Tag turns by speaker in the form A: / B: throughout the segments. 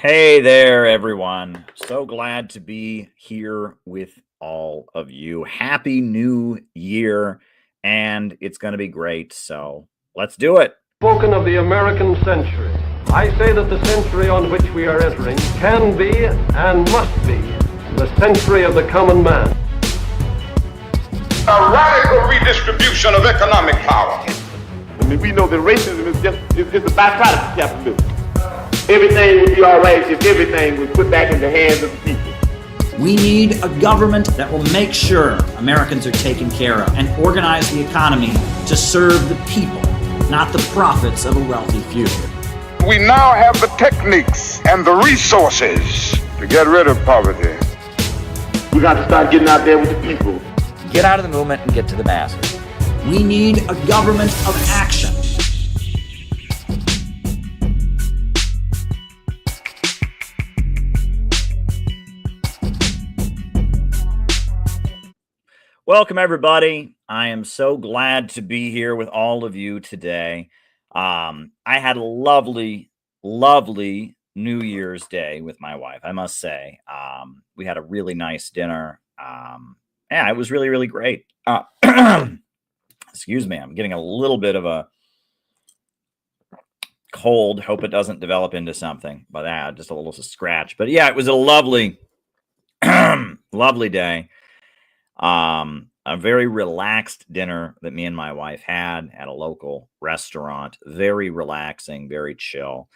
A: Hey there, everyone. So glad to be here with all of you. Happy New Year, and it's going to be great. So let's do it.
B: Spoken of the American century. I say that the century on which we are entering can be and must be the century of the common man.
C: A radical redistribution of economic power.
D: I mean, we know that racism is a byproduct of capitalism. Everything would be all right if everything was put back in the hands of the people.
E: We need a government that will make sure Americans are taken care of and organize the economy to serve the people, not the profits of a wealthy few.
C: We now have the techniques and the resources to get rid of poverty.
D: We got to start getting out there with the people.
F: Get out of the movement and get to the masses.
E: We need a government of action.
A: Welcome, everybody. I am so glad to be here with all of you today. I had a lovely New Year's Day with my wife, I must say. We had a really nice dinner. Yeah, it was really great. Excuse me, I'm getting a little bit of a cold. Hope it doesn't develop into something, but just a little scratch. But yeah, it was a lovely, lovely day. A very relaxed dinner that me and my wife had at a local restaurant. Very relaxing, very chill.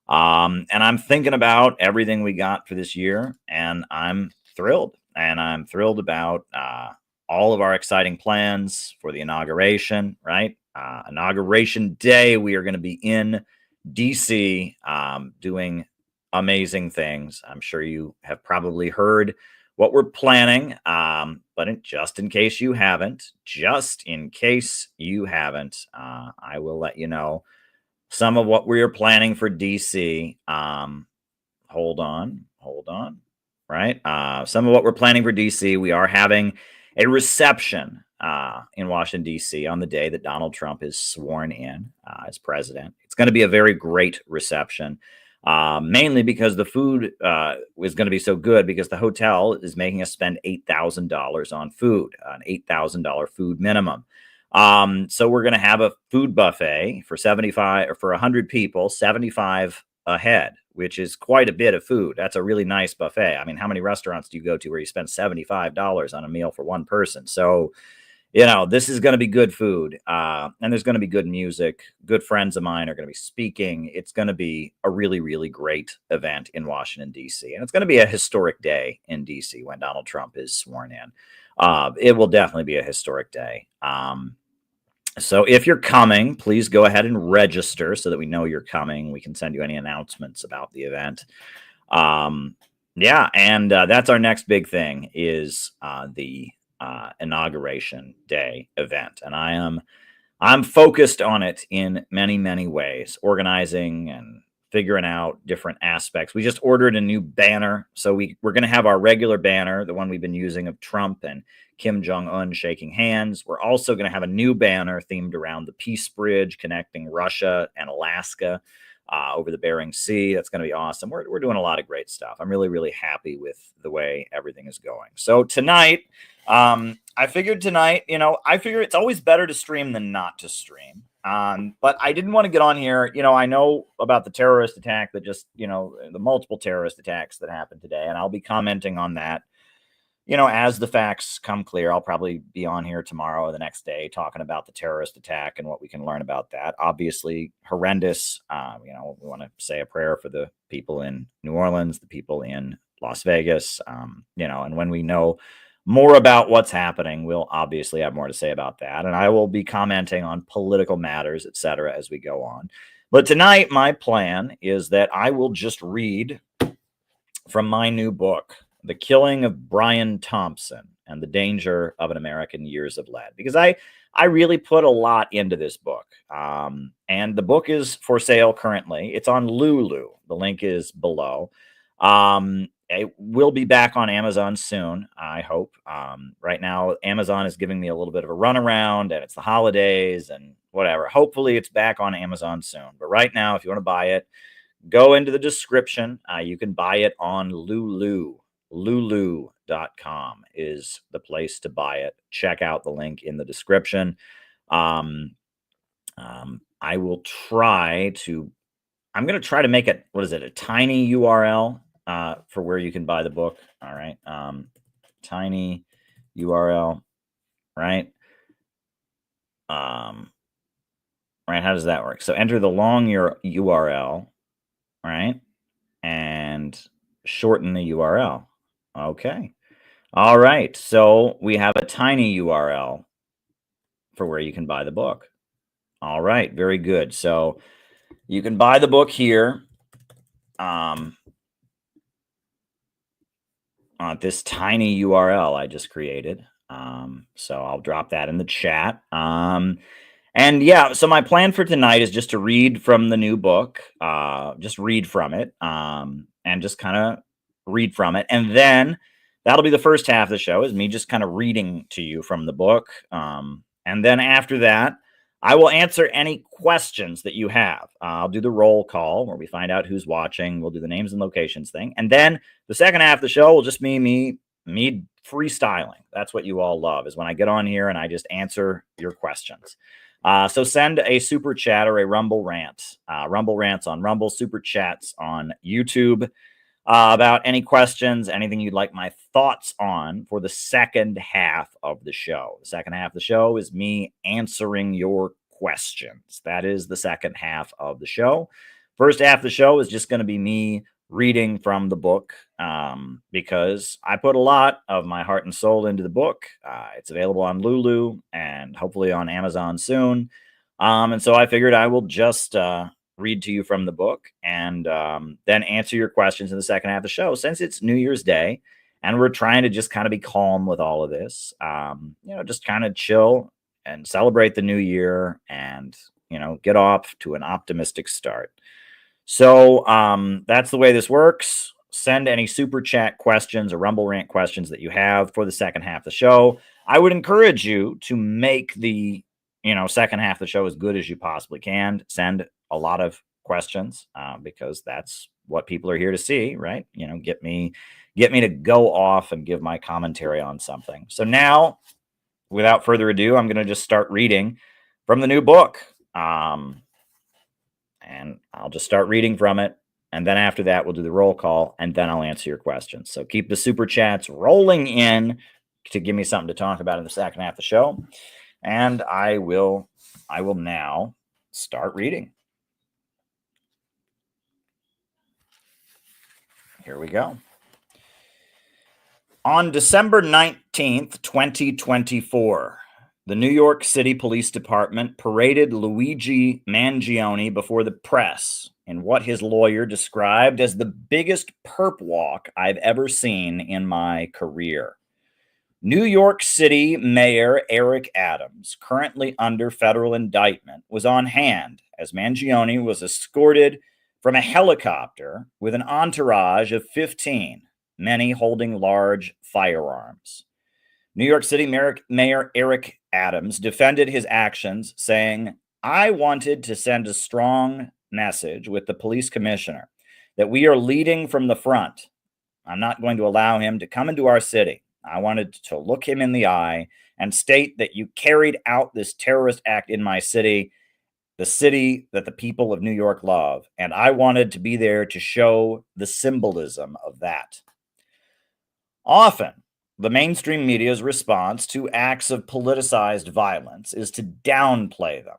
A: And I'm thinking about everything we got for this year, and I'm thrilled. And I'm thrilled about all of our exciting plans for the inauguration, right? Inauguration Day, we are going to be in DC doing amazing things. I'm sure you have probably heard what we're planning, but just in case you haven't, I will let you know some of what we are planning for DC. Hold on, right? Some of what we're planning for DC, we are having a reception in Washington, D.C. on the day that Donald Trump is sworn in as president. It's going to be a very great reception. Mainly because the food is going to be so good because the hotel is making us spend $8,000 on food, an $8,000 food minimum. So we're going to have a food buffet for 75 or for 100 people, 75 a head, which is quite a bit of food. That's a really nice buffet. I mean, how many restaurants do you go to where you spend $75 on a meal for one person? So, this is going to be good food, and there's going to be good music. Good friends of mine are going to be speaking. It's going to be a really great event in Washington, D.C., and it's going to be a historic day in D.C. when Donald Trump is sworn in. It will definitely be a historic day. So if you're coming, please go ahead and register so that we know you're coming. We can send you any announcements about the event. That's our next big thing is the Inauguration Day event, and I'm focused on it in many ways, organizing and figuring out different aspects. We just ordered a new banner, so we're going to have our regular banner, the one we've been using of Trump and Kim Jong-un shaking hands. We're also going to have a new banner themed around the Peace Bridge connecting Russia and Alaska over the Bering Sea. That's going to be awesome. We're doing a lot of great stuff. I'm really happy with the way everything is going. So tonight, I figured it's always better to stream than not to stream. But I didn't want to get on here. I know about the terrorist attack that the multiple terrorist attacks that happened today, and I'll be commenting on that. As the facts come clear, I'll probably be on here tomorrow or the next day talking about the terrorist attack and what we can learn about that. Obviously horrendous. We want to say a prayer for the people in New Orleans, the people in Las Vegas, and when we know more about what's happening, we'll obviously have more to say about that. And I will be commenting on political matters, etc., as we go on. But tonight, my plan is that I will just read from my new book, The Killing of Brian Thompson and the Danger of an American Years of Lead, because I really put a lot into this book. And the book is for sale currently. It's on Lulu. The link is below. It will be back on Amazon soon, I hope. Right now, Amazon is giving me a little bit of a runaround, and it's the holidays and whatever. Hopefully, it's back on Amazon soon. But right now, if you want to buy it, go into the description. You can buy it on Lulu. Lulu.com is the place to buy it. Check out the link in the description. I will try to, I'm going to try to make it, what is it, a tiny URL for where you can buy the book. All right. Tiny URL, right? Right. How does that work? So enter the long URL, right? And shorten the URL. Okay. All right. So we have a tiny URL for where you can buy the book. All right. Very good. So you can buy the book here on this tiny URL I just created. So I'll drop that in the chat. And yeah, so my plan for tonight is just to read from the new book, just read from it, and just kind of read from it. And then that'll be the first half of the show, is me just kind of reading to you from the book. And then after that, I will answer any questions that you have. I'll do the roll call where we find out who's watching. We'll do the names and locations thing. And then the second half of the show will just be me freestyling. That's what you all love, is when I get on here and I just answer your questions. So send a super chat or a Rumble rant. Rumble rants on Rumble, super chats on YouTube about any questions, anything you'd like my thoughts on for the second half of the show. The second half of the show is me answering your questions. That is the second half of the show. First half of the show is just going to be me reading from the book, because I put a lot of my heart and soul into the book. It's available on Lulu and hopefully on Amazon soon. And so I figured I will just read to you from the book and then answer your questions in the second half of the show, since it's New Year's Day and we're trying to just kind of be calm with all of this, just kind of chill and celebrate the new year and, get off to an optimistic start. So that's the way this works. Send any super chat questions or Rumble rant questions that you have for the second half of the show. I would encourage you to make the second half of the show as good as you possibly can. Send a lot of questions because that's what people are here to see, right? Get me to go off and give my commentary on something. So now, without further ado, I'm going to just start reading from the new book. And I'll just start reading from it. And then after that, we'll do the roll call, and then I'll answer your questions. So keep the super chats rolling in to give me something to talk about in the second half of the show. And I will now start reading. Here we go. On December 19th, 2024, the New York City Police Department paraded Luigi Mangione before the press in what his lawyer described as the biggest perp walk I've ever seen in my career. New York City Mayor Eric Adams, currently under federal indictment, was on hand as Mangione was escorted from a helicopter with an entourage of 15, many holding large firearms. New York City Mayor Eric Adams defended his actions, saying, "I wanted to send a strong message with the police commissioner that we are leading from the front. I'm not going to allow him to come into our city. I wanted to look him in the eye and state that you carried out this terrorist act in my city, the city that the people of New York love, and I wanted to be there to show the symbolism of that." Often, the mainstream media's response to acts of politicized violence is to downplay them.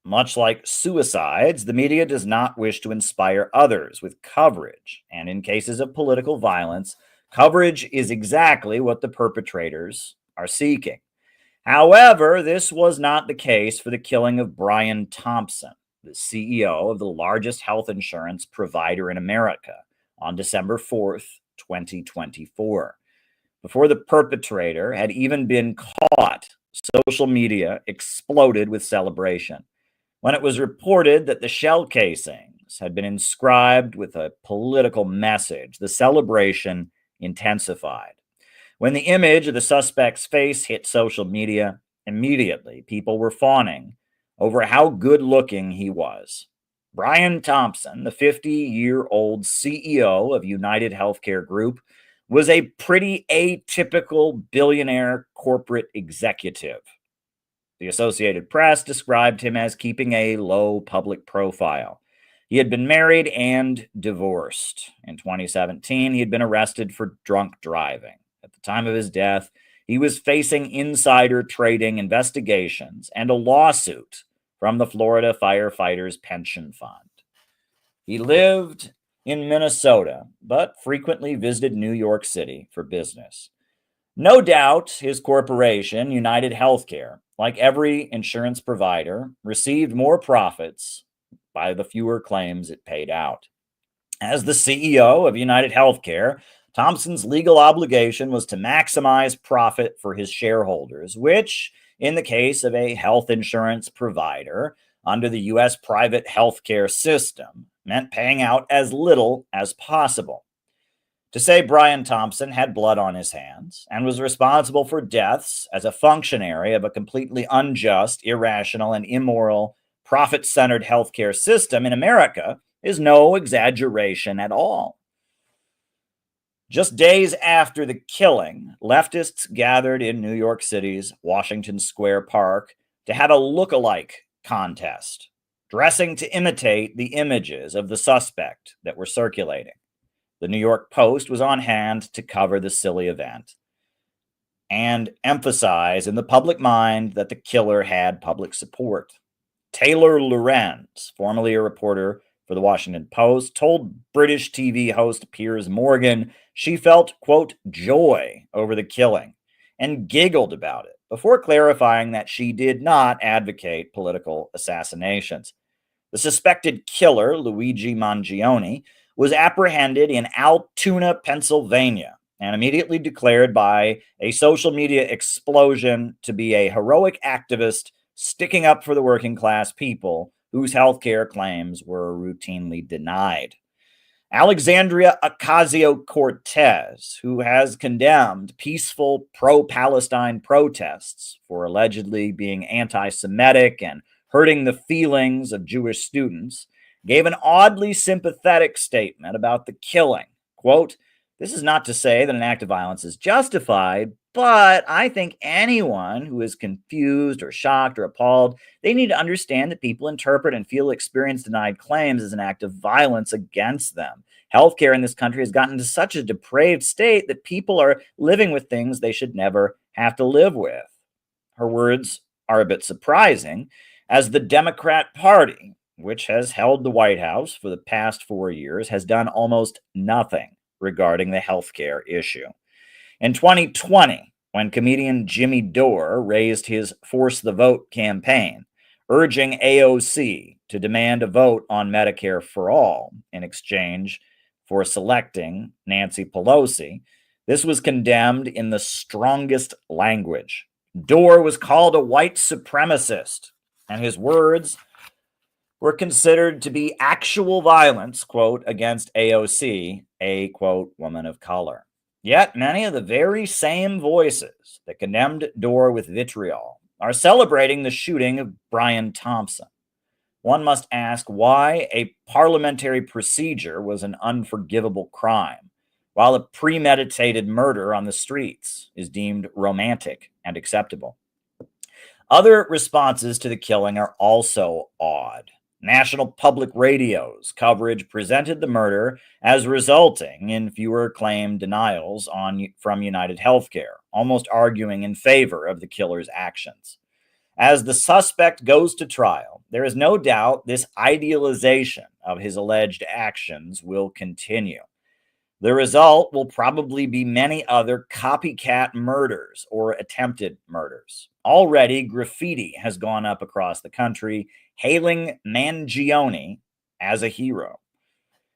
A: Much like suicides, the media does not wish to inspire others with coverage, and in cases of political violence, coverage is exactly what the perpetrators are seeking. However, this was not the case for the killing of Brian Thompson, the CEO of the largest health insurance provider in America, on December 4th, 2024. Before the perpetrator had even been caught, social media exploded with celebration. When it was reported that the shell casings had been inscribed with a political message, the celebration intensified. When the image of the suspect's face hit social media, immediately people were fawning over how good looking he was. Brian Thompson, the 50-year-old CEO of United Healthcare Group, was a pretty atypical billionaire corporate executive. The Associated Press described him as keeping a low public profile. He had been married and divorced. In 2017, he had been arrested for drunk driving. At the time of his death, he was facing insider trading investigations and a lawsuit from the Florida Firefighters Pension Fund. He lived in Minnesota, but frequently visited New York City for business. No doubt his corporation, United Healthcare, like every insurance provider, received more profits by the fewer claims it paid out. As the CEO of United Healthcare, Thompson's legal obligation was to maximize profit for his shareholders, which, in the case of a health insurance provider under the U.S. private healthcare system, meant paying out as little as possible. To say Brian Thompson had blood on his hands and was responsible for deaths as a functionary of a completely unjust, irrational, and immoral profit-centered healthcare system in America is no exaggeration at all. Just days after the killing, leftists gathered in New York City's Washington Square Park to have a look-alike contest, dressing to imitate the images of the suspect that were circulating. The New York Post was on hand to cover the silly event and emphasize in the public mind that the killer had public support. Taylor Lorenz, formerly a reporter for the Washington Post, told British TV host Piers Morgan she felt, quote, joy over the killing and giggled about it, before clarifying that she did not advocate political assassinations. The suspected killer, Luigi Mangione, was apprehended in Altoona, Pennsylvania, and immediately declared by a social media explosion to be a heroic activist sticking up for the working class people whose health care claims were routinely denied. Alexandria Ocasio-Cortez, who has condemned peaceful pro-Palestine protests for allegedly being anti-Semitic and hurting the feelings of Jewish students, gave an oddly sympathetic statement about the killing. Quote, "This is not to say that an act of violence is justified, but I think anyone who is confused or shocked or appalled, they need to understand that people interpret and feel experience denied claims as an act of violence against them. Healthcare in this country has gotten to such a depraved state that people are living with things they should never have to live with." Her words are a bit surprising, as the Democrat Party, which has held the White House for the past 4 years, has done almost nothing regarding the healthcare issue. In 2020, when comedian Jimmy Dore raised his Force the Vote campaign, urging AOC to demand a vote on Medicare for all in exchange for selecting Nancy Pelosi, this was condemned in the strongest language. Dore was called a white supremacist, and his words were considered to be actual violence, quote, against AOC, a, quote, woman of color. Yet many of the very same voices that condemned Dore with vitriol are celebrating the shooting of Brian Thompson. One must ask why a parliamentary procedure was an unforgivable crime, while a premeditated murder on the streets is deemed romantic and acceptable. Other responses to the killing are also odd. National Public Radio's coverage presented the murder as resulting in fewer claim denials from United Healthcare, almost arguing in favor of the killer's actions. As the suspect goes to trial, there is no doubt this idealization of his alleged actions will continue. The result will probably be many other copycat murders or attempted murders. Already, graffiti has gone up across the country, hailing Mangione as a hero.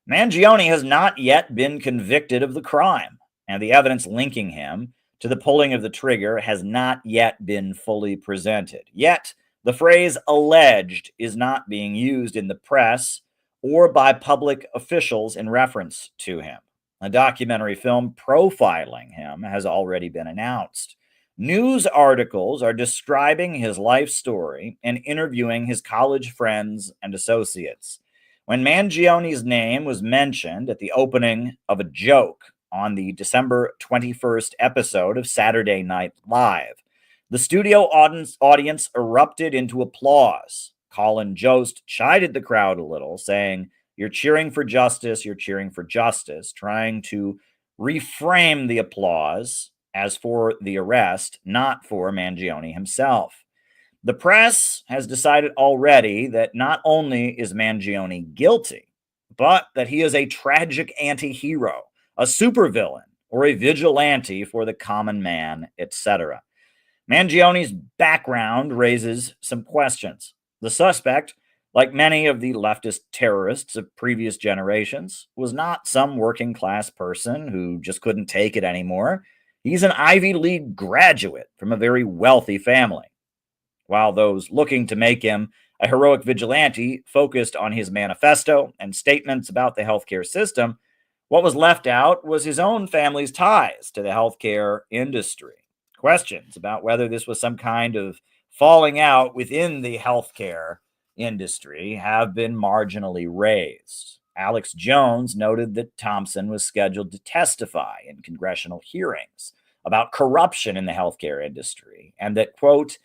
A: Mangione has not yet been convicted of the crime, and the evidence linking him to the pulling of the trigger has not yet been fully presented. Yet, the phrase alleged is not being used in the press or by public officials in reference to him. A documentary film profiling him has already been announced. News articles are describing his life story and interviewing his college friends and associates. when Mangione's name was mentioned at the opening of a joke on the December 21st episode of Saturday Night Live. The studio audience erupted into applause. Colin Jost chided the crowd a little, saying, "You're cheering for justice, you're cheering for justice," trying to reframe the applause as for the arrest, not for Mangione himself. The press has decided already that not only is Mangione guilty, but that he is a tragic anti-hero, a supervillain, or a vigilante for the common man, etc. Mangione's background raises some questions. The suspect, like many of the leftist terrorists of previous generations, was not some working class person who just couldn't take it anymore. He's an Ivy League graduate from a very wealthy family. While those looking to make him a heroic vigilante focused on his manifesto and statements about the healthcare system, what was left out was his own family's ties to the healthcare industry. Questions about whether this was some kind of falling out within the healthcare industry have been marginally raised. Alex Jones noted that Thompson was scheduled to testify in congressional hearings about corruption in the healthcare industry and that, quote,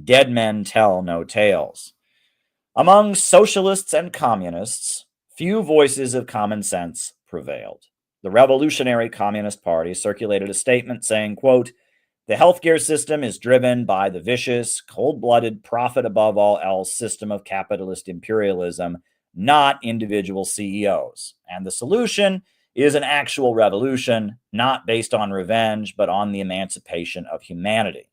A: "dead men tell no tales." Among socialists and communists, few voices of common sense prevailed. The Revolutionary Communist Party circulated a statement saying, quote, "The healthcare system is driven by the vicious, cold-blooded, profit above all else system of capitalist imperialism, not individual CEOs. And the solution is an actual revolution, not based on revenge, but on the emancipation of humanity."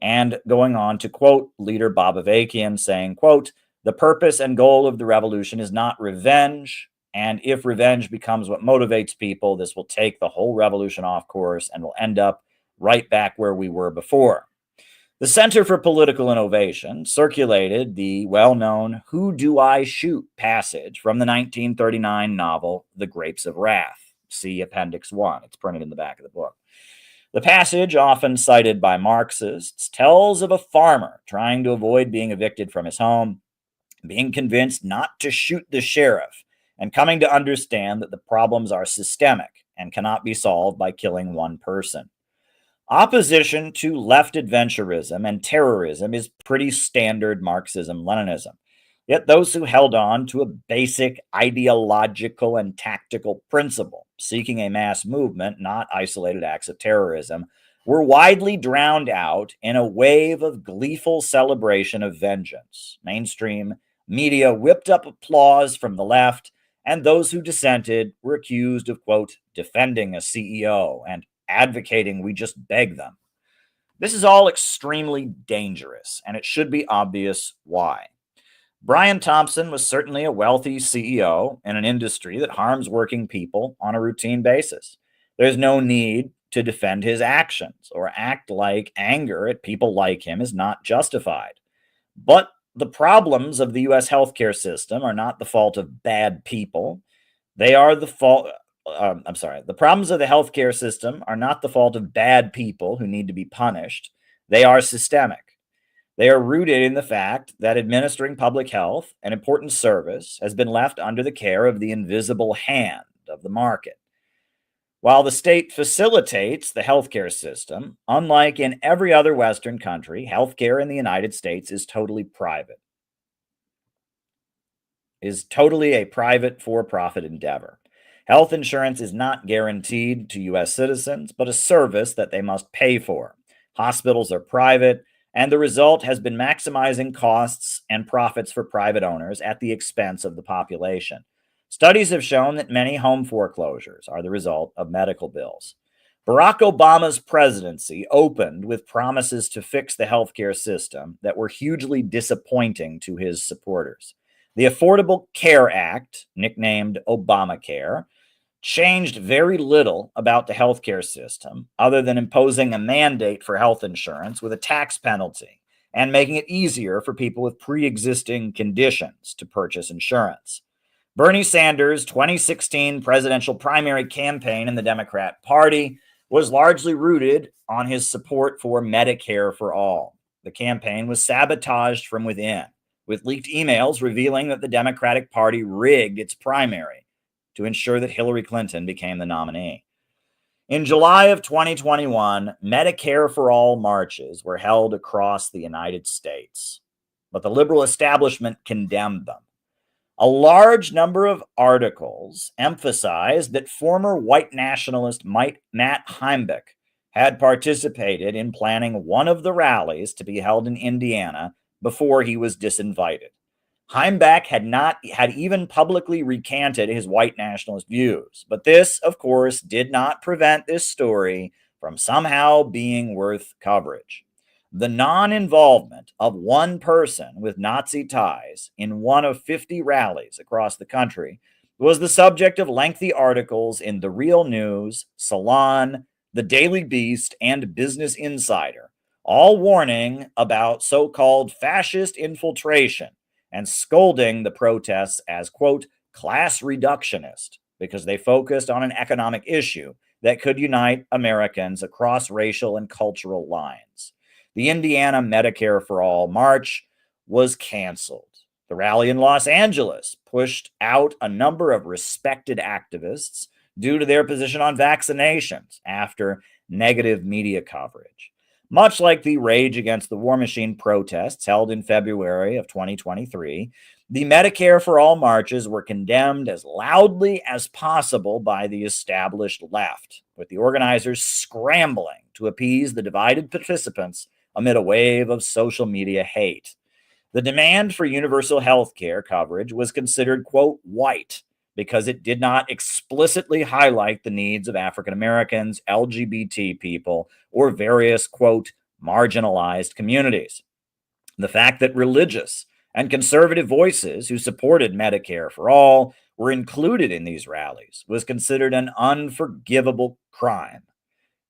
A: And going on to quote leader Bob Avakian saying, quote, "The purpose and goal of the revolution is not revenge. And if revenge becomes what motivates people, this will take the whole revolution off course and will end up right back where we were before." The Center for Political Innovation circulated the well-known "Who Do I Shoot" passage from the 1939 novel The Grapes of Wrath. See Appendix 1. It's printed in the back of the book. The passage, often cited by Marxists, tells of a farmer trying to avoid being evicted from his home, being convinced not to shoot the sheriff, and coming to understand that the problems are systemic and cannot be solved by killing one person. Opposition to left adventurism and terrorism is pretty standard Marxism-Leninism. Yet those who held on to a basic ideological and tactical principle, seeking a mass movement, not isolated acts of terrorism, were widely drowned out in a wave of gleeful celebration of vengeance. Mainstream media whipped up applause from the left, and those who dissented were accused of, quote, "defending a CEO" and advocating we just beg them. This is all extremely dangerous, and it should be obvious why. Brian Thompson was certainly a wealthy CEO in an industry that harms working people on a routine basis. There's no need to defend his actions or act like anger at people like him is not justified. But the problems of the U.S. healthcare system are not the fault of bad people. They are the fault. The problems of the healthcare system are not the fault of bad people who need to be punished. They are systemic. They are rooted in the fact that administering public health, an important service, has been left under the care of the invisible hand of the market. While the state facilitates the healthcare system, unlike in every other Western country, healthcare in the United States is totally private. Is totally a private for-profit endeavor. Health insurance is not guaranteed to U.S. citizens, but a service that they must pay for. Hospitals are private, and the result has been maximizing costs and profits for private owners at the expense of the population. Studies have shown that many home foreclosures are the result of medical bills. Barack Obama's presidency opened with promises to fix the healthcare system that were hugely disappointing to his supporters. The Affordable Care Act, nicknamed Obamacare, changed very little about the healthcare system other than imposing a mandate for health insurance with a tax penalty and making it easier for people with pre-existing conditions to purchase insurance. Bernie Sanders' 2016 presidential primary campaign in the Democrat Party was largely rooted on his support for Medicare for all. The campaign was sabotaged from within with leaked emails revealing that the Democratic Party rigged its primary to ensure that Hillary Clinton became the nominee. In July of 2021, Medicare for All marches were held across the United States, but the liberal establishment condemned them. A large number of articles emphasized that former white nationalist Matt Heimbach had participated in planning one of the rallies to be held in Indiana before he was disinvited. Heimbach had even publicly recanted his white nationalist views, but this, of course, did not prevent this story from somehow being worth coverage. The non-involvement of one person with Nazi ties in one of 50 rallies across the country was the subject of lengthy articles in The Real News, Salon, The Daily Beast, and Business Insider, all warning about so-called fascist infiltration and scolding the protests as, quote, class reductionist, because they focused on an economic issue that could unite Americans across racial and cultural lines. The Indiana Medicare for All march was canceled. The rally in Los Angeles pushed out a number of respected activists due to their position on vaccinations after negative media coverage. Much like the Rage Against the War Machine protests held in February of 2023, the Medicare for All marches were condemned as loudly as possible by the established left, with the organizers scrambling to appease the divided participants amid a wave of social media hate. The demand for universal health care coverage was considered, quote, white, because it did not explicitly highlight the needs of African Americans, LGBT people, or various, quote, marginalized communities. The fact that religious and conservative voices who supported Medicare for All were included in these rallies was considered an unforgivable crime,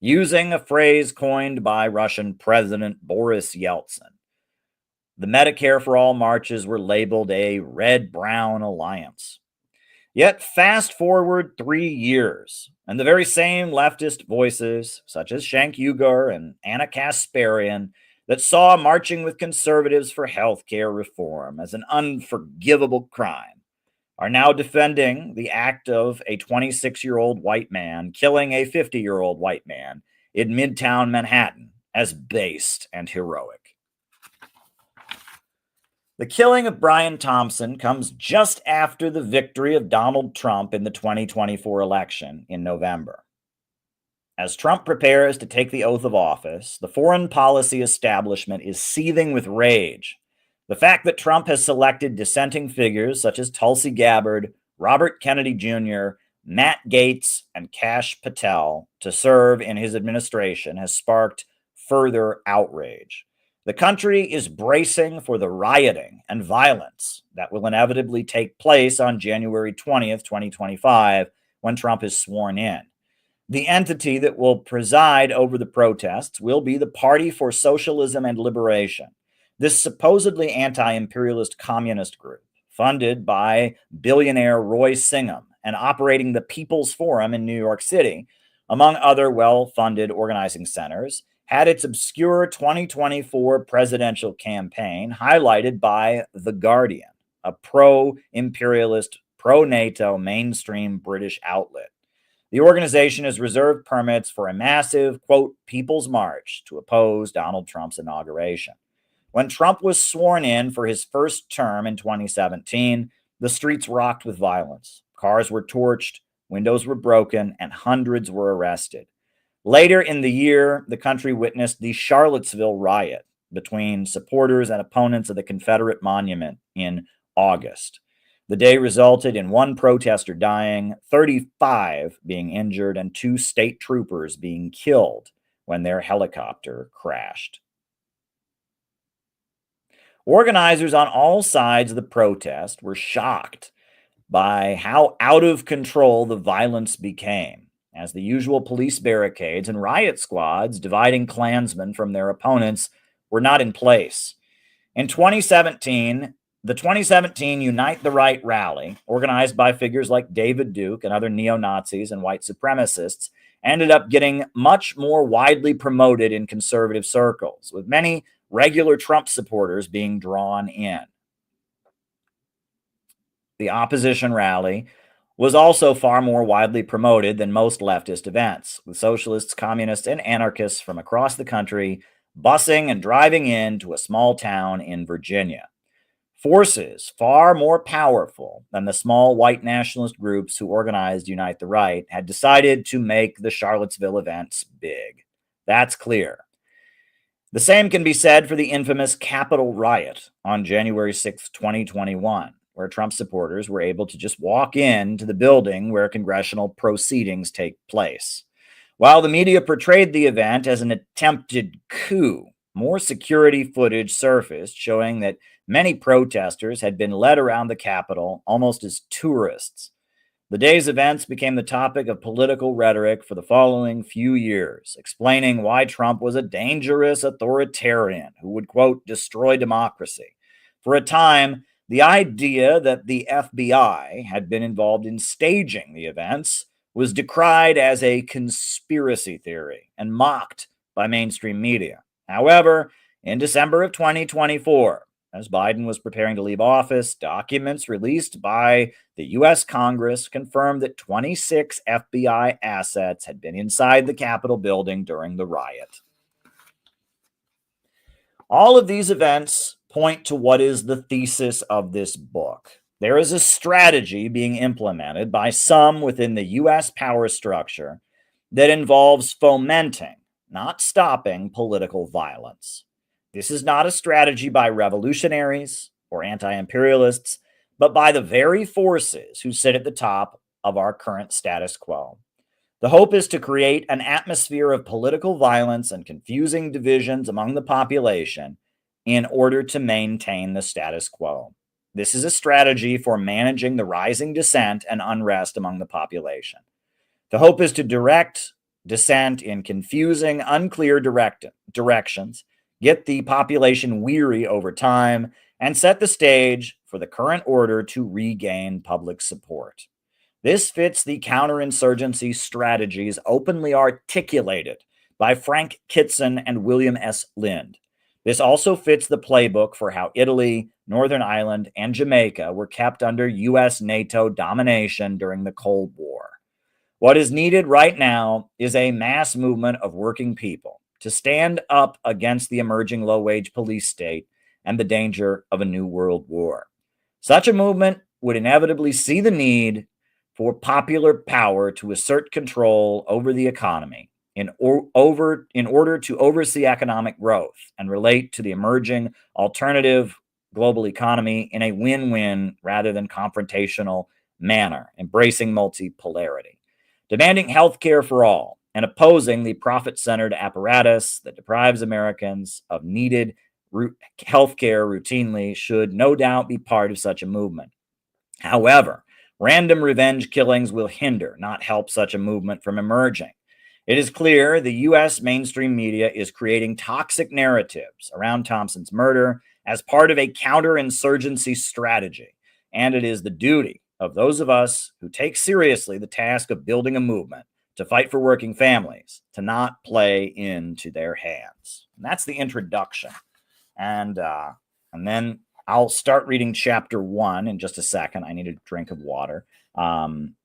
A: using a phrase coined by Russian President Boris Yeltsin. The Medicare for All marches were labeled a red-brown alliance. Yet fast forward 3 years, and the very same leftist voices, such as Cenk Uygur and Anna Kasparian, that saw marching with conservatives for health care reform as an unforgivable crime, are now defending the act of a 26-year-old white man killing a 50-year-old white man in Midtown Manhattan as based and heroic. The killing of Brian Thompson comes just after the victory of Donald Trump in the 2024 election in November. As Trump prepares to take the oath of office, the foreign policy establishment is seething with rage. The fact that Trump has selected dissenting figures such as Tulsi Gabbard, Robert Kennedy Jr., Matt Gaetz, and Kash Patel to serve in his administration has sparked further outrage. The country is bracing for the rioting and violence that will inevitably take place on January 20th, 2025, when Trump is sworn in. The entity that will preside over the protests will be the Party for Socialism and Liberation, this supposedly anti-imperialist communist group, funded by billionaire Roy Singham and operating the People's Forum in New York City, among other well-funded organizing centers, had its obscure 2024 presidential campaign highlighted by The Guardian, a pro-imperialist, pro-NATO mainstream British outlet. The organization has reserved permits for a massive, quote, People's March to oppose Donald Trump's inauguration. When Trump was sworn in for his first term in 2017, the streets rocked with violence. Cars were torched, windows were broken, and hundreds were arrested. Later in the year, the country witnessed the Charlottesville riot between supporters and opponents of the Confederate monument in August. The day resulted in one protester dying, 35 being injured, and 2 state troopers being killed when their helicopter crashed. Organizers on all sides of the protest were shocked by how out of control the violence became, as the usual police barricades and riot squads dividing Klansmen from their opponents were not in place. In 2017, the 2017 Unite the Right rally, organized by figures like David Duke and other neo-Nazis and white supremacists, ended up getting much more widely promoted in conservative circles, with many regular Trump supporters being drawn in. the opposition rally was also far more widely promoted than most leftist events, with socialists, communists, and anarchists from across the country busing and driving into a small town in Virginia. Forces far more powerful than the small white nationalist groups who organized Unite the Right had decided to make the Charlottesville events big. That's clear. The same can be said for the infamous Capitol riot on January 6, 2021, where Trump supporters were able to just walk into the building where congressional proceedings take place. While the media portrayed the event as an attempted coup, more security footage surfaced showing that many protesters had been led around the Capitol almost as tourists. The day's events became the topic of political rhetoric for the following few years, explaining why Trump was a dangerous authoritarian who would, quote, destroy democracy. For a time, the idea that the FBI had been involved in staging the events was decried as a conspiracy theory and mocked by mainstream media. However, in December of 2024, as Biden was preparing to leave office, documents released by the U.S. Congress confirmed that 26 FBI assets had been inside the Capitol building during the riot. All of these events point to what is the thesis of this book. There is a strategy being implemented by some within the U.S. power structure that involves fomenting, not stopping, political violence. This is not a strategy by revolutionaries or anti-imperialists, but by the very forces who sit at the top of our current status quo. The hope is to create an atmosphere of political violence and confusing divisions among the population in order to maintain the status quo. This is a strategy for managing the rising dissent and unrest among the population. The hope is to direct dissent in confusing, unclear directions, get the population weary over time, and set the stage for the current order to regain public support. This fits the counterinsurgency strategies openly articulated by Frank Kitson and William S. Lind. This also fits the playbook for how Italy, Northern Ireland, and Jamaica were kept under U.S. NATO domination during the Cold War. What is needed right now is a mass movement of working people to stand up against the emerging low-wage police state and the danger of a new world war. Such a movement would inevitably see the need for popular power to assert control over the economy in order to oversee economic growth and relate to the emerging alternative global economy in a win-win rather than confrontational manner, embracing multipolarity, demanding health care for all, and opposing the profit-centered apparatus that deprives Americans of needed health care routinely should no doubt be part of such a movement. However, random revenge killings will hinder, not help such a movement from emerging. It is clear the U.S. mainstream media is creating toxic narratives around Thompson's murder as part of a counterinsurgency strategy, and it is the duty of those of us who take seriously the task of building a movement to fight for working families to not play into their hands. And that's the introduction. And then I'll start reading chapter 1 in just a second. I need a drink of water. I'm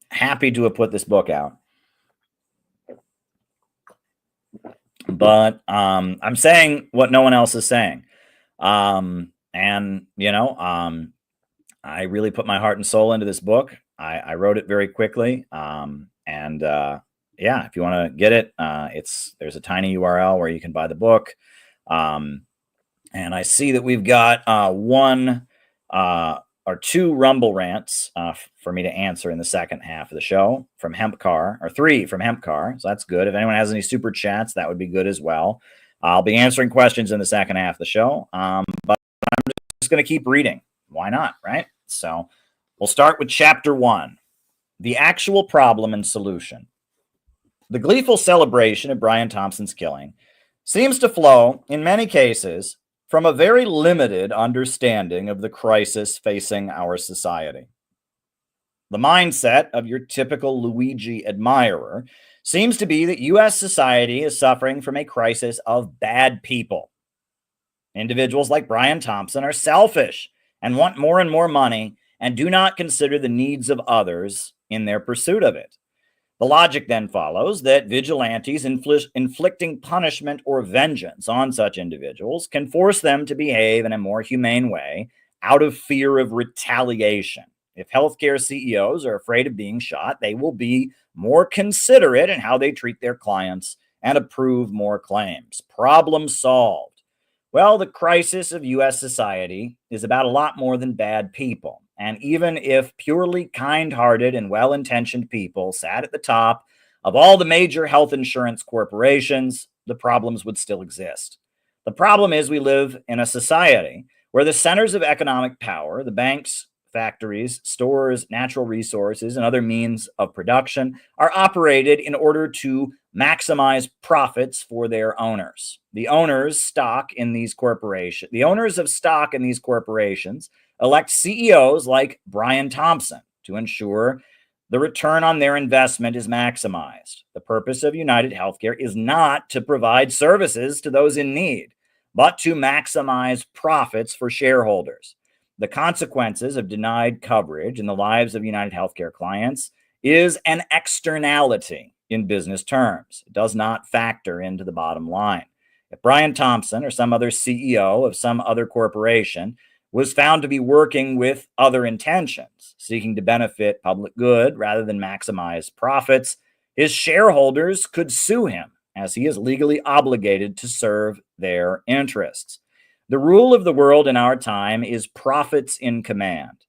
A: happy to have put this book out. But I'm saying what no one else is saying. I really put my heart and soul into this book. I wrote it very quickly. If you want to get it, there's a tiny URL where you can buy the book. And I see that we've got one or two Rumble rants for me to answer in the second half of the show from Hempcar, or 3 from Hempcar. So that's good. If anyone has any super chats, that would be good as well. I'll be answering questions in the second half of the show. But I'm just going to keep reading. Why not, right? So we'll start with chapter 1, the actual problem and solution. The gleeful celebration of Brian Thompson's killing seems to flow, in many cases, from a very limited understanding of the crisis facing our society. The mindset of your typical Luigi admirer seems to be that U.S. society is suffering from a crisis of bad people. Individuals like Brian Thompson are selfish and want more and more money and do not consider the needs of others in their pursuit of it. The logic then follows that vigilantes inflicting punishment or vengeance on such individuals can force them to behave in a more humane way out of fear of retaliation. If healthcare CEOs are afraid of being shot, they will be more considerate in how they treat their clients and approve more claims. Problem solved. Well, the crisis of U.S. society is about a lot more than bad people. And even if purely kind-hearted and well-intentioned people sat at the top of all the major health insurance corporations, the problems would still exist. The problem is we live in a society where the centers of economic power, the banks, factories, stores, natural resources, and other means of production are operated in order to maximize profits for their owners. The owners of stock in these corporations elect CEOs like Brian Thompson to ensure the return on their investment is maximized. The purpose of United Healthcare is not to provide services to those in need, but to maximize profits for shareholders. The consequences of denied coverage in the lives of United Healthcare clients is an externality in business terms. It does not factor into the bottom line. If Brian Thompson or some other CEO of some other corporation was found to be working with other intentions, seeking to benefit public good rather than maximize profits, his shareholders could sue him, as he is legally obligated to serve their interests. The rule of the world in our time is profits in command.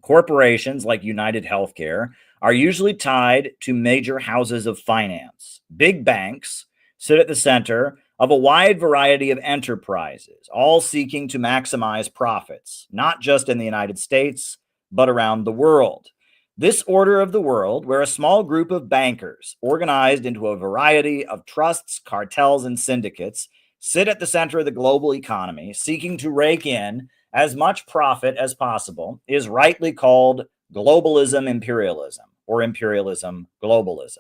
A: Corporations like United Healthcare are usually tied to major houses of finance. Big banks sit at the center of a wide variety of enterprises, all seeking to maximize profits, not just in the United States, but around the world. This order of the world, where a small group of bankers, organized into a variety of trusts, cartels, and syndicates, sit at the center of the global economy, seeking to rake in as much profit as possible, is rightly called globalism imperialism, or imperialism globalism.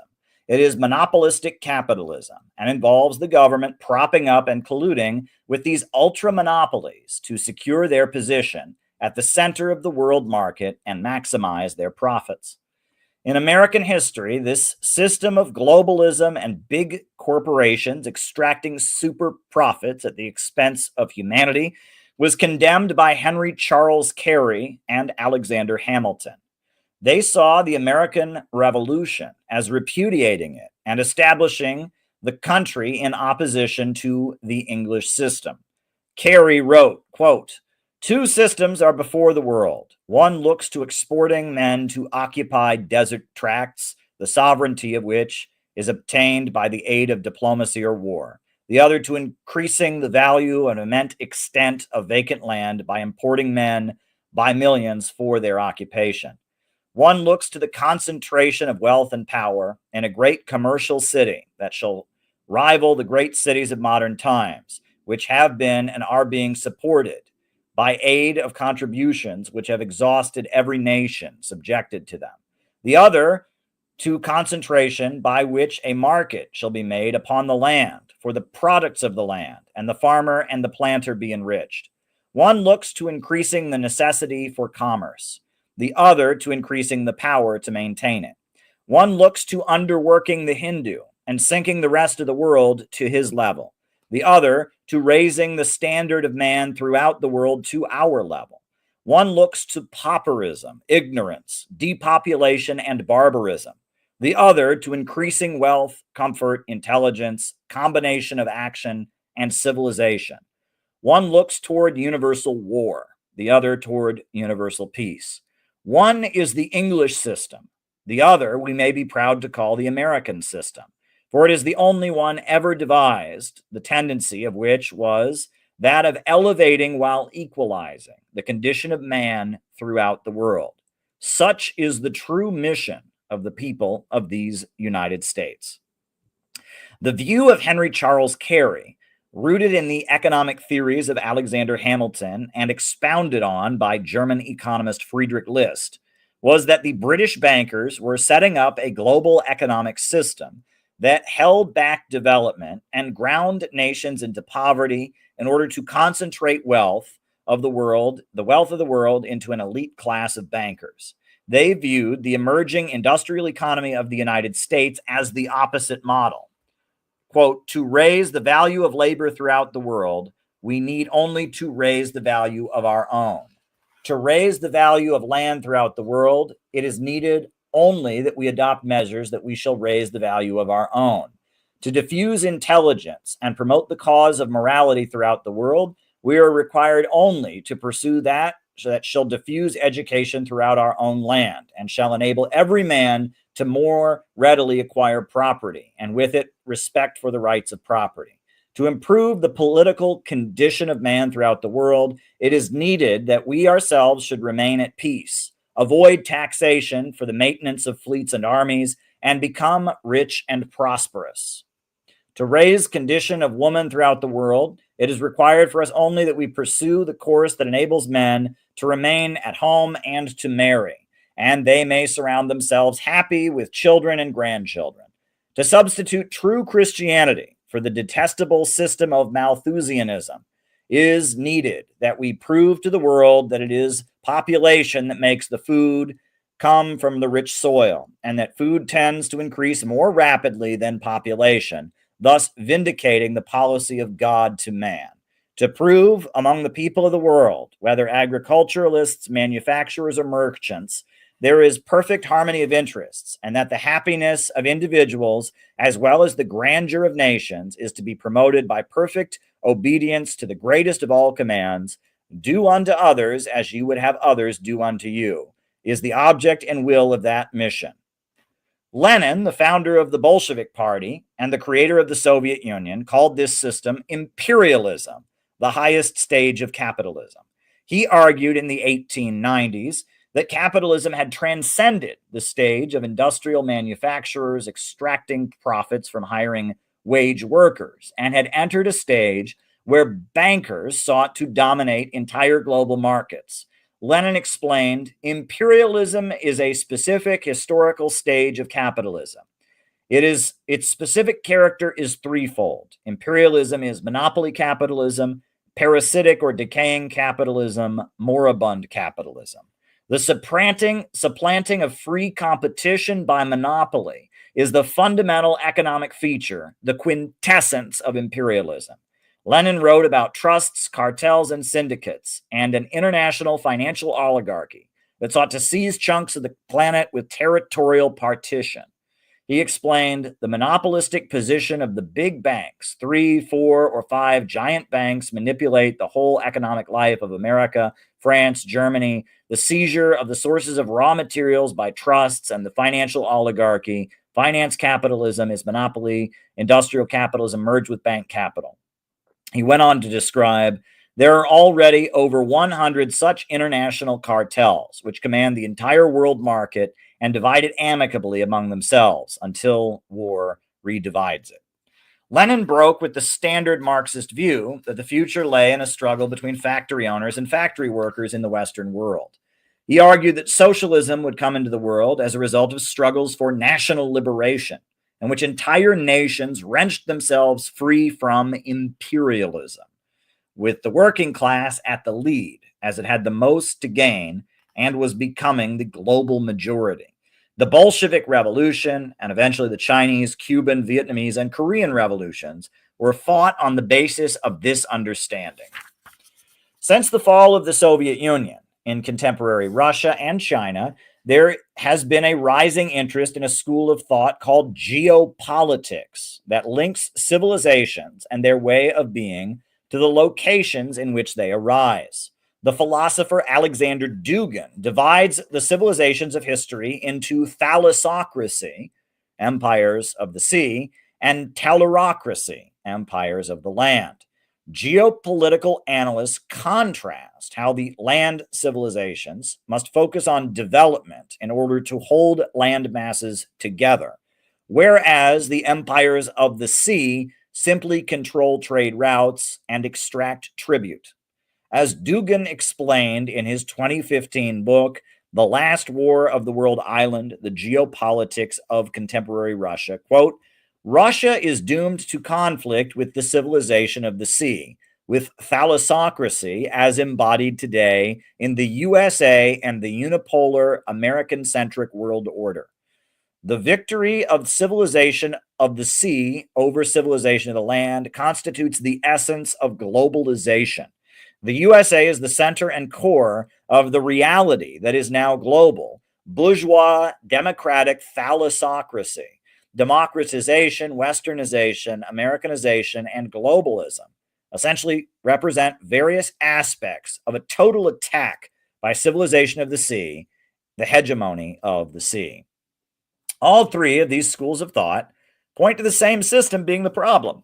A: It is monopolistic capitalism and involves the government propping up and colluding with these ultra monopolies to secure their position at the center of the world market and maximize their profits. In American history, this system of globalism and big corporations extracting super profits at the expense of humanity was condemned by Henry Charles Carey and Alexander Hamilton. They saw the American Revolution as repudiating it and establishing the country in opposition to the English system. Carey wrote, quote, "Two systems are before the world. One looks to exporting men to occupied desert tracts, the sovereignty of which is obtained by the aid of diplomacy or war. The other to increasing the value and immense extent of vacant land by importing men by millions for their occupation. One looks to the concentration of wealth and power in a great commercial city that shall rival the great cities of modern times, which have been and are being supported by aid of contributions which have exhausted every nation subjected to them. The other to concentration by which a market shall be made upon the land for the products of the land, and the farmer and the planter be enriched. One looks to increasing the necessity for commerce, the other to increasing the power to maintain it. One looks to underworking the Hindu and sinking the rest of the world to his level, the other to raising the standard of man throughout the world to our level. One looks to pauperism, ignorance, depopulation, and barbarism, the other to increasing wealth, comfort, intelligence, combination of action, and civilization. One looks toward universal war, the other toward universal peace. One is the English system, the other we may be proud to call the American system, for it is the only one ever devised, the tendency of which was that of elevating while equalizing the condition of man throughout the world. Such is the true mission of the people of these United States. The view of Henry Charles Carey rooted in the economic theories of Alexander Hamilton and expounded on by German economist Friedrich List, was that the British bankers were setting up a global economic system that held back development and ground nations into poverty in order to concentrate wealth of the world, into an elite class of bankers. They viewed the emerging industrial economy of the United States as the opposite model. Quote, to raise the value of labor throughout the world, we need only to raise the value of our own. To raise the value of land throughout the world, it is needed only that we adopt measures that we shall raise the value of our own. To diffuse intelligence and promote the cause of morality throughout the world, we are required only to pursue that shall diffuse education throughout our own land and shall enable every man to more readily acquire property, and with it, respect for the rights of property. To improve the political condition of man throughout the world, it is needed that we ourselves should remain at peace, avoid taxation for the maintenance of fleets and armies, and become rich and prosperous. To raise condition of woman throughout the world, it is required for us only that we pursue the course that enables men to remain at home and to marry, and they may surround themselves happy with children and grandchildren. To substitute true Christianity for the detestable system of Malthusianism is needed that we prove to the world that it is population that makes the food come from the rich soil, and that food tends to increase more rapidly than population, thus vindicating the policy of God to man. To prove among the people of the world, whether agriculturalists, manufacturers, or merchants, there is perfect harmony of interests, and that the happiness of individuals, as well as the grandeur of nations, is to be promoted by perfect obedience to the greatest of all commands, do unto others as you would have others do unto you, is the object and will of that mission. Lenin, the founder of the Bolshevik Party and the creator of the Soviet Union, called this system imperialism, the highest stage of capitalism. He argued in the 1890s that capitalism had transcended the stage of industrial manufacturers extracting profits from hiring wage workers and had entered a stage where bankers sought to dominate entire global markets. Lenin explained, imperialism is a specific historical stage of capitalism. Its specific character is threefold. Imperialism is monopoly capitalism, parasitic or decaying capitalism, moribund capitalism. The supplanting of free competition by monopoly is the fundamental economic feature, the quintessence of imperialism. Lenin wrote about trusts, cartels, and syndicates, and an international financial oligarchy that sought to seize chunks of the planet with territorial partition. He explained the monopolistic position of the big banks. 3, 4, or 5 giant banks manipulate the whole economic life of America, France, Germany, the seizure of the sources of raw materials by trusts and the financial oligarchy. Finance capitalism is monopoly, industrial capitalism merged with bank capital. He went on to describe, there are already over 100 such international cartels, which command the entire world market and divide it amicably among themselves until war redivides it. Lenin broke with the standard Marxist view that the future lay in a struggle between factory owners and factory workers in the Western world. He argued that socialism would come into the world as a result of struggles for national liberation, in which entire nations wrenched themselves free from imperialism, with the working class at the lead, as it had the most to gain and was becoming the global majority. The Bolshevik Revolution, and eventually the Chinese, Cuban, Vietnamese, and Korean revolutions, were fought on the basis of this understanding. Since the fall of the Soviet Union, in contemporary Russia and China, there has been a rising interest in a school of thought called geopolitics that links civilizations and their way of being to the locations in which they arise. The philosopher Alexander Dugin divides the civilizations of history into thalassocracy, empires of the sea, and talarocracy, empires of the land. Geopolitical analysts contrast how the land civilizations must focus on development in order to hold land masses together, whereas the empires of the sea simply control trade routes and extract tribute. As Dugan explained in his 2015 book, The Last War of the World Island, The Geopolitics of Contemporary Russia, quote, Russia is doomed to conflict with the civilization of the sea, with thalassocracy as embodied today in the USA and the unipolar American-centric world order. The victory of civilization of the sea over civilization of the land constitutes the essence of globalization. The USA is the center and core of the reality that is now global, bourgeois, democratic thalassocracy. Democratization, westernization, Americanization, and globalism essentially represent various aspects of a total attack by civilization of the sea, the hegemony of the sea. All three of these schools of thought point to the same system being the problem.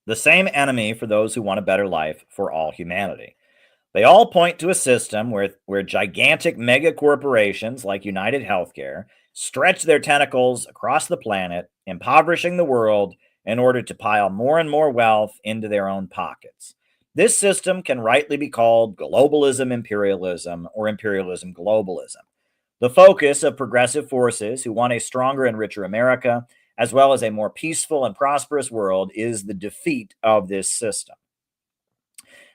A: The same enemy for those who want a better life for all humanity. They all point to a system where gigantic mega corporations like United Healthcare stretch their tentacles across the planet, impoverishing the world in order to pile more and more wealth into their own pockets. This system can rightly be called globalism imperialism or imperialism globalism. The focus of progressive forces who want a stronger and richer America, as well as a more peaceful and prosperous world, is the defeat of this system.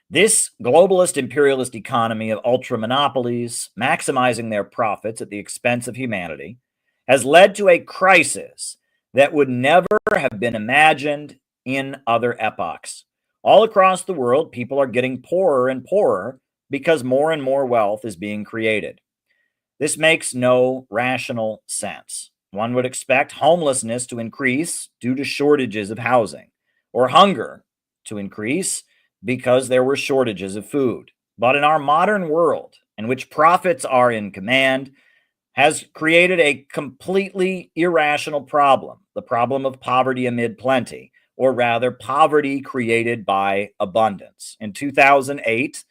A: This globalist imperialist economy of ultra monopolies, maximizing their profits at the expense of humanity, has led to a crisis that would never have been imagined in other epochs. All across the world, people are getting poorer and poorer because more and more wealth is being created. This makes no rational sense. One would expect homelessness to increase due to shortages of housing, or hunger to increase because there were shortages of food. But in our modern world, in which profits are in command, has created a completely irrational problem, the problem of poverty amid plenty, or rather poverty created by abundance. In 2008,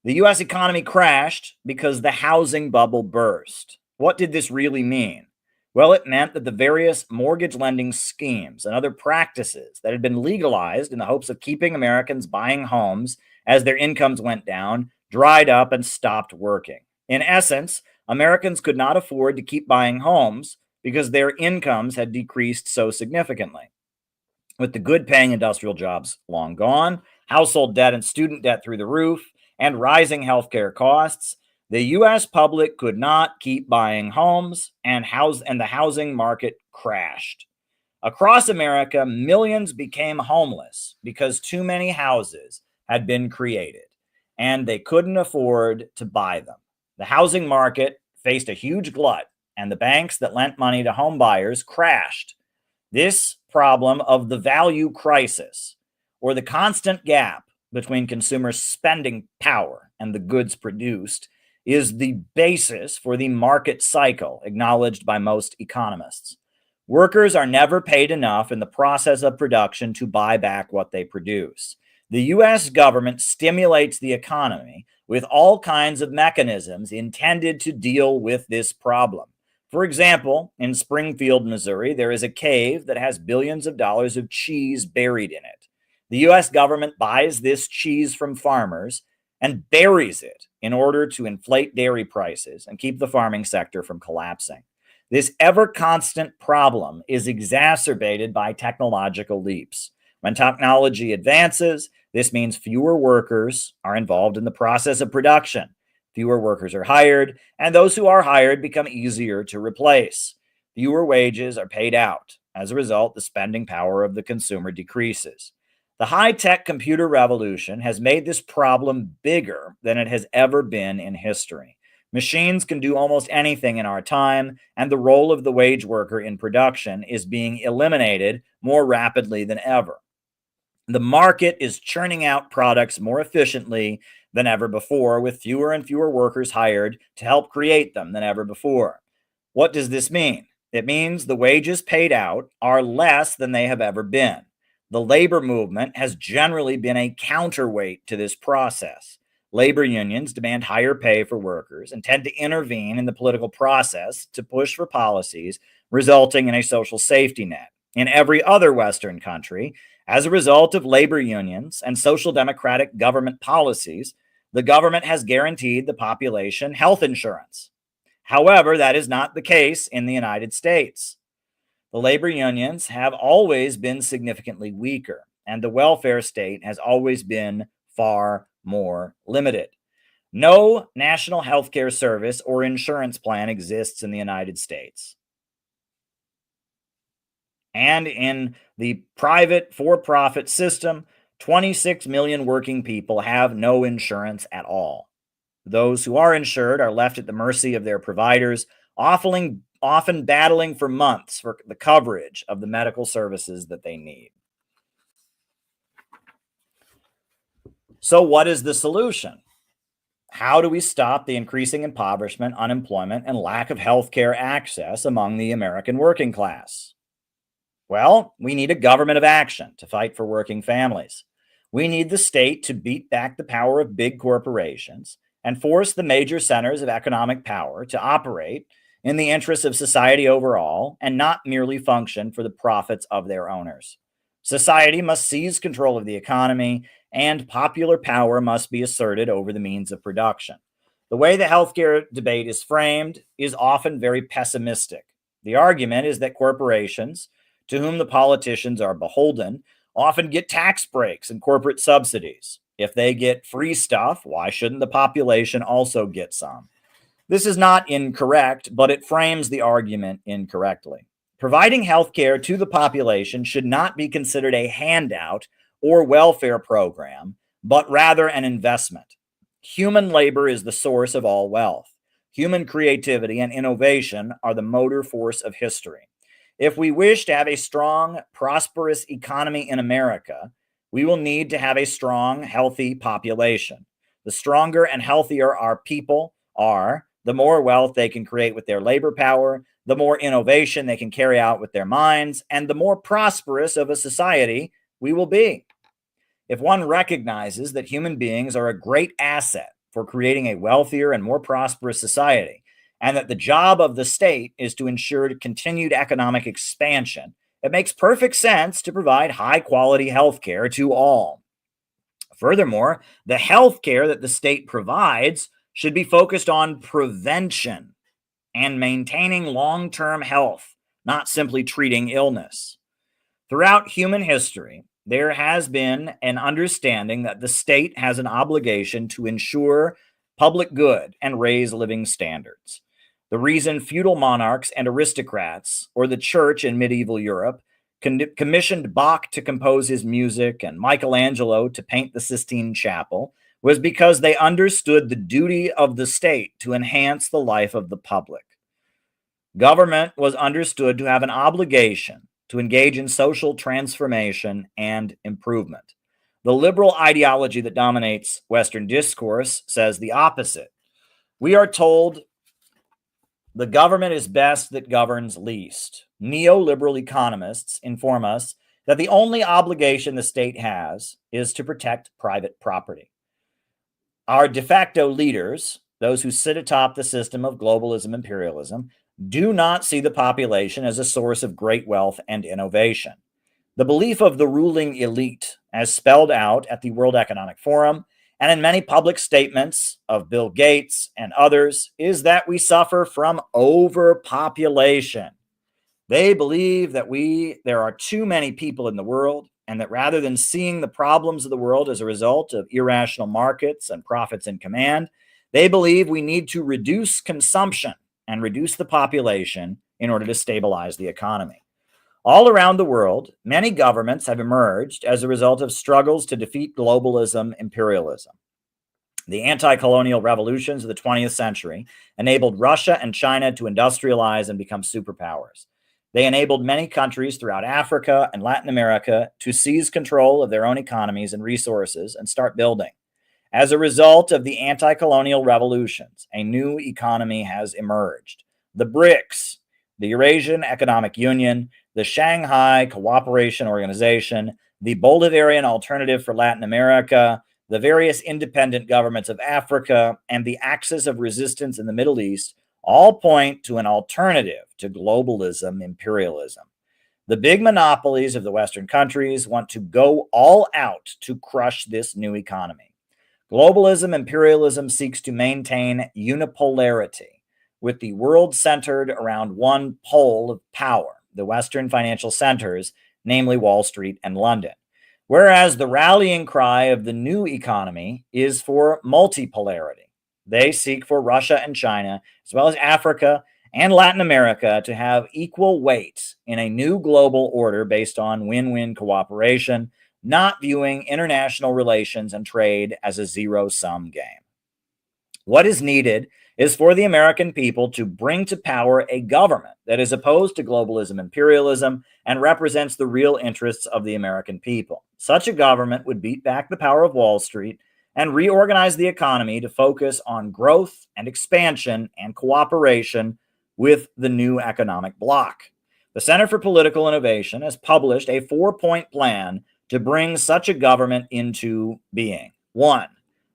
A: the US economy crashed because the housing bubble burst. What did this really mean? Well, it meant that the various mortgage lending schemes and other practices that had been legalized in the hopes of keeping Americans buying homes as their incomes went down dried up and stopped working. In essence, Americans could not afford to keep buying homes because their incomes had decreased so significantly. With the good-paying industrial jobs long gone, household debt and student debt through the roof, and rising healthcare costs, the U.S. public could not keep buying homes, and the housing market crashed. Across America, millions became homeless because too many houses had been created, and they couldn't afford to buy them. The housing market faced a huge glut, and the banks that lent money to home buyers crashed. This problem of the value crisis, or the constant gap between consumer spending power and the goods produced, is the basis for the market cycle acknowledged by most economists. Workers are never paid enough in the process of production to buy back what they produce. The U.S. government stimulates the economy with all kinds of mechanisms intended to deal with this problem. For example, in Springfield, Missouri, there is a cave that has billions of dollars of cheese buried in it. The U.S. government buys this cheese from farmers and buries it in order to inflate dairy prices and keep the farming sector from collapsing. This ever-constant problem is exacerbated by technological leaps. When technology advances, this means fewer workers are involved in the process of production. Fewer workers are hired, and those who are hired become easier to replace. Fewer wages are paid out. As a result, the spending power of the consumer decreases. The high-tech computer revolution has made this problem bigger than it has ever been in history. Machines can do almost anything in our time, and the role of the wage worker in production is being eliminated more rapidly than ever. The market is churning out products more efficiently than ever before, with fewer and fewer workers hired to help create them than ever before. What does this mean? It means the wages paid out are less than they have ever been. The labor movement has generally been a counterweight to this process. Labor unions demand higher pay for workers and tend to intervene in the political process to push for policies resulting in a social safety net. In every other Western country, as a result of labor unions and social democratic government policies, the government has guaranteed the population health insurance. However, that is not the case in the United States. The labor unions have always been significantly weaker, and the welfare state has always been far more limited. No national health care service or insurance plan exists in the United States. And in the private for-profit system, 26 million working people have no insurance at all. Those who are insured are left at the mercy of their providers, often battling for months for the coverage of the medical services that they need. So what is the solution? How do we stop the increasing impoverishment, unemployment, and lack of healthcare access among the American working class? Well, we need a government of action to fight for working families. We need the state to beat back the power of big corporations and force the major centers of economic power to operate in the interests of society overall and not merely function for the profits of their owners. Society must seize control of the economy, and popular power must be asserted over the means of production. The way the healthcare debate is framed is often very pessimistic. The argument is that corporations, to whom the politicians are beholden, often get tax breaks and corporate subsidies. If they get free stuff, why shouldn't the population also get some? This is not incorrect, but it frames the argument incorrectly. Providing health care to the population should not be considered a handout or welfare program, but rather an investment. Human labor is the source of all wealth. Human creativity and innovation are the motor force of history. If we wish to have a strong, prosperous economy in America, we will need to have a strong, healthy population. The stronger and healthier our people are, the more wealth they can create with their labor power, the more innovation they can carry out with their minds, and the more prosperous of a society we will be. If one recognizes that human beings are a great asset for creating a wealthier and more prosperous society, and that the job of the state is to ensure continued economic expansion, it makes perfect sense to provide high-quality health care to all. Furthermore, the health care that the state provides should be focused on prevention and maintaining long-term health, not simply treating illness. Throughout human history, there has been an understanding that the state has an obligation to ensure public good and raise living standards. The reason feudal monarchs and aristocrats, or the church in medieval Europe, commissioned Bach to compose his music and Michelangelo to paint the Sistine Chapel was because they understood the duty of the state to enhance the life of the public. Government was understood to have an obligation to engage in social transformation and improvement. The liberal ideology that dominates Western discourse says the opposite. We are told the government is best that governs least. Neoliberal economists inform us that the only obligation the state has is to protect private property. Our de facto leaders, those who sit atop the system of globalism imperialism, do not see the population as a source of great wealth and innovation. The belief of the ruling elite, as spelled out at the World Economic Forum and in many public statements of Bill Gates and others, is that we suffer from overpopulation. They believe that there are too many people in the world, and that rather than seeing the problems of the world as a result of irrational markets and profits in command, they believe we need to reduce consumption and reduce the population in order to stabilize the economy. All around the world, many governments have emerged as a result of struggles to defeat globalism imperialism. The anti-colonial revolutions of the 20th century enabled Russia and China to industrialize and become superpowers. They enabled many countries throughout Africa and Latin America to seize control of their own economies and resources and start building. As a result of the anti-colonial revolutions, a new economy has emerged. The BRICS, the Eurasian Economic Union, the Shanghai Cooperation Organization, the Bolivarian Alternative for Latin America, the various independent governments of Africa, and the axis of resistance in the Middle East all point to an alternative to globalism imperialism. The big monopolies of the Western countries want to go all out to crush this new economy. Globalism imperialism seeks to maintain unipolarity, with the world centered around one pole of power, the Western financial centers, namely Wall Street and London. Whereas the rallying cry of the new economy is for multipolarity. They seek for Russia and China, as well as Africa and Latin America, to have equal weight in a new global order based on win-win cooperation, not viewing international relations and trade as a zero-sum game. What is needed is for the American people to bring to power a government that is opposed to globalism imperialism and represents the real interests of the American people. Such a government would beat back the power of Wall Street and reorganize the economy to focus on growth and expansion and cooperation with the new economic bloc. The Center for Political Innovation has published a 4-point plan to bring such a government into being. 1.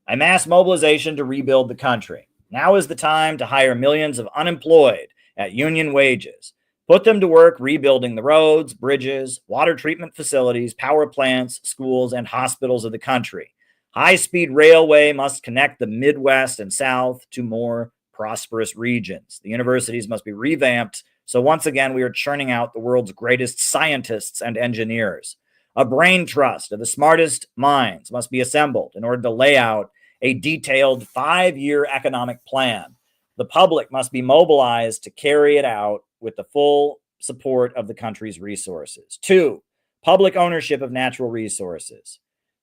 A: A mass mobilization to rebuild the country. Now is the time to hire millions of unemployed at union wages. Put them to work rebuilding the roads, bridges, water treatment facilities, power plants, schools, and hospitals of the country. High-speed railway must connect the Midwest and South to more prosperous regions. The universities must be revamped, so once again we are churning out the world's greatest scientists and engineers. A brain trust of the smartest minds must be assembled in order to lay out a detailed 5-year economic plan. The public must be mobilized to carry it out with the full support of the country's resources. 2, public ownership of natural resources.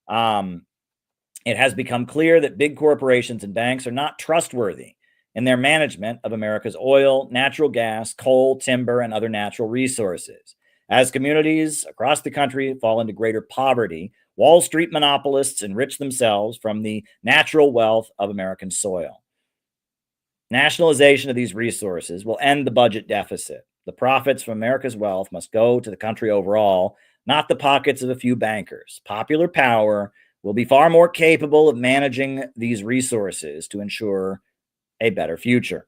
A: It has become clear that big corporations and banks are not trustworthy in their management of America's oil, natural gas, coal, timber, and other natural resources. As communities across the country fall into greater poverty, Wall Street monopolists enrich themselves from the natural wealth of American soil. Nationalization of these resources will end the budget deficit. The profits from America's wealth must go to the country overall, not the pockets of a few bankers. Popular power will be far more capable of managing these resources to ensure a better future.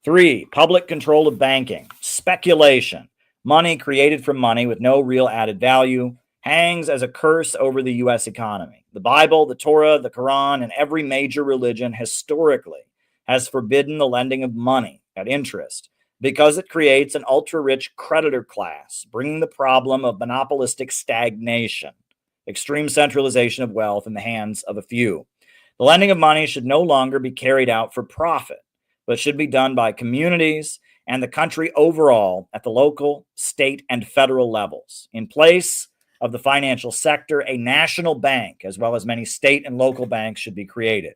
A: 3, public control of banking. Speculation, money created from money with no real added value, hangs as a curse over the U.S. economy. The Bible, the Torah, the Quran, and every major religion historically has forbidden the lending of money at interest because it creates an ultra-rich creditor class, bringing the problem of monopolistic stagnation, extreme centralization of wealth in the hands of a few. The lending of money should no longer be carried out for profit, but should be done by communities and the country overall at the local, state, and federal levels. In place of the financial sector, a national bank, as well as many state and local banks, should be created.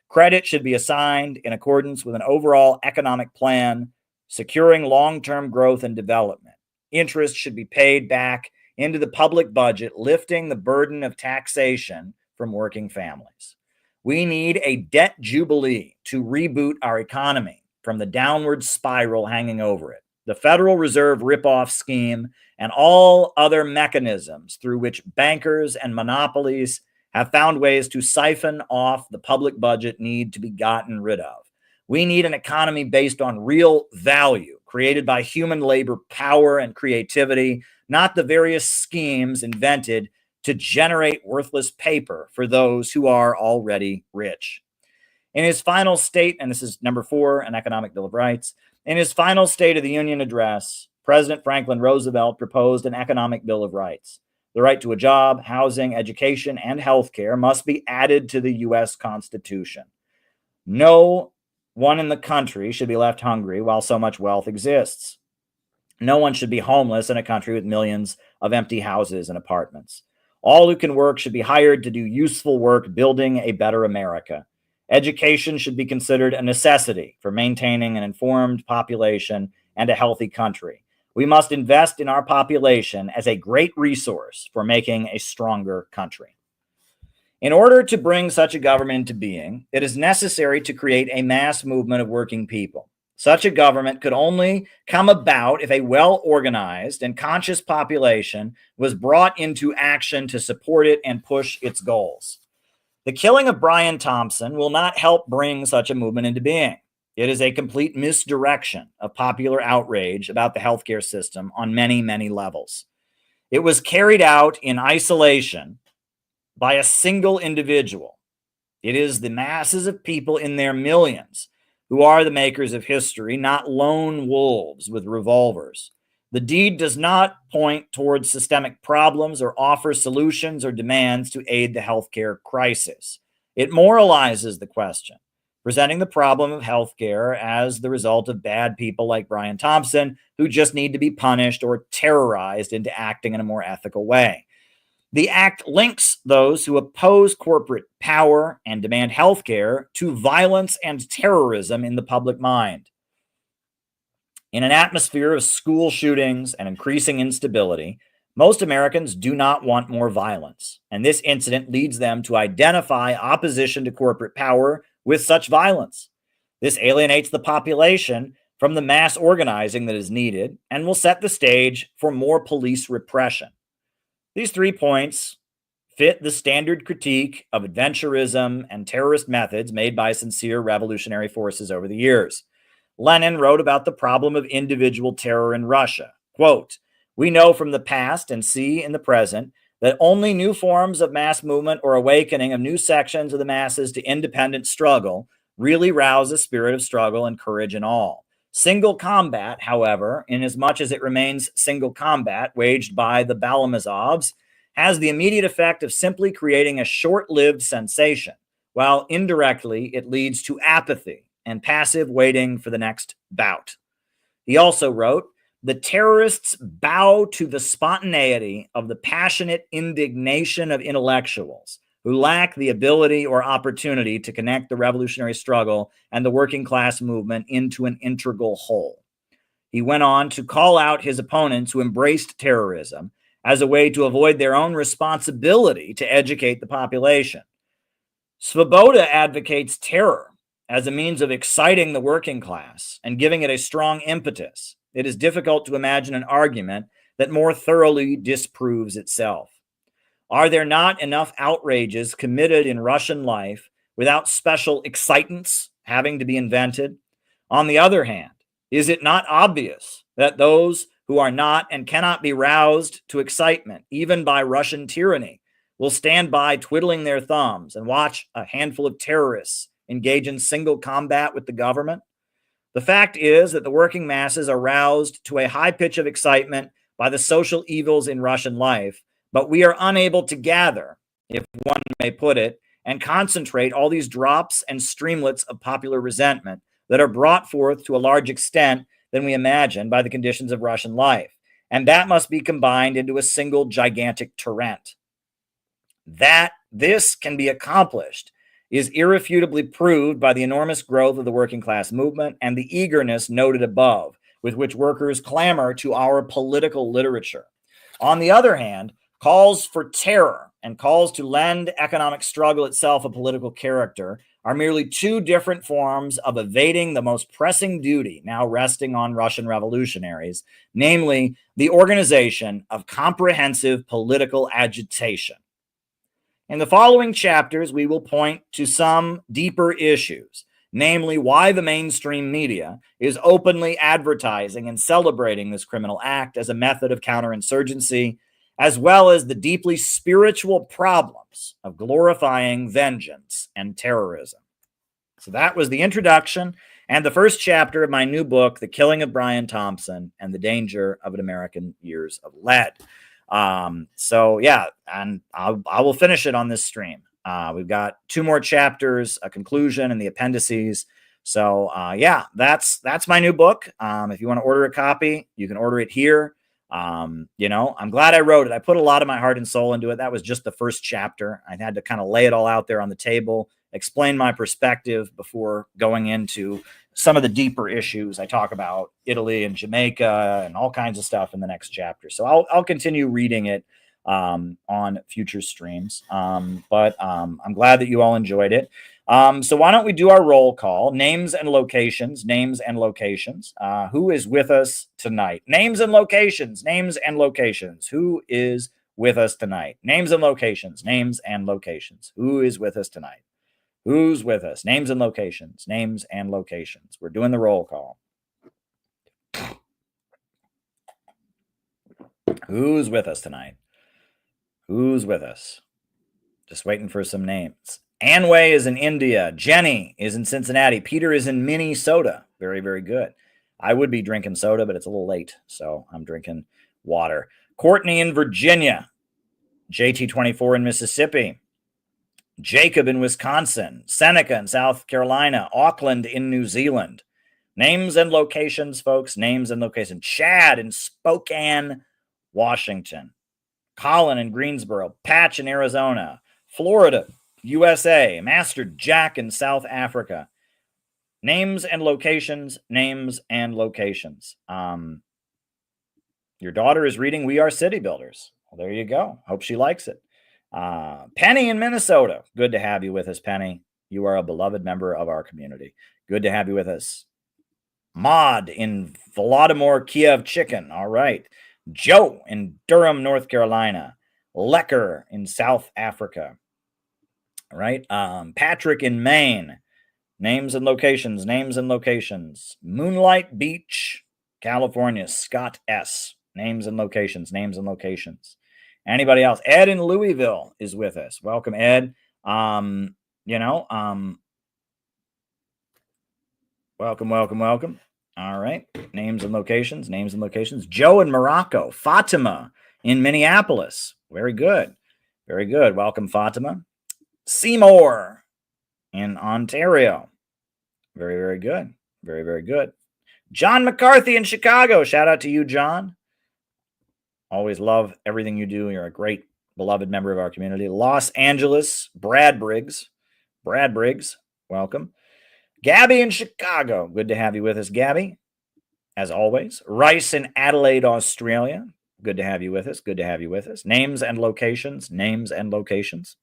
A: Credit should be assigned in accordance with an overall economic plan, securing long-term growth and development. Interest should be paid back into the public budget, lifting the burden of taxation from working families. We need a debt jubilee to reboot our economy from the downward spiral hanging over it. The Federal Reserve ripoff scheme and all other mechanisms through which bankers and monopolies have found ways to siphon off the public budget need to be gotten rid of. We need an economy based on real value created by human labor, power, and creativity, not the various schemes invented to generate worthless paper for those who are already rich. In his final state, and this is number 4, an economic Bill of Rights, in his final State of the Union address, President Franklin Roosevelt proposed an economic Bill of Rights. The right to a job, housing, education, and health care must be added to the U.S. Constitution. No one in the country should be left hungry while so much wealth exists. No one should be homeless in a country with millions of empty houses and apartments. All who can work should be hired to do useful work building a better America. Education should be considered a necessity for maintaining an informed population and a healthy country. We must invest in our population as a great resource for making a stronger country. In order to bring such a government into being, it is necessary to create a mass movement of working people. Such a government could only come about if a well-organized and conscious population was brought into action to support it and push its goals. The killing of Brian Thompson will not help bring such a movement into being. It is a complete misdirection of popular outrage about the healthcare system on many, many levels. It was carried out in isolation by a single individual. It is the masses of people in their millions who are the makers of history, not lone wolves with revolvers. The deed does not point towards systemic problems or offer solutions or demands to aid the healthcare crisis. It moralizes the question, presenting the problem of healthcare as the result of bad people like Brian Thompson who just need to be punished or terrorized into acting in a more ethical way. The act links those who oppose corporate power and demand healthcare to violence and terrorism in the public mind. In an atmosphere of school shootings and increasing instability, most Americans do not want more violence, and this incident leads them to identify opposition to corporate power with such violence. This alienates the population from the mass organizing that is needed and will set the stage for more police repression. These 3 points fit the standard critique of adventurism and terrorist methods made by sincere revolutionary forces over the years. Lenin wrote about the problem of individual terror in Russia. Quote, "We know from the past and see in the present that only new forms of mass movement or awakening of new sections of the masses to independent struggle really rouse a spirit of struggle and courage in all. Single combat, however, inasmuch as it remains single combat waged by the Balamazovs, has the immediate effect of simply creating a short-lived sensation, while indirectly it leads to apathy and passive waiting for the next bout." He also wrote, "The terrorists bow to the spontaneity of the passionate indignation of intellectuals who lack the ability or opportunity to connect the revolutionary struggle and the working class movement into an integral whole." He went on to call out his opponents who embraced terrorism as a way to avoid their own responsibility to educate the population. Svoboda advocates terror as a means of exciting the working class and giving it a strong impetus. It is difficult to imagine an argument that more thoroughly disproves itself. Are there not enough outrages committed in Russian life without special excitants having to be invented? On the other hand, is it not obvious that those who are not and cannot be roused to excitement, even by Russian tyranny, will stand by twiddling their thumbs and watch a handful of terrorists engage in single combat with the government? The fact is that the working masses are roused to a high pitch of excitement by the social evils in Russian life, but we are unable to gather, if one may put it, and concentrate all these drops and streamlets of popular resentment that are brought forth to a large extent than we imagine by the conditions of Russian life. And that must be combined into a single gigantic torrent. That this can be accomplished is irrefutably proved by the enormous growth of the working class movement and the eagerness noted above with which workers clamor to our political literature. On the other hand, calls for terror and calls to lend economic struggle itself a political character are merely 2 different forms of evading the most pressing duty now resting on Russian revolutionaries, namely the organization of comprehensive political agitation. In the following chapters, we will point to some deeper issues, namely why the mainstream media is openly advertising and celebrating this criminal act as a method of counterinsurgency, as well as the deeply spiritual problems of glorifying vengeance and terrorism. So that was the introduction and the first chapter of my new book, The Killing of Brian Thompson and the Danger of an American Years of Lead. So yeah, and I will finish it on this stream. We've got 2 more chapters, a conclusion, and the appendices. So yeah, that's my new book. If you want to order a copy, you can order it here. You know, I'm glad I wrote it. I put a lot of my heart and soul into it. That was just the first chapter. I had to kind of lay it all out there on the table, explain my perspective before going into some of the deeper issues. I talk about Italy and Jamaica and all kinds of stuff in the next chapter. So I'll continue reading it on future streams. But I'm glad that you all enjoyed it. So why don't we do our roll call? Names and locations. Who is with us tonight? Names and locations. Who is with us tonight? Names and locations. Names and locations. Who is with us tonight? Who's with us? Names and locations. Names and locations. We're doing the roll call. Who's with us tonight? Who's with us? Just waiting for some names. Anway is in India. Jenny is in Cincinnati. Peter is in Minnesota. Very, very good. I would be drinking soda, but it's a little late, so I'm drinking water. Courtney in Virginia. JT24 in Mississippi. Jacob in Wisconsin. Seneca in South Carolina. Auckland in New Zealand. Names and locations, folks. Names and locations. Chad in Spokane, Washington. Colin in Greensboro. Patch in Arizona. Florida, USA. Master Jack in South Africa. Names and locations. Names and locations. Your daughter is reading We Are City Builders. Well, there you go. Hope she likes it. Penny in Minnesota. Good to have you with us, Penny. You are a beloved member of our community. Good to have you with us. Maud in Volodymyr, Kiev Chicken. All right. Joe in Durham, North Carolina. Lecker in South Africa. All right. Patrick in Maine. Names and locations. Names and locations. Moonlight Beach, California. Scott S. Names and locations. Names and locations. Anybody else? Ed in Louisville is with us. Welcome, Ed. Welcome. All right. Names and locations. Names and locations. Joe in Morocco. Fatima in Minneapolis. Very good. Very good. Welcome, Fatima. Seymour in Ontario. Very, very good. Very, very good. John McCarthy in Chicago. Shout out to you, John. Always love everything you do. You're a great, beloved member of our community. Los Angeles, Brad Briggs. Brad Briggs, welcome. Gabby in Chicago. Good to have you with us, Gabby. As always. Rice in Adelaide, Australia. Good to have you with us. Good to have you with us. Names and locations. Names and locations.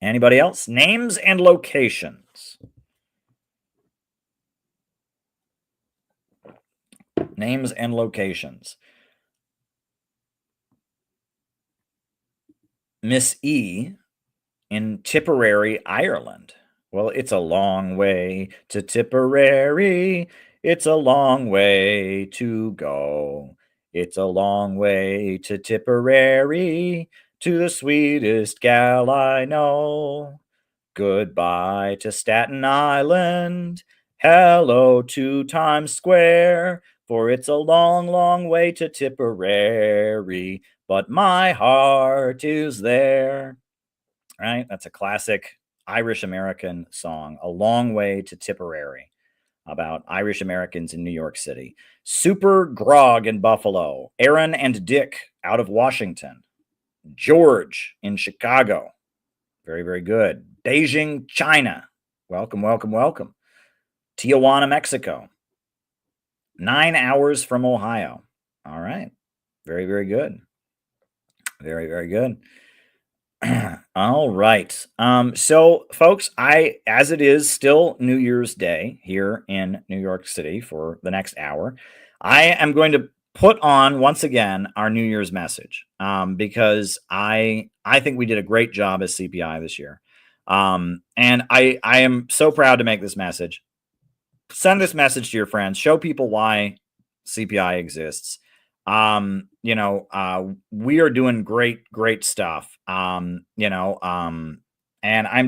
A: Anybody else? Names and locations. Names and locations. Miss E in Tipperary, Ireland. Well, it's a long way to Tipperary. It's a long way to go. It's a long way to Tipperary, to the sweetest gal I know. Goodbye to Staten Island. Hello to Times Square. For it's a long, long way to Tipperary, but my heart is there. Right? That's a classic Irish American song, A Long Way to Tipperary, about Irish Americans in New York City. Super Grog in Buffalo. Aaron and Dick out of Washington. George in Chicago. Very, very good. Beijing, China. Welcome, welcome, welcome. Tijuana, Mexico. 9 hours from Ohio. All right. Very, very good. Very, very good. All right. So, folks, as it is still New Year's Day here in New York City for the next hour, I am going to put on once again our New Year's message because I think we did a great job as CPI this year. And I am so proud to make this message. Send this message to your friends. Show people why CPI exists. We are doing great stuff. And I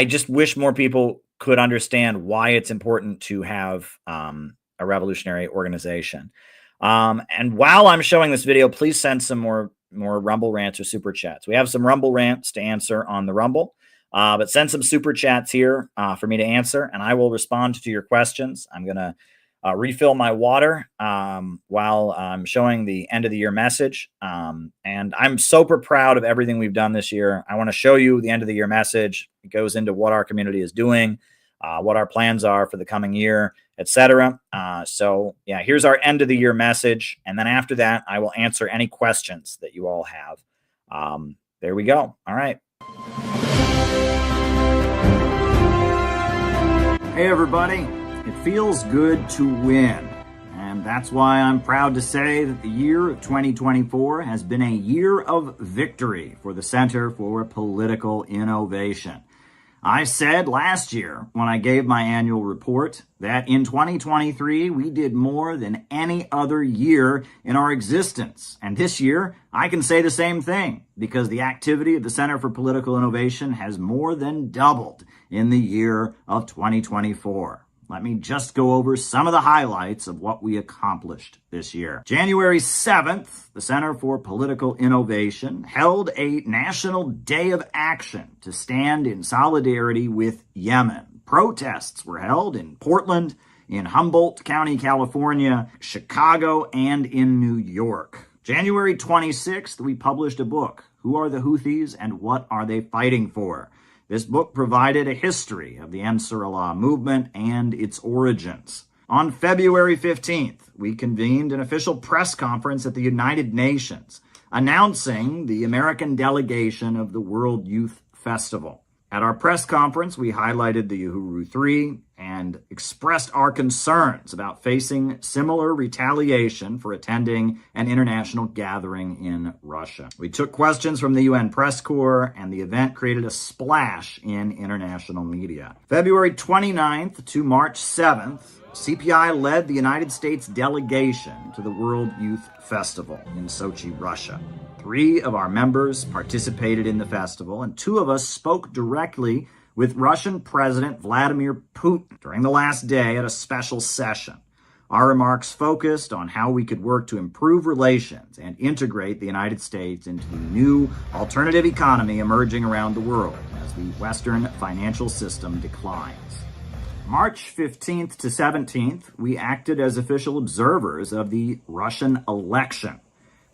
A: just wish more people could understand why it's important to have a revolutionary organization. And while I'm showing this video, please send some more Rumble rants or super chats. We have some Rumble rants to answer on the Rumble. But send some super chats here for me to answer, and I will respond to your questions. I'm going to refill my water while I'm showing the end of the year message. And I'm super proud of everything we've done this year. I want to show you the end of the year message. It goes into what our community is doing, what our plans are for the coming year, etc. So yeah, here's our end of the year message. And then after that, I will answer any questions that you all have. There we go. All right. Hey everybody, it feels good to win, and
E: that's why I'm proud to say that the year of 2024 has been a year of victory for the Center for Political Innovation. I said last year when I gave my annual report that in 2023 we did more than any other year in our existence. And this year I can say the same thing because the activity of the Center for Political Innovation has more than doubled in the year of 2024. Let me just go over some of the highlights of what we accomplished this year. January 7th, the Center for Political Innovation held a National Day of Action to stand in solidarity with Yemen. Protests were held in Portland, in Humboldt County, California, Chicago, and in New York. January 26th, we published a book, Who Are the Houthis and What Are They Fighting For? This book provided a history of the Ansar Allah movement and its origins. On February 15th, we convened an official press conference at the United Nations, announcing the American delegation of the World Youth Festival. At our press conference, we highlighted the Uhuru 3 and expressed our concerns about facing similar retaliation for attending an international gathering in Russia. We took questions from the UN Press Corps, and the event created a splash in international media. February 29th to March 7th, CPI led the United States delegation to the World Youth Festival in Sochi, Russia. 3 of our members participated in the festival, and 2 of us spoke directly with Russian President Vladimir Putin during the last day at a special session. Our remarks focused on how we could work to improve relations and integrate the United States into the new alternative economy emerging around the world as the Western financial system declines. March 15th to 17th, we acted as official observers of the Russian election.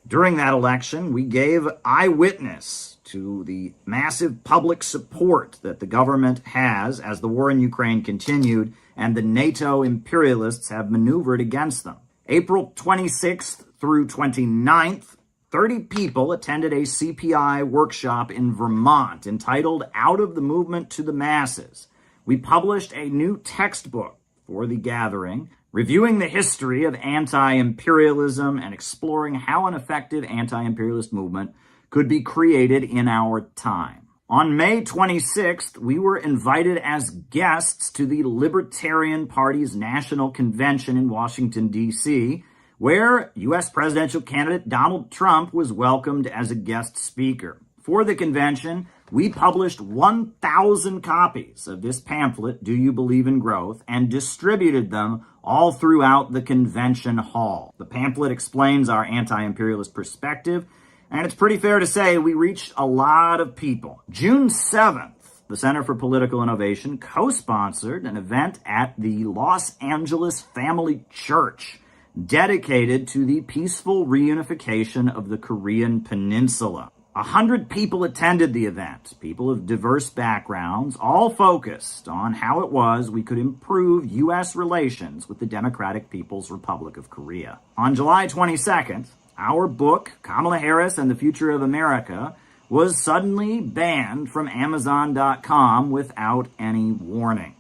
E: During that election, we gave eyewitness to the massive public support that the government has as the war in Ukraine continued and the NATO imperialists have maneuvered against them. April 26th through 29th, 30 people attended a CPI workshop in Vermont entitled Out of the Movement to the Masses. We published a new textbook for the gathering, reviewing the history of anti-imperialism and exploring how an effective anti-imperialist movement could be created in our time. On May 26th, we were invited as guests to the Libertarian Party's National Convention in Washington, D.C., where U.S. presidential candidate Donald Trump was welcomed as a guest speaker. For the convention, we published 1,000 copies of this pamphlet, Do You Believe in Growth, and distributed them all throughout the convention hall. The pamphlet explains our anti-imperialist perspective, and it's pretty fair to say we reached a lot of people. June 7th, the Center for Political Innovation co-sponsored an event at the Los Angeles Family Church dedicated to the peaceful reunification of the Korean Peninsula. 100 people attended the event, people of diverse backgrounds, all focused on how it was we could improve U.S. relations with the Democratic People's Republic of Korea. On July 22nd, our book, Kamala Harris and the Future of America, was suddenly banned from Amazon.com without any warning.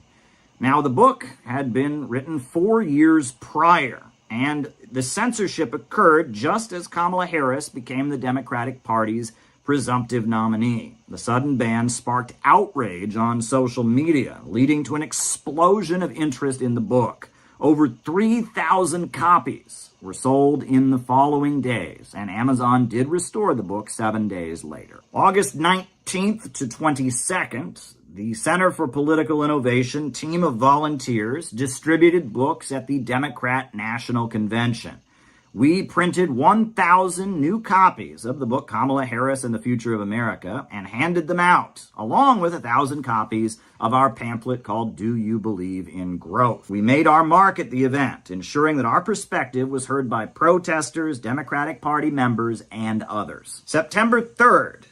E: Now, the book had been written 4 years prior, and the censorship occurred just as Kamala Harris became the Democratic Party's presumptive nominee. The sudden ban sparked outrage on social media, leading to an explosion of interest in the book. Over 3,000 copies were sold in the following days, and Amazon did restore the book 7 days later. August 19th to 22nd, the Center for Political Innovation team of volunteers distributed books at the Democrat National Convention. We printed 1,000 new copies of the book Kamala Harris and the Future of America and handed them out, along with 1,000 copies of our pamphlet called Do You Believe in Growth? We made our mark at the event, ensuring that our perspective was heard by protesters, Democratic Party members, and others. September 3rd,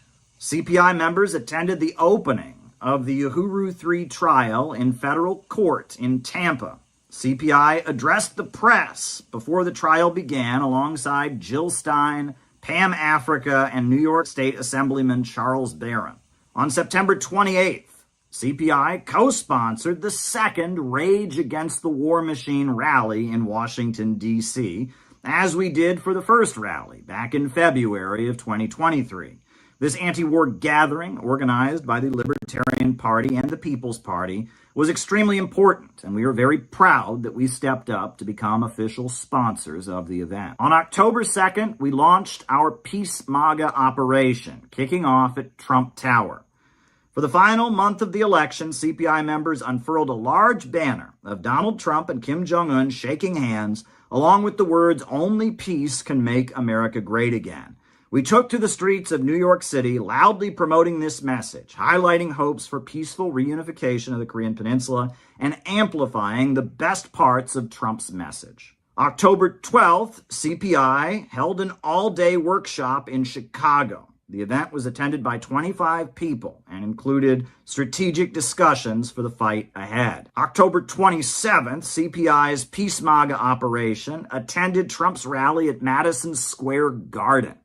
E: CPI members attended the opening of the Uhuru 3 trial in federal court in Tampa. CPI addressed the press before the trial began alongside Jill Stein, Pam Africa, and New York State Assemblyman Charles Barron. On September 28th, CPI co-sponsored the second Rage Against the War Machine rally in Washington, D.C., as we did for the first rally back in February of 2023. This anti-war gathering, organized by the Libertarian Party and the People's Party, was extremely important, and we are very proud that we stepped up to become official sponsors of the event. On October 2nd, we launched our Peace MAGA operation, kicking off at Trump Tower. For the final month of the election, CPI members unfurled a large banner of Donald Trump and Kim Jong-un shaking hands, along with the words, "Only peace can make America great again." We took to the streets of New York City, loudly promoting this message, highlighting hopes for peaceful reunification of the Korean Peninsula and amplifying the best parts of Trump's message. October 12th, CPI held an all-day workshop in Chicago. The event was attended by 25 people and included strategic discussions for the fight ahead. October 27th, CPI's Peace MAGA operation attended Trump's rally at Madison Square Garden.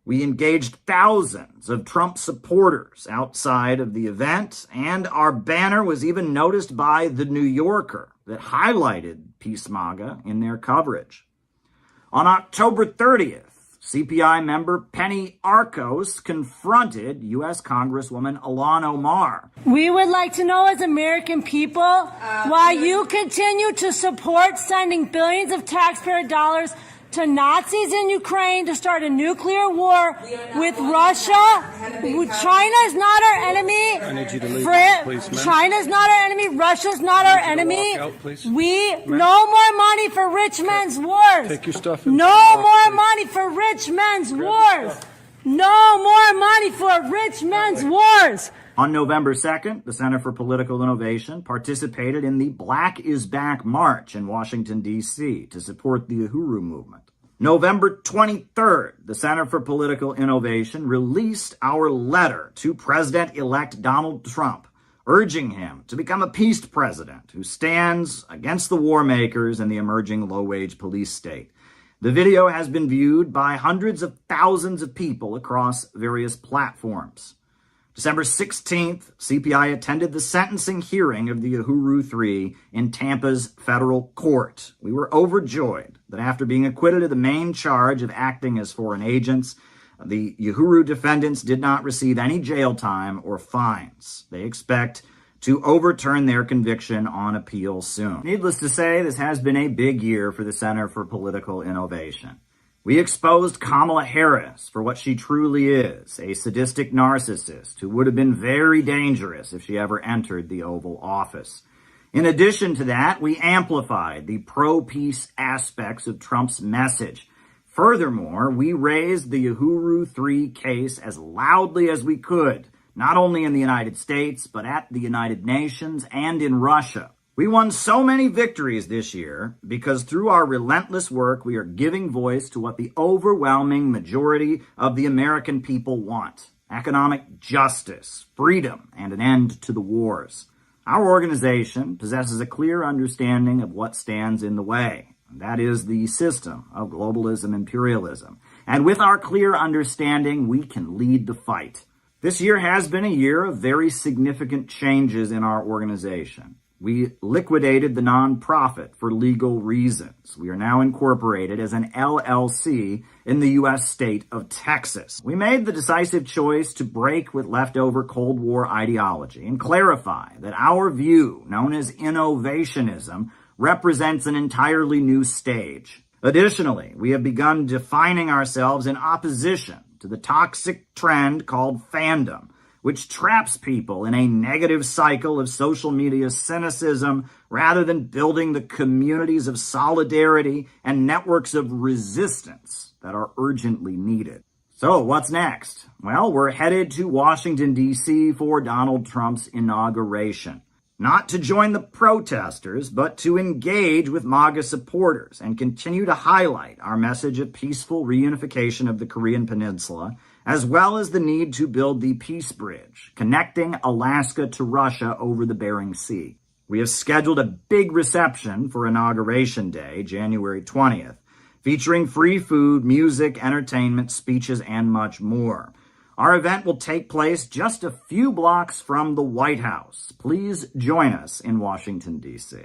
E: We engaged thousands of Trump supporters outside of the event, and our banner was even noticed by The New Yorker that highlighted Peace MAGA in their coverage. On October 30th, CPI member Penny Arcos confronted U.S. Congresswoman Ilhan Omar.
G: We would like to know, as American people, why you continue to support sending billions of taxpayer dollars to Nazis in Ukraine to start a nuclear war with Russia. China is not our enemy.
H: I need you to leave, please, ma'am.
G: China's not our enemy. Russia's not our enemy.
H: Walk out, please.
G: No more money for rich men's wars.
H: Take your stuff.
G: No more money for rich men's wars. No more money for rich men's wars.
E: On November 2nd, the Center for Political Innovation participated in the Black is Back March in Washington, D.C. to support the Uhuru movement. November 23rd, the Center for Political Innovation released our letter to President-elect Donald Trump, urging him to become a peace president who stands against the war makers and the emerging low-wage police state. The video has been viewed by hundreds of thousands of people across various platforms. December 16th, CPI attended the sentencing hearing of the Uhuru 3 in Tampa's federal court. We were overjoyed that after being acquitted of the main charge of acting as foreign agents, the Uhuru defendants did not receive any jail time or fines. They expect to overturn their conviction on appeal soon. Needless to say, this has been a big year for the Center for Political Innovation. We exposed Kamala Harris for what she truly is, a sadistic narcissist who would have been very dangerous if she ever entered the Oval Office. In addition to that, we amplified the pro-peace aspects of Trump's message. Furthermore, we raised the Uhuru 3 case as loudly as we could, not only in the United States, but at the United Nations and in Russia. We won so many victories this year because through our relentless work, we are giving voice to what the overwhelming majority of the American people want: economic justice, freedom, and an end to the wars. Our organization possesses a clear understanding of what stands in the way. That is the system of globalism, imperialism. And with our clear understanding, we can lead the fight. This year has been a year of very significant changes in our organization. We liquidated the nonprofit for legal reasons. We are now incorporated as an LLC in the U.S. state of Texas. We made the decisive choice to break with leftover Cold War ideology and clarify that our view, known as innovationism, represents an entirely new stage. Additionally, we have begun defining ourselves in opposition to the toxic trend called fandom, which traps people in a negative cycle of social media cynicism rather than building the communities of solidarity and networks of resistance that are urgently needed. So what's next? Well, we're headed to Washington, D.C. for Donald Trump's inauguration. Not to join the protesters, but to engage with MAGA supporters and continue to highlight our message of peaceful reunification of the Korean Peninsula, as well as the need to build the Peace Bridge, connecting Alaska to Russia over the Bering Sea. We have scheduled a big reception for Inauguration Day, January 20th, featuring free food, music, entertainment, speeches, and much more. Our event will take place just a few blocks from the White House. Please join us in Washington, D.C.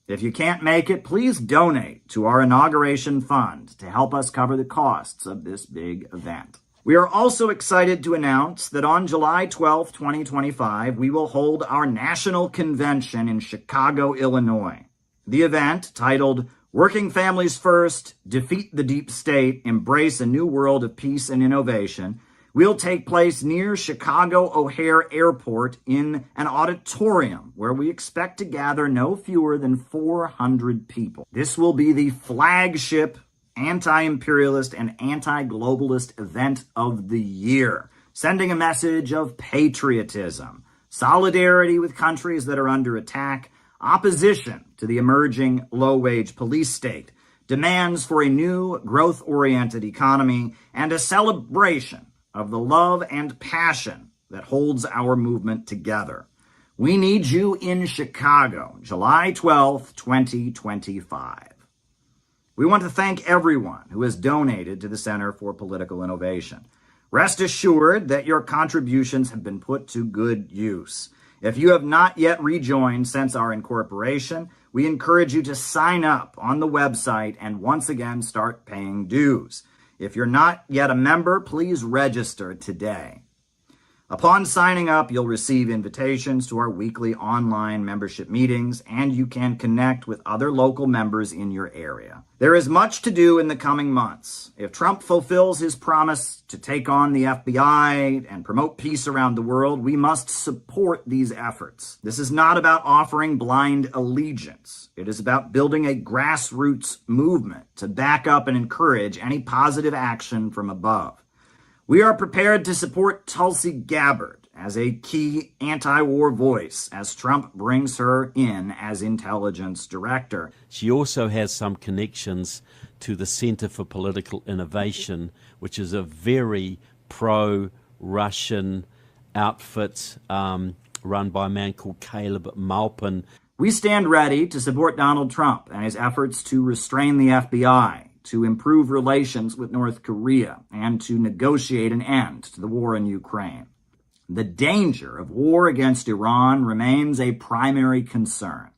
E: If you can't make it, please donate to our inauguration fund to help us cover the costs of this big event. We are also excited to announce that on July 12, 2025, we will hold our national convention in Chicago, Illinois. The event, titled Working Families First, Defeat the Deep State, Embrace a New World of Peace and Innovation, will take place near Chicago O'Hare Airport in an auditorium where we expect to gather no fewer than 400 people. This will be the flagship anti-imperialist and anti-globalist event of the year, sending a message of patriotism, solidarity with countries that are under attack, opposition to the emerging low-wage police state, demands for a new growth-oriented economy, and a celebration of the love and passion that holds our movement together. We need you in Chicago, July 12th, 2025. We want to thank everyone who has donated to the Center for Political Innovation. Rest assured that your contributions have been put to good use. If you have not yet rejoined since our incorporation, we encourage you to sign up on the website and once again start paying dues. If you're not yet a member, please register today. Upon signing up, you'll receive invitations to our weekly online membership meetings, and you can connect with other local members in your area. There is much to do in the coming months. If Trump fulfills his promise to take on the FBI and promote peace around the world, we must support these efforts. This is not about offering blind allegiance. It is about building a grassroots movement to back up and encourage any positive action from above. We are prepared to support Tulsi Gabbard as a key anti-war voice as Trump brings her in as intelligence director.
H: She also has some connections to the Center for Political Innovation, which is a very pro-Russian outfit run by a man called Caleb Maupin.
E: We stand ready to support Donald Trump and his efforts to restrain the FBI, to improve relations with North Korea, and to negotiate an end to the war in Ukraine. The danger of war against Iran remains a primary concern,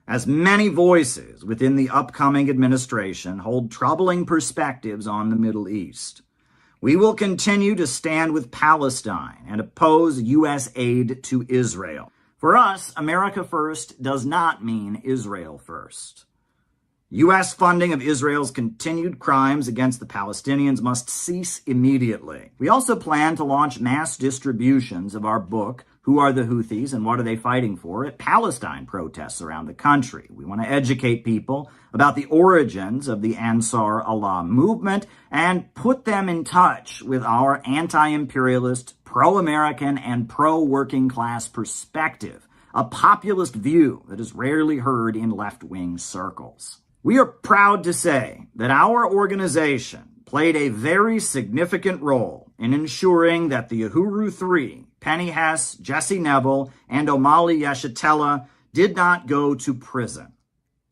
E: as many voices within the upcoming administration hold troubling perspectives on the Middle East. We will continue to stand with Palestine and oppose U.S. aid to Israel. For us, America first does not mean Israel first. U.S. funding of Israel's continued crimes against the Palestinians must cease immediately. We also plan to launch mass distributions of our book, Who Are the Houthis and What Are They Fighting For?, at Palestine protests around the country. We want to educate people about the origins of the Ansar Allah movement and put them in touch with our anti-imperialist, pro-American, and pro-working class perspective, a populist view that is rarely heard in left-wing circles. We are proud to say that our organization played a very significant role in ensuring that the Uhuru Three, Penny Hess, Jesse Neville, and Omali Yeshitela, did not go to prison.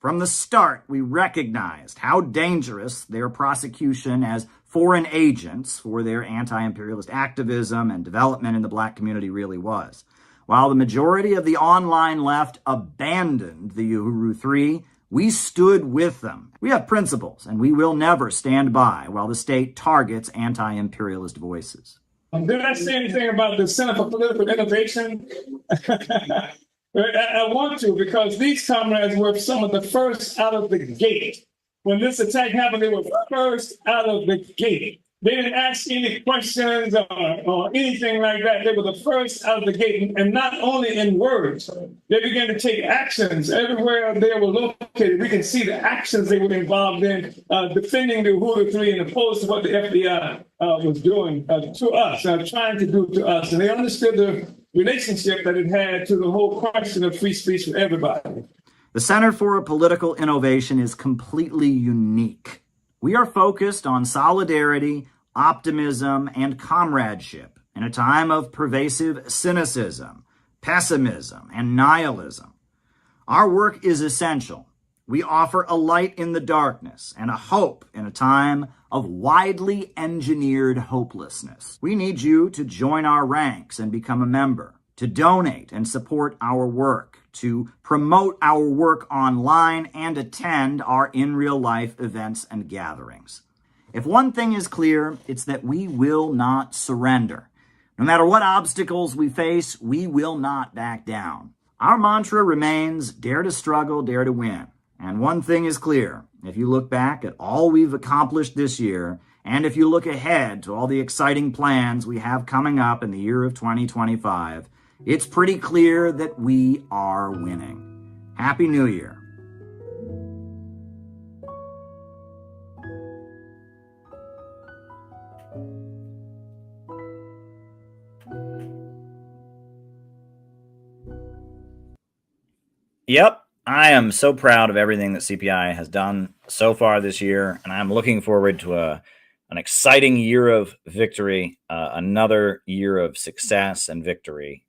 E: From the start, we recognized how dangerous their prosecution as foreign agents for their anti-imperialist activism and development in the Black community really was. While the majority of the online left abandoned the Uhuru Three, we stood with them. We have principles, and we will never stand by while the state targets anti-imperialist voices.
I: Did I say anything about the Center for Political Innovation? I want to, because these comrades were some of the first out of the gate. When this attack happened, they were first out of the gate. They didn't ask any questions or anything like that. They were the first out of the gate, and not only in words. They began to take actions everywhere they were located. We can see the actions they were involved in, defending the Uhuru Three and opposed to what the FBI was doing to us, trying to do to us. And they understood the relationship that it had to the whole question of free speech for everybody.
E: The Center for Political Innovation is completely unique. We are focused on solidarity, optimism, and comradeship in a time of pervasive cynicism, pessimism, and nihilism. Our work is essential. We offer a light in the darkness and a hope in a time of widely engineered hopelessness. We need you to join our ranks and become a member, to donate and support our work, to promote our work online, and attend our in real life events and gatherings. If one thing is clear, it's that we will not surrender. No matter what obstacles we face, we will not back down. Our mantra remains, dare to struggle, dare to win. And one thing is clear, if you look back at all we've accomplished this year, and if you look ahead to all the exciting plans we have coming up in the year of 2025, it's pretty clear that we are winning. Happy New Year.
A: Yep. I am so proud of everything that CPI has done so far this year, and I'm looking forward to an exciting year of victory, another year of success and victory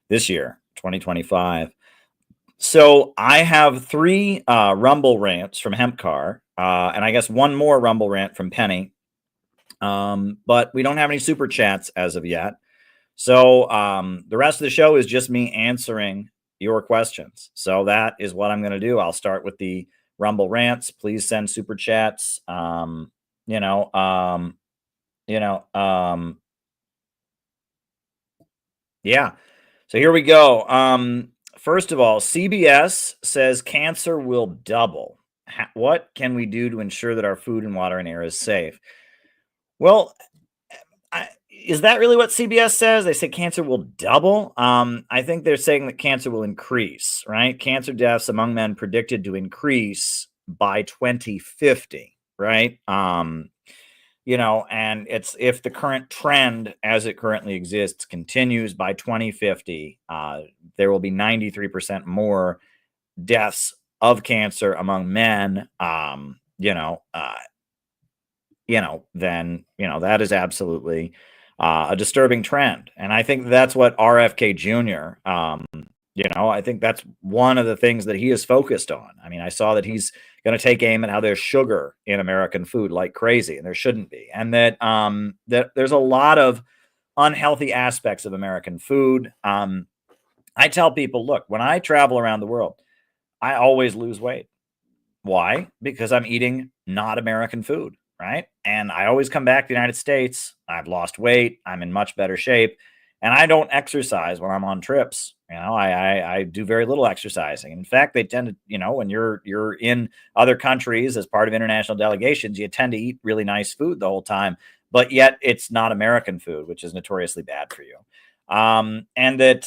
A: this year, 2025. So I have 3 Rumble rants from Hempcar, and I guess one more Rumble rant from Penny, but we don't have any super chats as of yet. So the rest of the show is just me answering your questions. So that is what I'm going to do. I'll start with the Rumble rants. Please send super chats. Yeah. So here we go. First of all, CBS says cancer will double. What can we do to ensure that our food and water and air is safe? Well, is that really what CBS says? They say cancer will double. I think they're saying that cancer will increase, right? Cancer deaths among men predicted to increase by 2050, right? And it's if the current trend as it currently exists continues by 2050, there will be 93% more deaths of cancer among men, that is absolutely a disturbing trend. And I think that's what RFK Jr., I think that's one of the things that he is focused on. I mean, I saw that he's going to take aim at how there's sugar in American food like crazy, and there shouldn't be. And that there's a lot of unhealthy aspects of American food. I tell people, look, when I travel around the world, I always lose weight. Why? Because I'm eating not American food. Right. And I always come back to the United States. I've lost weight. I'm in much better shape. And I don't exercise when I'm on trips. I do very little exercising. In fact, they tend to, when you're in other countries as part of international delegations, you tend to eat really nice food the whole time. But yet it's not American food, which is notoriously bad for you. And that,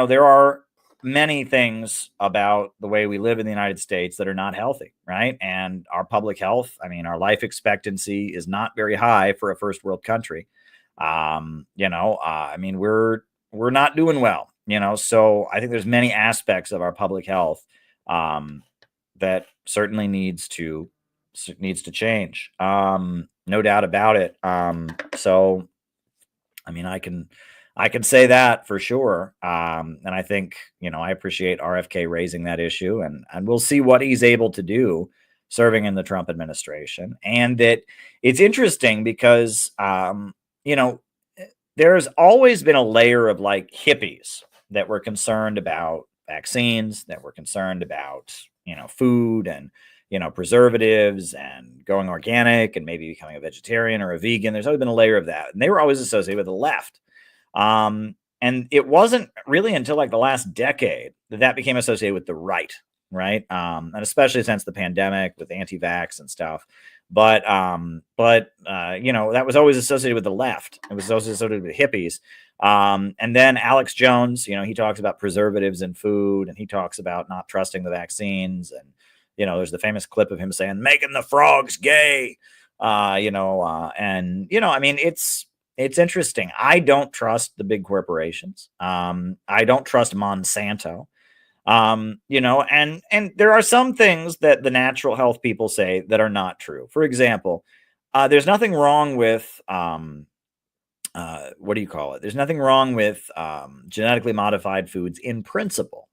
A: there are many things about the way we live in the United States that are not healthy, right? And our public health, our life expectancy is not very high for a first world country. We're not doing well, so I think there's many aspects of our public health that certainly needs to change. No doubt about it. I can say that for sure. And I think, I appreciate RFK raising that issue, and we'll see what he's able to do serving in the Trump administration. And that it's interesting because, there's always been a layer of like hippies that were concerned about vaccines, that were concerned about, food and, preservatives and going organic and maybe becoming a vegetarian or a vegan. There's always been a layer of that. And they were always associated with the left. And it wasn't really until like the last decade that became associated with the right. And especially since the pandemic with anti-vax and stuff. But that was always associated with the left. It was also associated with hippies. And then Alex Jones, he talks about preservatives in food, and he talks about not trusting the vaccines. And, there's the famous clip of him saying, making the frogs gay, it's interesting. I don't trust the big corporations. I don't trust Monsanto. And there are some things that the natural health people say that are not true. For example, there's nothing wrong with, There's nothing wrong with genetically modified foods in principle,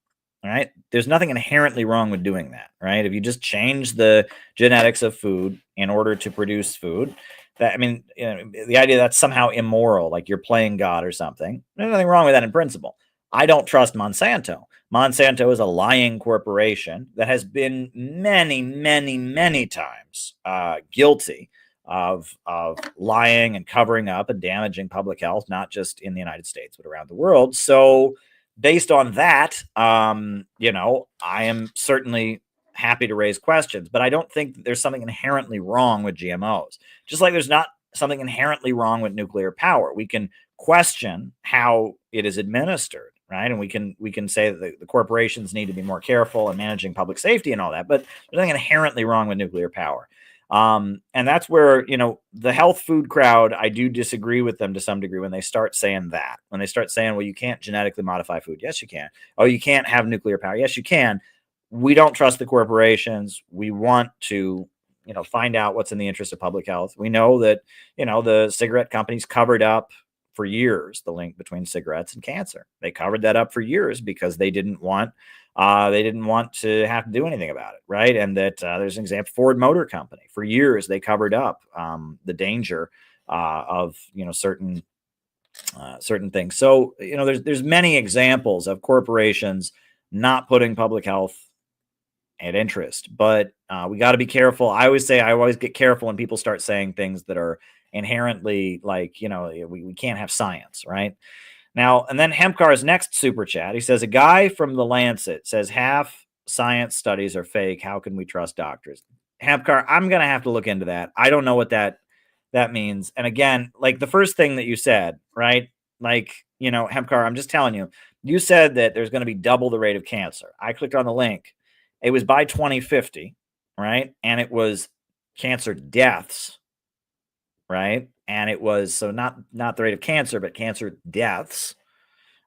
A: right? There's nothing inherently wrong with doing that, right? If you just change the genetics of food in order to produce food, that, I mean, you know, the idea that's somehow immoral, like you're playing God or something, there's nothing wrong with that in principle. I don't trust Monsanto. Monsanto is a lying corporation that has been many, many, many times guilty of lying and covering up and damaging public health, not just in the United States, but around the world. So based on that, you know, I am certainly happy to raise questions, but I don't think that there's something inherently wrong with GMOs. Just like there's not something inherently wrong with nuclear power. We can question how it is administered, right? And we can say that the corporations need to be more careful in managing public safety and all that, but there's nothing inherently wrong with nuclear power. And that's where, you know, the health food crowd, I do disagree with them to some degree when they start saying that. When they start saying, well, you can't genetically modify food. Yes, you can. Oh, you can't have nuclear power. Yes, you can. We don't trust the corporations. We want to, you know, find out what's in the interest of public health. We know that, you know, the cigarette companies covered up for years the link between cigarettes and cancer. They covered that up for years because they didn't want to have to do anything about it, right? And that there's an example, Ford Motor Company. For years, they covered up the danger of, you know, certain things. So, you know, there's many examples of corporations not putting public health at interest, but we got to be careful. I always get careful when people start saying things that are inherently like, you know, we can't have science, right? Now, and then Hempkar's next super chat, he says, a guy from the Lancet says half science studies are fake. How can we trust doctors? Hempkar, I'm going to have to look into that. I don't know what that means. And again, like the first thing that you said, right? Like, you know, Hempkar, I'm just telling you, you said that there's going to be double the rate of cancer. I clicked on the link. It was by 2050, right? And it was cancer deaths, right? And it was, so not the rate of cancer, but cancer deaths,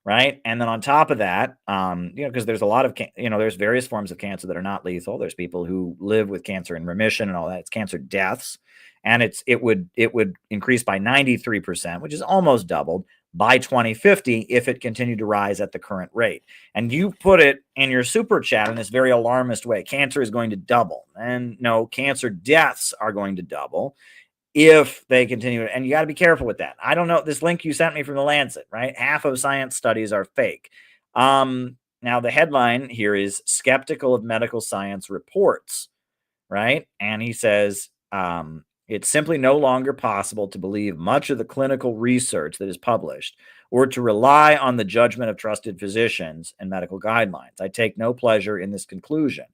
A: right? And then on top of that, you know, because there's a lot of, you know, there's various forms of cancer that are not lethal. There's people who live with cancer in remission and all that. It's cancer deaths, and it would increase by 93%, which is almost doubled by 2050 if it continued to rise at the current rate. And you put it in your super chat in this very alarmist way: cancer is going to double, and no, cancer deaths are going to double if they continue. And you got to be careful with that. I don't know. This link you sent me from the Lancet, right? Half of science studies are fake. Now the headline here is skeptical of medical science reports, right? And he says, it's simply no longer possible to believe much of the clinical research that is published or to rely on the judgment of trusted physicians and medical guidelines. I take no pleasure in this conclusion.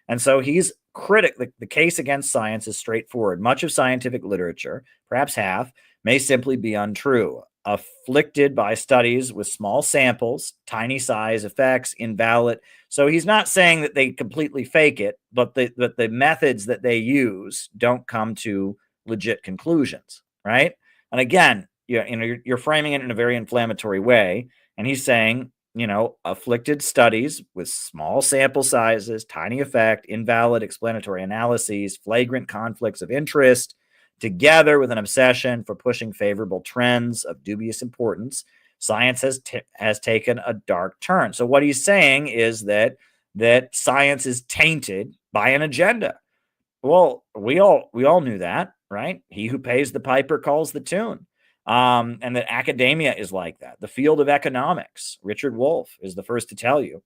A: And so he's the case against science is straightforward. Much of scientific literature, perhaps half, may simply be untrue, afflicted by studies with small samples, tiny size effects, invalid. So he's not saying that they completely fake it, but the methods that they use don't come to legit conclusions, right? And again, you're framing it in a very inflammatory way, and he's saying, you know, afflicted studies with small sample sizes, tiny effect, invalid explanatory analyses, flagrant conflicts of interest, together with an obsession for pushing favorable trends of dubious importance, science has taken a dark turn. So what he's saying is that science is tainted by an agenda. Well, we all knew that, right? He who pays the piper calls the tune. And that academia is like that. The field of economics, Richard Wolff is the first to tell you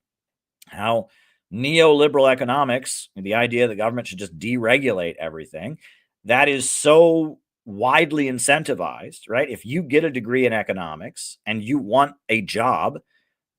A: how neoliberal economics, the idea that government should just deregulate everything, that is so widely incentivized, right? If you get a degree in economics and you want a job,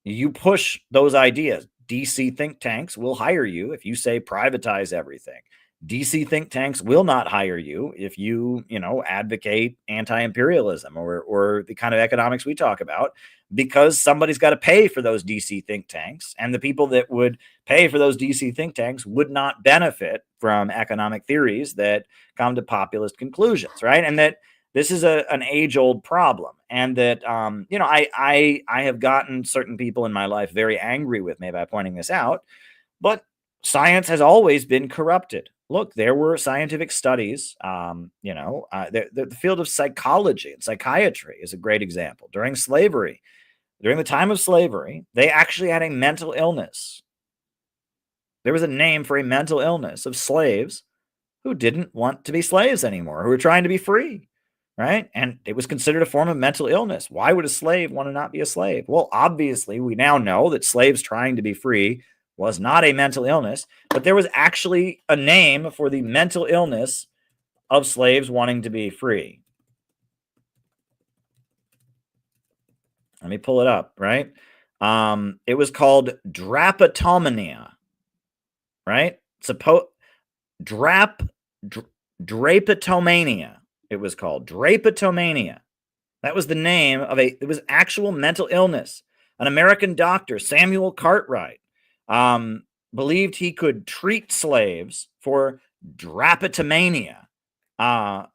A: you push those ideas. DC think tanks will hire you if you say privatize everything. DC think tanks will not hire you if you advocate anti-imperialism or the kind of economics we talk about, because somebody's got to pay for those DC think tanks, and the people that would pay for those DC think tanks would not benefit from economic theories that come to populist conclusions, right? And that this is an age-old problem, and that I have gotten certain people in my life very angry with me by pointing this out, but science has always been corrupted. Look, there were scientific studies, the field of psychology and psychiatry is a great example. During the time of slavery, they actually had a mental illness There was a name for a mental illness of slaves who didn't want to be slaves anymore, who were trying to be free, right? And it was considered a form of mental illness. Why would a slave want to not be a slave? Well, obviously, we now know that slaves trying to be free was not a mental illness, but there was actually a name for the mental illness of slaves wanting to be free. Let me pull it up, right? It was called drapetomania, right? Drapetomania. It was called drapetomania. That was the name of it was actual mental illness. An American doctor, Samuel Cartwright, believed he could treat slaves for drapetomania by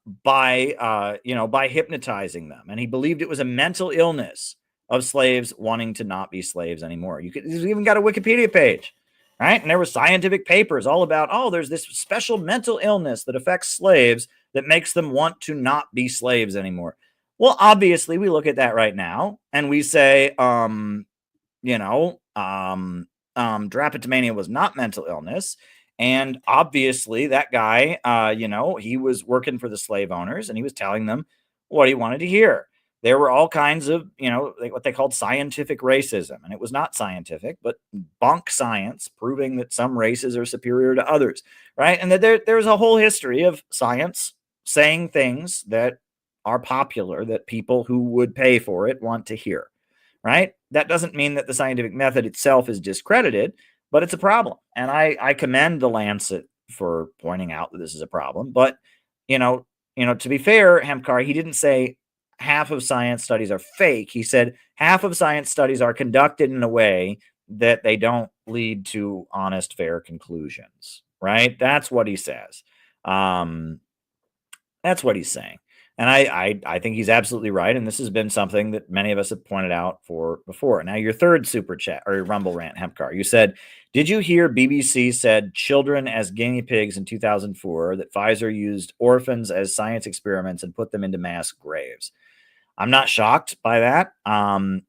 A: hypnotizing them, and he believed it was a mental illness of slaves wanting to not be slaves anymore. You even got a Wikipedia page, right? And there were scientific papers all about, there's this special mental illness that affects slaves that makes them want to not be slaves anymore. Well, obviously, we look at that right now and we say, drapetomania was not mental illness. And obviously, that guy, he was working for the slave owners and he was telling them what he wanted to hear. There were all kinds of, what they called scientific racism. And it was not scientific, but bunk science, proving that some races are superior to others, right? And that there's a whole history of science saying things that are popular, that people who would pay for it want to hear, right? That doesn't mean that the scientific method itself is discredited, but it's a problem. And I commend the Lancet for pointing out that this is a problem. But, to be fair, Hemkar, he didn't say half of science studies are fake. He said half of science studies are conducted in a way that they don't lead to honest, fair conclusions, right? That's what he says. That's what he's saying. And I think he's absolutely right. And this has been something that many of us have pointed out for before. Now, your third super chat or your Rumble rant, Hemkar, you said, did you hear BBC said children as guinea pigs in 2004, that Pfizer used orphans as science experiments and put them into mass graves? I'm not shocked by that. Read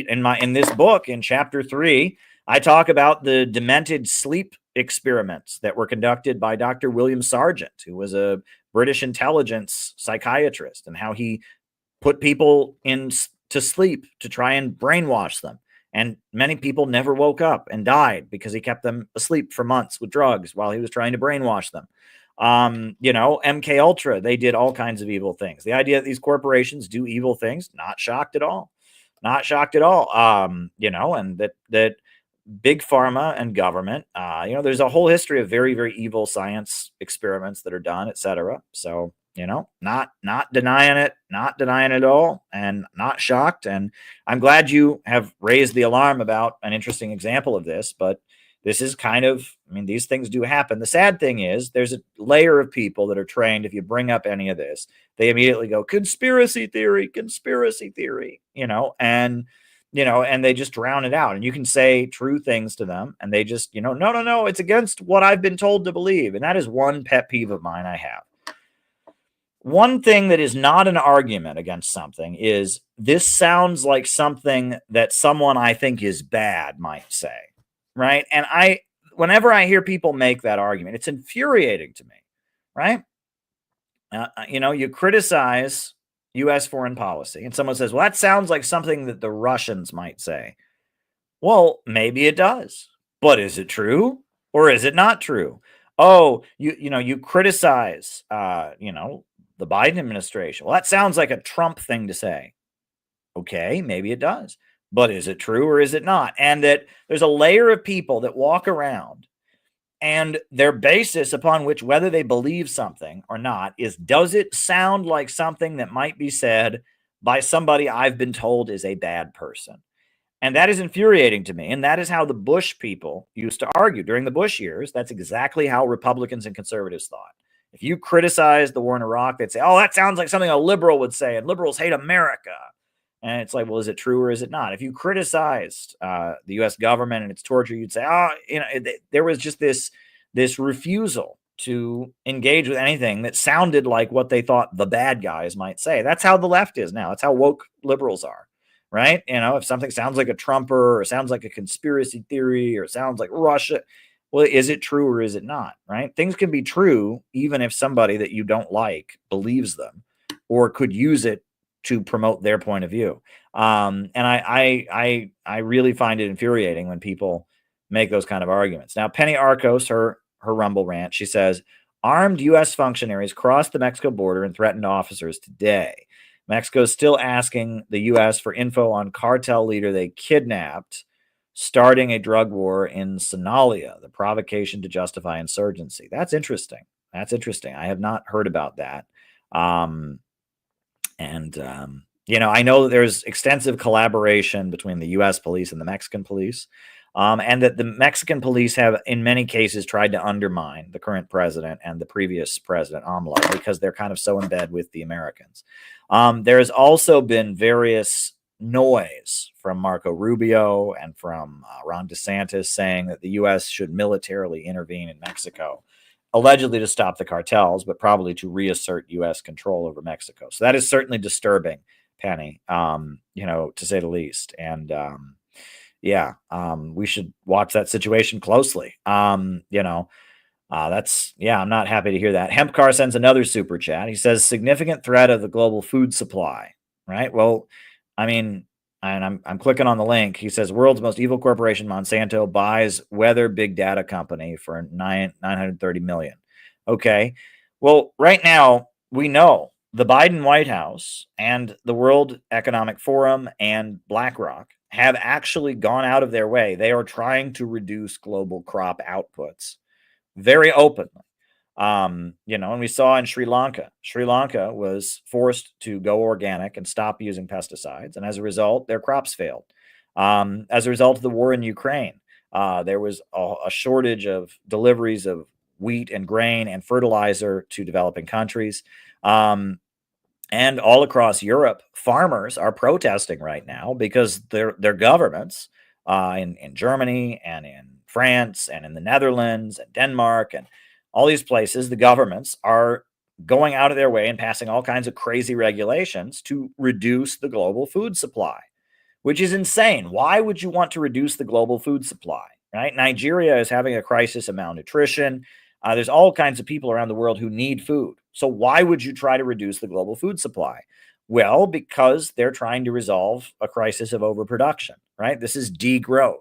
A: in this book in chapter 3, I talk about the demented sleep experiments that were conducted by Dr. William Sargent, who was a British intelligence psychiatrist, and how he put people to sleep to try and brainwash them. And many people never woke up and died because he kept them asleep for months with drugs while he was trying to brainwash them. MK Ultra, they did all kinds of evil things. The idea that these corporations do evil things, not shocked at all. Not shocked at all. And that big pharma and government, there's a whole history of very, very evil science experiments that are done, etc. So, not denying it, not denying it at all, and not shocked. And I'm glad you have raised the alarm about an interesting example of this, but this is these things do happen. The sad thing is there's a layer of people that are trained. If you bring up any of this, they immediately go, conspiracy theory, and they just drown it out. And you can say true things to them and they just, no, it's against what I've been told to believe. And that is one pet peeve of mine I have. One thing that is not an argument against something is this sounds like something that someone I think is bad might say, right? And whenever I hear people make that argument, it's infuriating to me, right? You criticize U.S. foreign policy and someone says, well, that sounds like something that the Russians might say. Well, maybe it does, but is it true or is it not true? Oh, you criticize, the Biden administration. Well, that sounds like a Trump thing to say. Okay, maybe it does, but is it true or is it not? And that there's a layer of people that walk around and their basis upon which whether they believe something or not is, does it sound like something that might be said by somebody I've been told is a bad person? And that is infuriating to me. And that is how the Bush people used to argue during the Bush years. That's exactly how Republicans and conservatives thought. If you criticize the war in Iraq, they'd say, oh, that sounds like something a liberal would say, and liberals hate America. And it's like, well, is it true or is it not? If you criticized the U.S. government and its torture, you'd say, there was just this refusal to engage with anything that sounded like what they thought the bad guys might say. That's how the left is now. That's how woke liberals are, right? If something sounds like a Trumper or sounds like a conspiracy theory or sounds like Russia, well, is it true or is it not, right? Things can be true even if somebody that you don't like believes them or could use it to promote their point of view. And I really find it infuriating when people make those kind of arguments. Now, Penny Arcos, her Rumble rant, she says, armed U.S. functionaries crossed the Mexico border and threatened officers today. Mexico is still asking the U.S. for info on cartel leader they kidnapped, starting a drug war in Somalia, the provocation to justify insurgency. That's interesting. I have not heard about that. I know that there's extensive collaboration between the U.S. police and the Mexican police, and that the Mexican police have, in many cases, tried to undermine the current president and the previous president, AMLO, because they're kind of so in bed with the Americans. There has also been various noise from Marco Rubio and from Ron DeSantis saying that the U.S. should militarily intervene in Mexico, allegedly to stop the cartels, but probably to reassert U.S. control over Mexico. So that is certainly disturbing, Penny, to say the least. And we should watch that situation closely. I'm not happy to hear that. Hempcar sends another super chat. He says, significant threat of the global food supply, right? Well, I mean, and I'm clicking on the link. He says, world's most evil corporation, Monsanto, buys weather big data company for $930 million. Okay. Well, right now, we know the Biden White House and the World Economic Forum and BlackRock have actually gone out of their way. They are trying to reduce global crop outputs very openly. And we saw in Sri Lanka was forced to go organic and stop using pesticides. And as a result, their crops failed. As a result of the war in Ukraine, there was a shortage of deliveries of wheat and grain and fertilizer to developing countries. And all across Europe, farmers are protesting right now because their governments in Germany and in France and in the Netherlands and Denmark and all these places, the governments are going out of their way and passing all kinds of crazy regulations to reduce the global food supply, which is insane. Why would you want to reduce the global food supply, right? Nigeria is having a crisis of malnutrition. There's all kinds of people around the world who need food. So why would you try to reduce the global food supply? Well, because they're trying to resolve a crisis of overproduction, right? This is degrowth.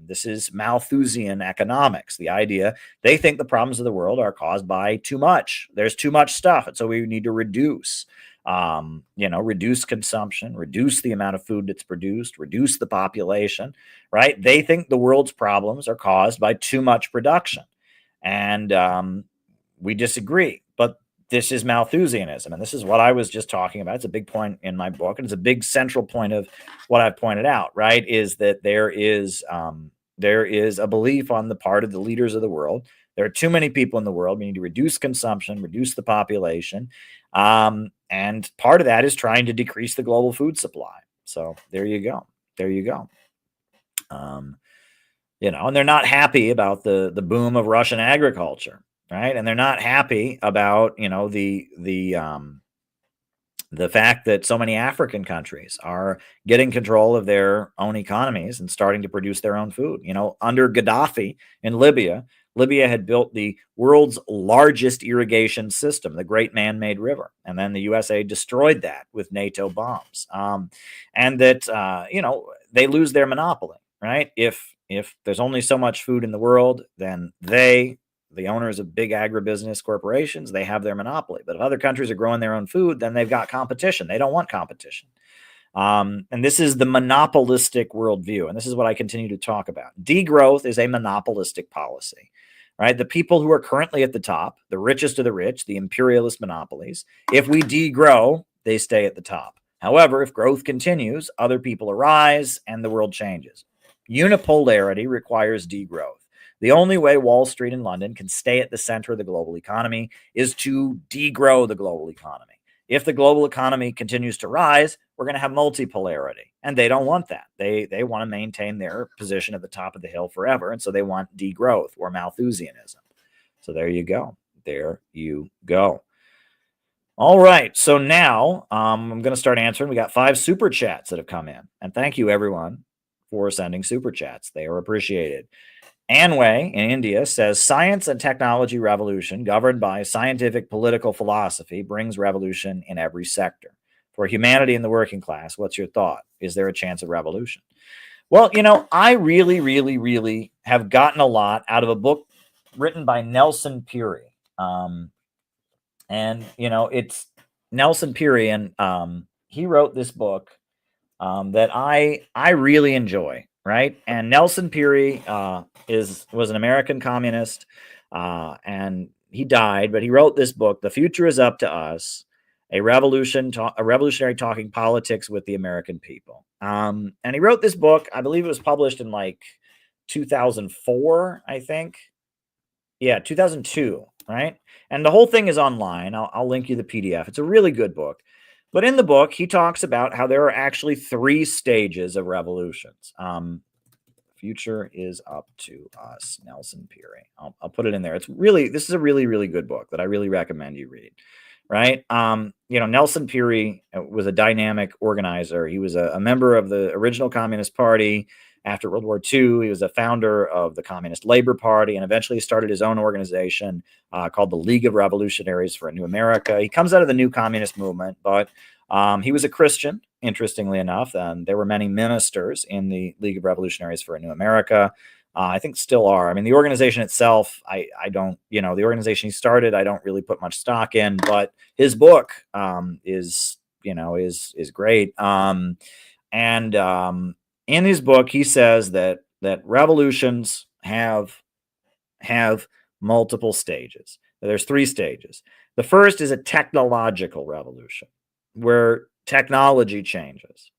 A: This is Malthusian economics. The idea, they think the problems of the world are caused by too much. There's too much stuff. And so we need to reduce, reduce consumption, reduce the amount of food that's produced, reduce the population, right? They think the world's problems are caused by too much production. And we disagree. But this is Malthusianism, and this is what I was just talking about. It's a big point in my book, and it's a big central point of what I've pointed out, right, is that there is a belief on the part of the leaders of the world. There are too many people in the world. We need to reduce consumption, reduce the population, and part of that is trying to decrease the global food supply. So there you go. And they're not happy about the boom of Russian agriculture. Right. And they're not happy about, the fact that so many African countries are getting control of their own economies and starting to produce their own food. Under Gaddafi in Libya had built the world's largest irrigation system, the Great Man-Made River. And then the USA destroyed that with NATO bombs. And that, they lose their monopoly. Right. If there's only so much food in the world, then the owners of big agribusiness corporations, they have their monopoly. But if other countries are growing their own food, then they've got competition. They don't want competition. And this is the monopolistic worldview. And this is what I continue to talk about. Degrowth is a monopolistic policy, right? The people who are currently at the top, the richest of the rich, the imperialist monopolies, if we degrow, they stay at the top. However, if growth continues, other people arise and the world changes. Unipolarity requires degrowth. The only way Wall Street and London can stay at the center of the global economy is to degrow the global economy. If the global economy continues to rise, we're going to have multipolarity. And they don't want that. They want to maintain their position at the top of the hill forever. And so they want degrowth or Malthusianism. So there you go. All right. So now I'm going to start answering. We got 5 super chats that have come in. And thank you, everyone, for sending super chats. They are appreciated. Anway in India says, science and technology revolution governed by scientific political philosophy brings revolution in every sector. For humanity and the working class, what's your thought? Is there a chance of revolution? Well, I really, really, really have gotten a lot out of a book written by Nelson Peary. And it's Nelson Peary, and he wrote this book that I really enjoy, right? And Nelson Peary was an American communist, and he died, but he wrote this book, "The Future Is Up to Us: a revolutionary talking politics with the American people." And he wrote this book. I believe it was published in like 2004, I think. Yeah, 2002, right? And the whole thing is online. I'll link you the PDF. It's a really good book. But in the book, he talks about how there are actually 3 stages of revolutions. Future is up to us, Nelson Peary. I'll put it in there. This is a really, really good book that I really recommend you read, right? Nelson Peary was a dynamic organizer. He was a member of the original Communist Party. After World War II, he was a founder of the Communist Labor Party, and eventually started his own organization called the League of Revolutionaries for a New America. He comes out of the New Communist movement, but he was a Christian, interestingly enough. And there were many ministers in the League of Revolutionaries for a New America. I think still are. I mean, the organization itself, I don't, the organization he started, I don't really put much stock in, but his book is great. In his book, he says that revolutions have multiple stages. There's 3 stages. The first is a technological revolution, where technology changes.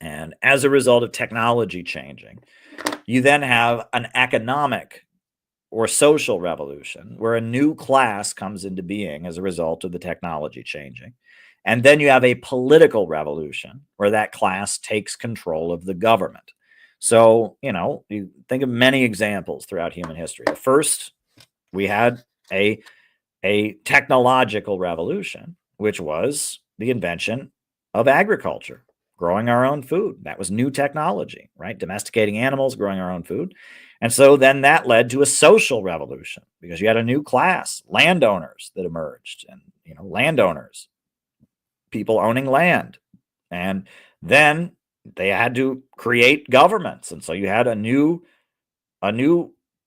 A: And as a result of technology changing, you then have an economic or social revolution, where a new class comes into being as a result of the technology changing. And then you have a political revolution, where that class takes control of the government. So, you think of many examples throughout human history. The first, we had a technological revolution, which was the invention of agriculture, growing our own food. That was new technology, right? Domesticating animals, growing our own food. And so then that led to a social revolution, because you had a new class, landowners, that emerged. And, landowners, people owning land. And then they had to create governments. And so you had a new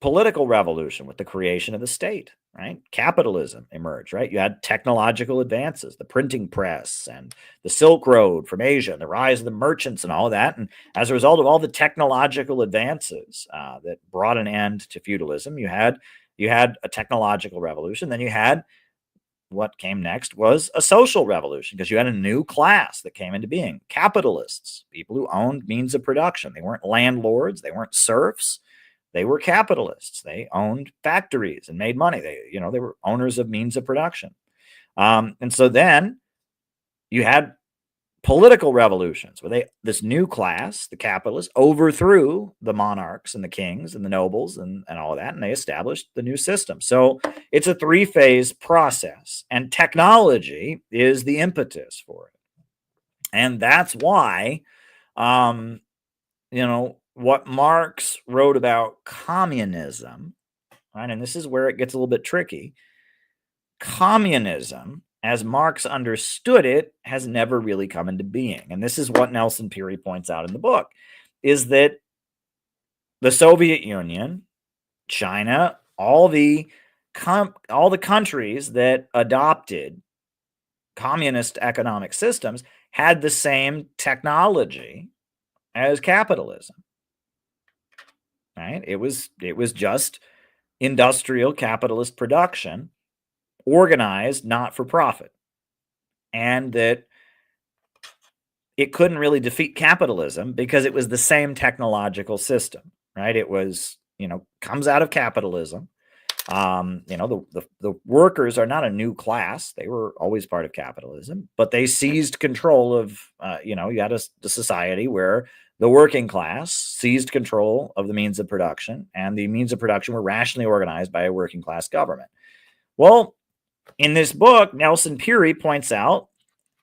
A: political revolution with the creation of the state, right? Capitalism emerged, right? You had technological advances, the printing press and the Silk Road from Asia, and the rise of the merchants and all of that. And as a result of all the technological advances that brought an end to feudalism, you had a technological revolution. Then you had what came next was a social revolution, because you had a new class that came into being, capitalists, people who owned means of production. They weren't landlords, they weren't serfs, they were capitalists. They owned factories and made money. They were owners of means of production. And so then you had political revolutions, where this new class, the capitalists, overthrew the monarchs and the kings and the nobles and all of that, and they established the new system. So it's a 3-phase process, and technology is the impetus for it. And that's why, what Marx wrote about communism, right? And this is where it gets a little bit tricky. Communism, as Marx understood it, has never really come into being. And this is what Nelson Peary points out in the book, is that the Soviet Union, China, all the countries that adopted communist economic systems had the same technology as capitalism, right? It was just industrial capitalist production, organized not for profit, and that it couldn't really defeat capitalism because it was the same technological system, right? It was, comes out of capitalism. The workers are not a new class. They were always part of capitalism, but they seized control of, you had a society where the working class seized control of the means of production, and the means of production were rationally organized by a working class government. Well, in this book, Nelson Peary points out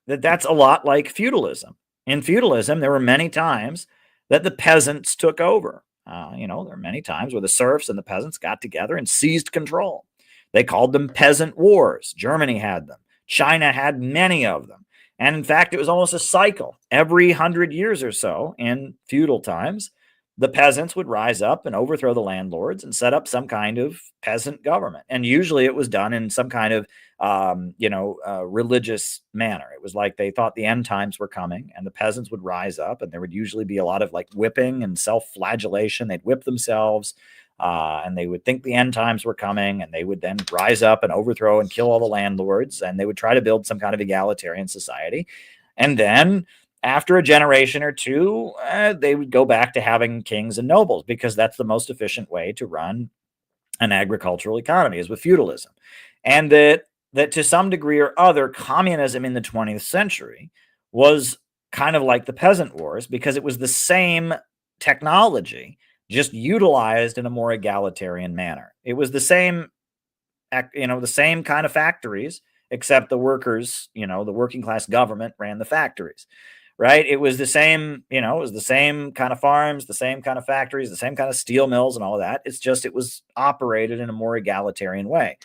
A: that that's a lot like feudalism. In feudalism, there were many times that the peasants took over. There are many times where the serfs and the peasants got together and seized control. They called them peasant wars. Germany had them. China had many of them. And in fact, it was almost a cycle. Every 100 years or so in feudal times, the peasants would rise up and overthrow the landlords and set up some kind of peasant government. And usually it was done in some kind of religious manner. It was like they thought the end times were coming, and the peasants would rise up, and there would usually be a lot of like whipping and self-flagellation. They'd whip themselves, and they would think the end times were coming, and they would then rise up and overthrow and kill all the landlords, and they would try to build some kind of egalitarian society. And then after a generation or two, they would go back to having kings and nobles, because that's the most efficient way to run an agricultural economy, is with feudalism. And that to some degree or other, communism in the 20th century was kind of like the peasant wars, because it was the same technology, just utilized in a more egalitarian manner. It was the same, the same kind of factories, except the workers, the working class government ran the factories, right? It was the same, it was the same kind of farms, the same kind of factories, the same kind of steel mills and all of that. It's just, it was operated in a more egalitarian way.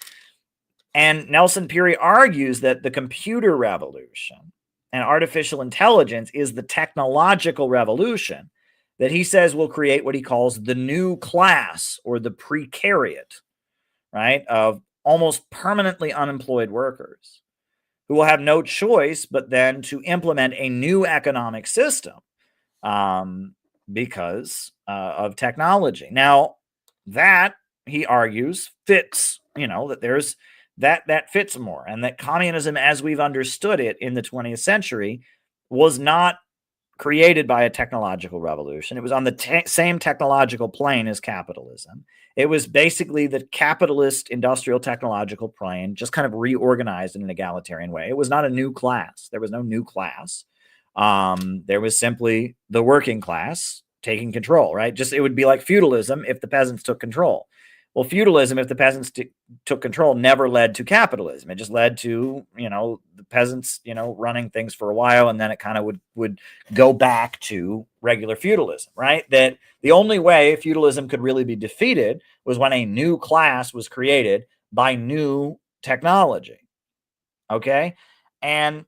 A: And Nelson Peary argues that the computer revolution and artificial intelligence is the technological revolution that he says will create what he calls the new class, or the precariat, right, of almost permanently unemployed workers who will have no choice but then to implement a new economic system because of technology. Now, that, he argues, fits, that there's that fits more, and that communism as we've understood it in the 20th century was not created by a technological revolution. It was on the same technological plane as capitalism. It was basically the capitalist industrial technological plane, just kind of reorganized in an egalitarian way. It was not a new class. There was no new class. There was simply the working class taking control, right? Just, it would be like feudalism if the peasants took control. Well, feudalism, if the peasants took control, never led to capitalism. It just led to, the peasants, running things for a while, and then it kind of would go back to regular feudalism, right? That the only way feudalism could really be defeated was when a new class was created by new technology. Okay? And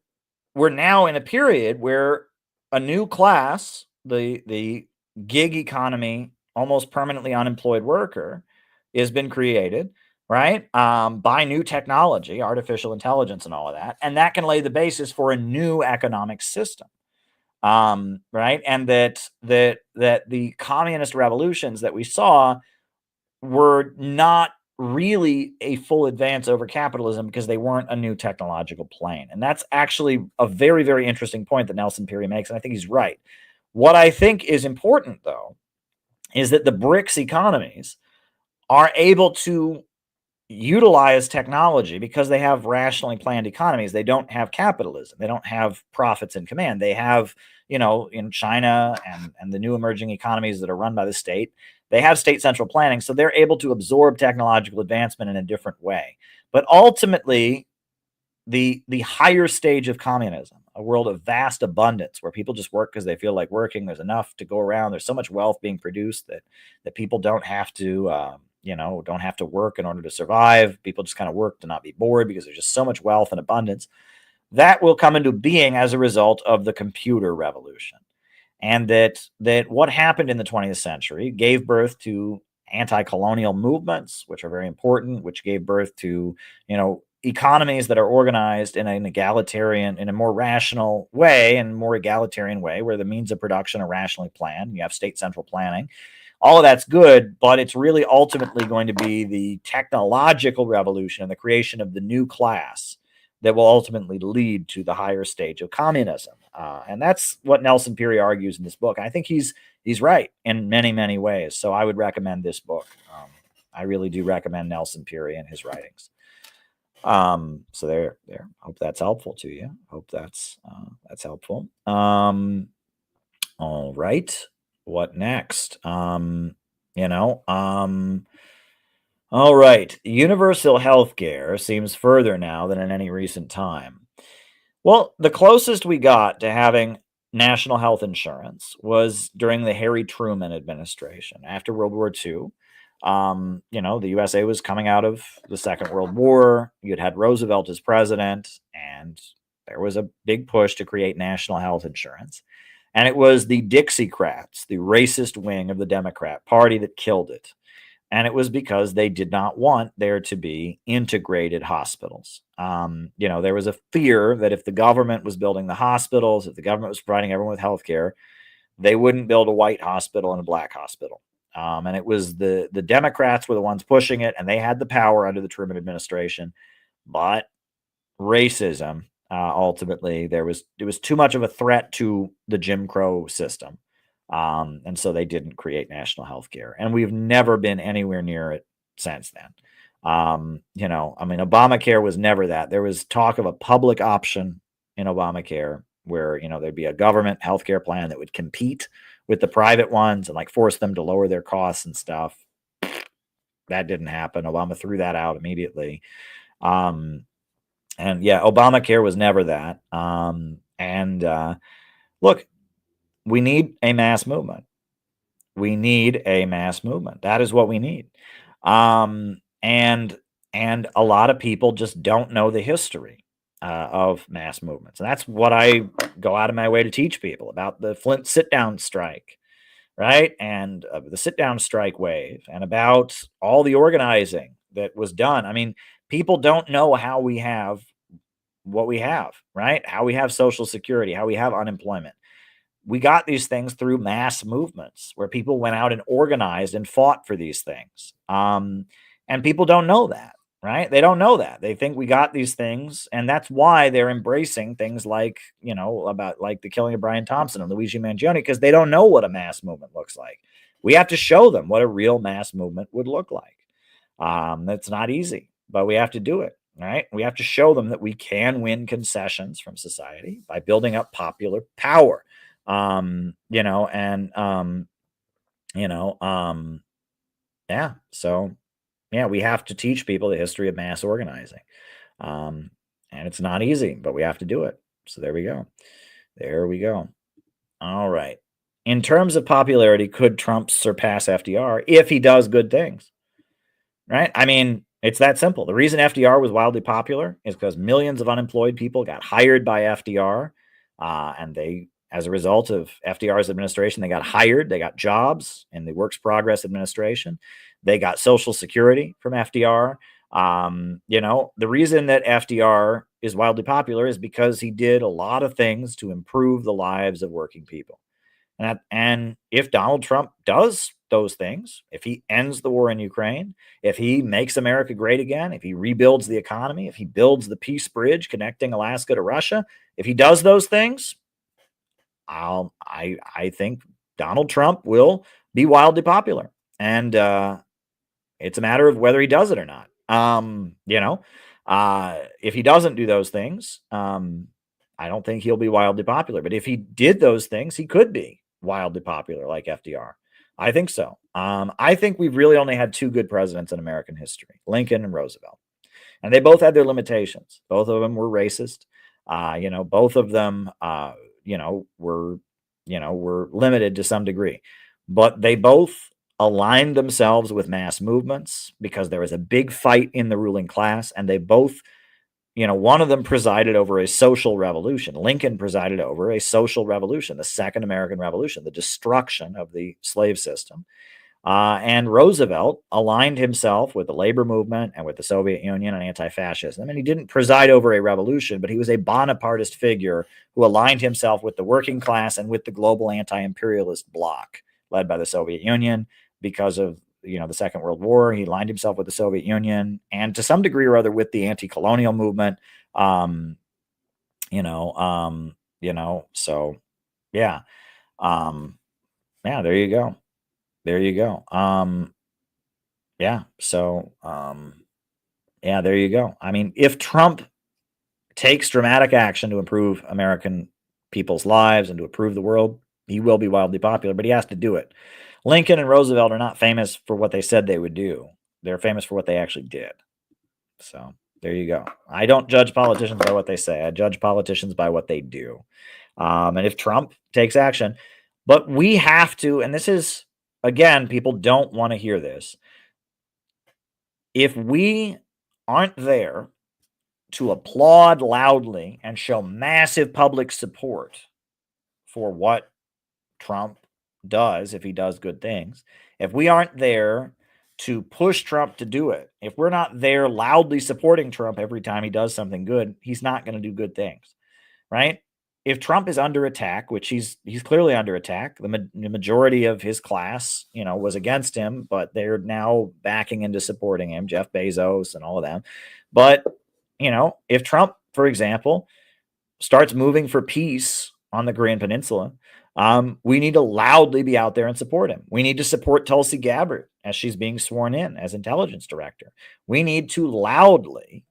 A: we're now in a period where a new class, the gig economy, almost permanently unemployed worker, has been created, right, by new technology, artificial intelligence and all of that. And that can lay the basis for a new economic system, right? And that the communist revolutions that we saw were not really a full advance over capitalism, because they weren't a new technological plane. And that's actually a very, very interesting point that Nelson Peary makes, and I think he's right. What I think is important, though, is that the BRICS economies are able to utilize technology because they have rationally planned economies. They don't have capitalism. They don't have profits in command. They have, in China and the new emerging economies that are run by the state, they have state central planning. So they're able to absorb technological advancement in a different way. But ultimately, the higher stage of communism, a world of vast abundance where people just work because they feel like working, there's enough to go around, there's so much wealth being produced that people don't have to don't have to work in order to survive. People just kind of work to not be bored because there's just so much wealth and abundance. That will come into being as a result of the computer revolution. And that what happened in the 20th century gave birth to anti-colonial movements, which are very important, which gave birth to, economies that are organized in an egalitarian, in a more rational way, and more egalitarian way, where the means of production are rationally planned. You have state central planning. All of that's good, but it's really ultimately going to be the technological revolution and the creation of the new class that will ultimately lead to the higher stage of communism. And that's what Nelson Peary argues in this book. And I think he's right in many, many ways. So I would recommend this book. I really do recommend Nelson Peary and his writings. So there. Hope that's helpful to you. Hope that's helpful. All right. What next? All right. Universal health care seems further now than in any recent time. Well, the closest we got to having national health insurance was during the Harry Truman administration after World War II. The USA was coming out of the Second World War. You'd had Roosevelt as president, and there was a big push to create national health insurance. And it was the Dixiecrats, the racist wing of the Democrat Party, that killed it. And it was because they did not want there to be integrated hospitals. There was a fear that if the government was building the hospitals, if the government was providing everyone with health care, they wouldn't build a white hospital and a black hospital. And it was the Democrats were the ones pushing it, and they had the power under the Truman administration. But racism, ultimately, it was too much of a threat to the Jim Crow system. And so they didn't create national health care. And we've never been anywhere near it since then. Obamacare was never that. There was talk of a public option in Obamacare where, there'd be a government healthcare plan that would compete with the private ones and like force them to lower their costs and stuff. That didn't happen. Obama threw that out immediately. Obamacare was never that. Look, we need a mass movement. We need a mass movement. That is what we need. And a lot of people just don't know the history of mass movements. And that's what I go out of my way to teach people about the Flint sit-down strike, right? And the sit-down strike wave, and about all the organizing that was done. I mean, people don't know how we have what we have, right? How we have Social Security, how we have unemployment. We got these things through mass movements where people went out and organized and fought for these things. And people don't know that, right? They don't know that. They think we got these things, and that's why they're embracing things like, about like the killing of Brian Thompson and Luigi Mangione, because they don't know what a mass movement looks like. We have to show them what a real mass movement would look like. That's not easy, but we have to do it. Right? We have to show them that we can win concessions from society by building up popular power. We have to teach people the history of mass organizing. And it's not easy, but we have to do it. So there we go. All right. In terms of popularity, could Trump surpass FDR if he does good things? Right? I mean, it's that simple. The reason FDR was wildly popular is because millions of unemployed people got hired by FDR, and they, as a result of FDR's administration, they got hired, they got jobs in the Works Progress administration, they got Social Security from FDR. The reason that FDR is wildly popular is because he did a lot of things to improve the lives of working people. And if Donald Trump does those things, if he ends the war in Ukraine, if he makes America great again, if he rebuilds the economy, if he builds the peace bridge connecting Alaska to Russia, if he does those things, I think Donald Trump will be wildly popular. And it's a matter of whether he does it or not. If he doesn't do those things, I don't think he'll be wildly popular. But if he did those things, he could be wildly popular like FDR. I think so. I think we've really only had two good presidents in American history, Lincoln and Roosevelt. And they both had their limitations. Both of them were racist. Both of them, were limited to some degree. But they both aligned themselves with mass movements because there was a big fight in the ruling class, and they both, one of them presided over a social revolution. Lincoln presided over a social revolution, the Second American Revolution, the destruction of the slave system. And Roosevelt aligned himself with the labor movement and with the Soviet Union and anti-fascism. And he didn't preside over a revolution, but he was a Bonapartist figure who aligned himself with the working class and with the global anti-imperialist bloc led by the Soviet Union because of the Second World War. He aligned himself with the Soviet Union and to some degree or other with the anti-colonial movement. So yeah. There you go. There you go. There you go. I mean, if Trump takes dramatic action to improve American people's lives and to improve the world, he will be wildly popular, but he has to do it. Lincoln and Roosevelt are not famous for what they said they would do. They're famous for what they actually did. So there you go. I don't judge politicians by what they say. I judge politicians by what they do. And if Trump takes action, but we have to, and this is, again, people don't want to hear this. If we aren't there to applaud loudly and show massive public support for what Trump does, if he does good things, if we aren't there to push Trump to do it, if we're not there loudly supporting Trump every time he does something good, he's not going to do good things, right? If Trump is under attack, which he's clearly under attack, the majority of his class, was against him, but they're now backing into supporting him, Jeff Bezos and all of them. But, if Trump, for example, starts moving for peace on the Korean Peninsula, we need to loudly be out there and support him. We need to support Tulsi Gabbard as she's being sworn in as intelligence director. We need to loudly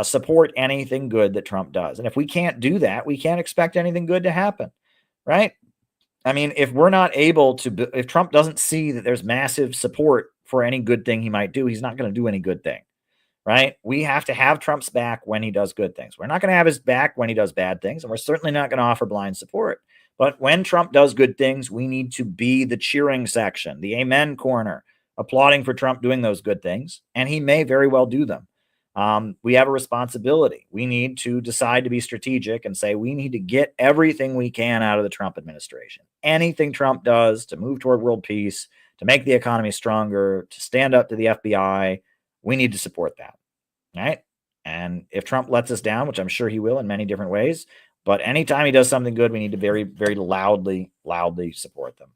A: support anything good that Trump does. And if we can't do that, we can't expect anything good to happen, right? I mean, if we're not able to, if Trump doesn't see that there's massive support for any good thing he might do, he's not going to do any good thing, right? We have to have Trump's back when he does good things. We're not going to have his back when he does bad things, and we're certainly not going to offer blind support. But when Trump does good things, we need to be the cheering section, the amen corner, applauding for Trump doing those good things, and he may very well do them. We have a responsibility. We need to decide to be strategic and say we need to get everything we can out of the Trump administration. Anything Trump does to move toward world peace, to make the economy stronger, to stand up to the FBI, we need to support that, right? And if Trump lets us down, which I'm sure he will in many different ways, but anytime he does something good, we need to very, very loudly support them.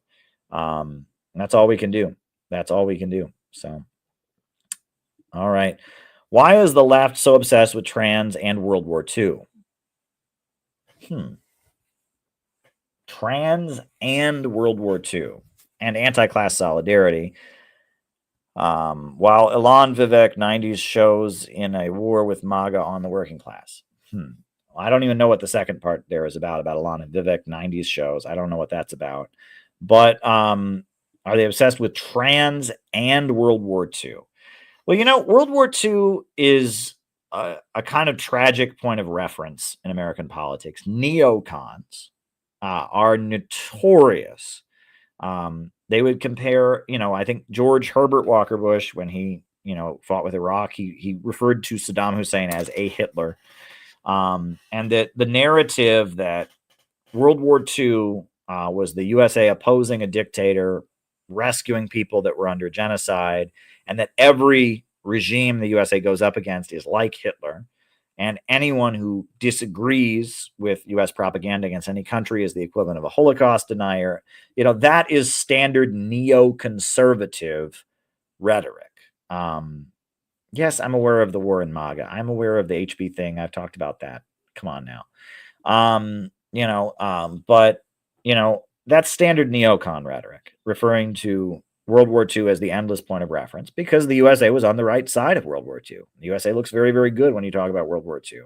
A: And that's all we can do. That's all we can do. So, all right. Why is the left so obsessed with trans and World War II? Trans and World War II and anti-class solidarity. While Ilan Vivek 90s shows in a war with MAGA on the working class. I don't even know what the second part there is about Ilan and Vivek 90s shows. I don't know what that's about. But are they obsessed with trans and World War II? Well, World War II is a kind of tragic point of reference in American politics. Neocons are notorious. They would compare, I think George Herbert Walker Bush, when he, fought with Iraq, he referred to Saddam Hussein as a Hitler. And that the narrative that World War II was the USA opposing a dictator, rescuing people that were under genocide, and that every regime the USA goes up against is like Hitler. And anyone who disagrees with U.S. propaganda against any country is the equivalent of a Holocaust denier. That is standard neoconservative rhetoric. Yes, I'm aware of the war in MAGA. I'm aware of the HB thing. I've talked about that. Come on now. But that's standard neocon rhetoric, referring to World War II as the endless point of reference, because the USA was on the right side of World War II. The USA looks very, very good when you talk about World War II.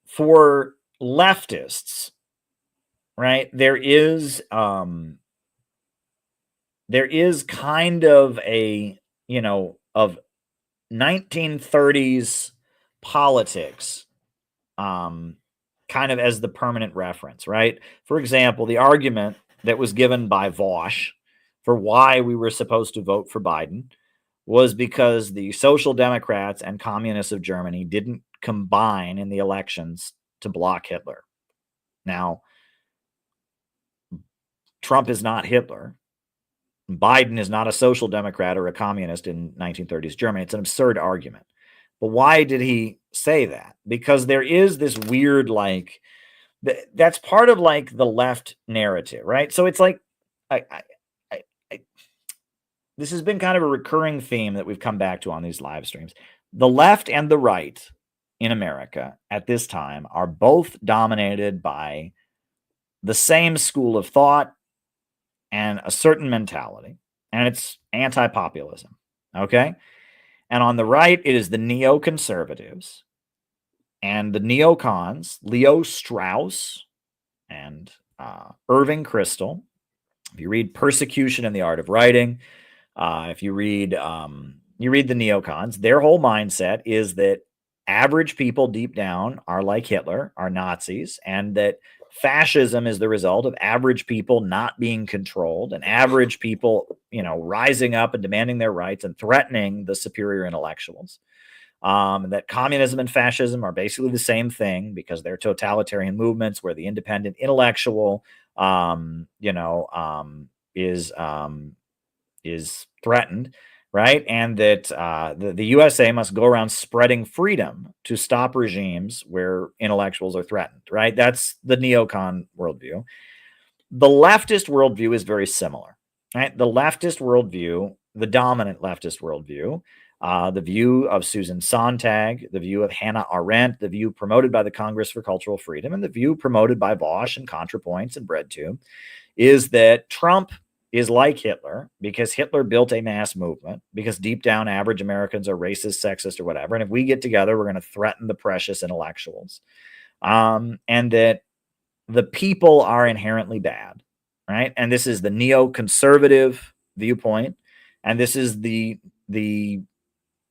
A: For leftists, right, there is kind of a, of 1930s politics, kind of as the permanent reference, right? For example, the argument that was given by Vosh for why we were supposed to vote for Biden was because the Social Democrats and Communists of Germany didn't combine in the elections to block Hitler. Now, Trump is not Hitler. Biden is not a social democrat or a communist in 1930s Germany. It's an absurd argument. But why did he say that? Because there is this weird, that's part of the left narrative, right? So it's this has been kind of a recurring theme that we've come back to on these live streams. The left and the right in America at this time are both dominated by the same school of thought and a certain mentality, and it's anti-populism, okay? And on the right, it is the neoconservatives and the neocons, Leo Strauss and Irving Kristol. If you read Persecution and the Art of Writing, If you read the neocons, their whole mindset is that average people deep down are like Hitler, are Nazis, and that fascism is the result of average people not being controlled and average people, rising up and demanding their rights and threatening the superior intellectuals. That communism and fascism are basically the same thing because they're totalitarian movements where the independent intellectual, is threatened, right? And that the USA must go around spreading freedom to stop regimes where intellectuals are threatened, right? That's the neocon worldview. The leftist worldview is very similar, right? The leftist worldview, the dominant leftist worldview, the view of Susan Sontag, the view of Hannah Arendt, the view promoted by the Congress for Cultural Freedom, and the view promoted by Bosch and ContraPoints and BreadTube is that Trump is like Hitler because Hitler built a mass movement, because deep down average Americans are racist, sexist, or whatever. And if we get together, we're going to threaten the precious intellectuals. And that the people are inherently bad, right? And this is the neoconservative viewpoint. And this is the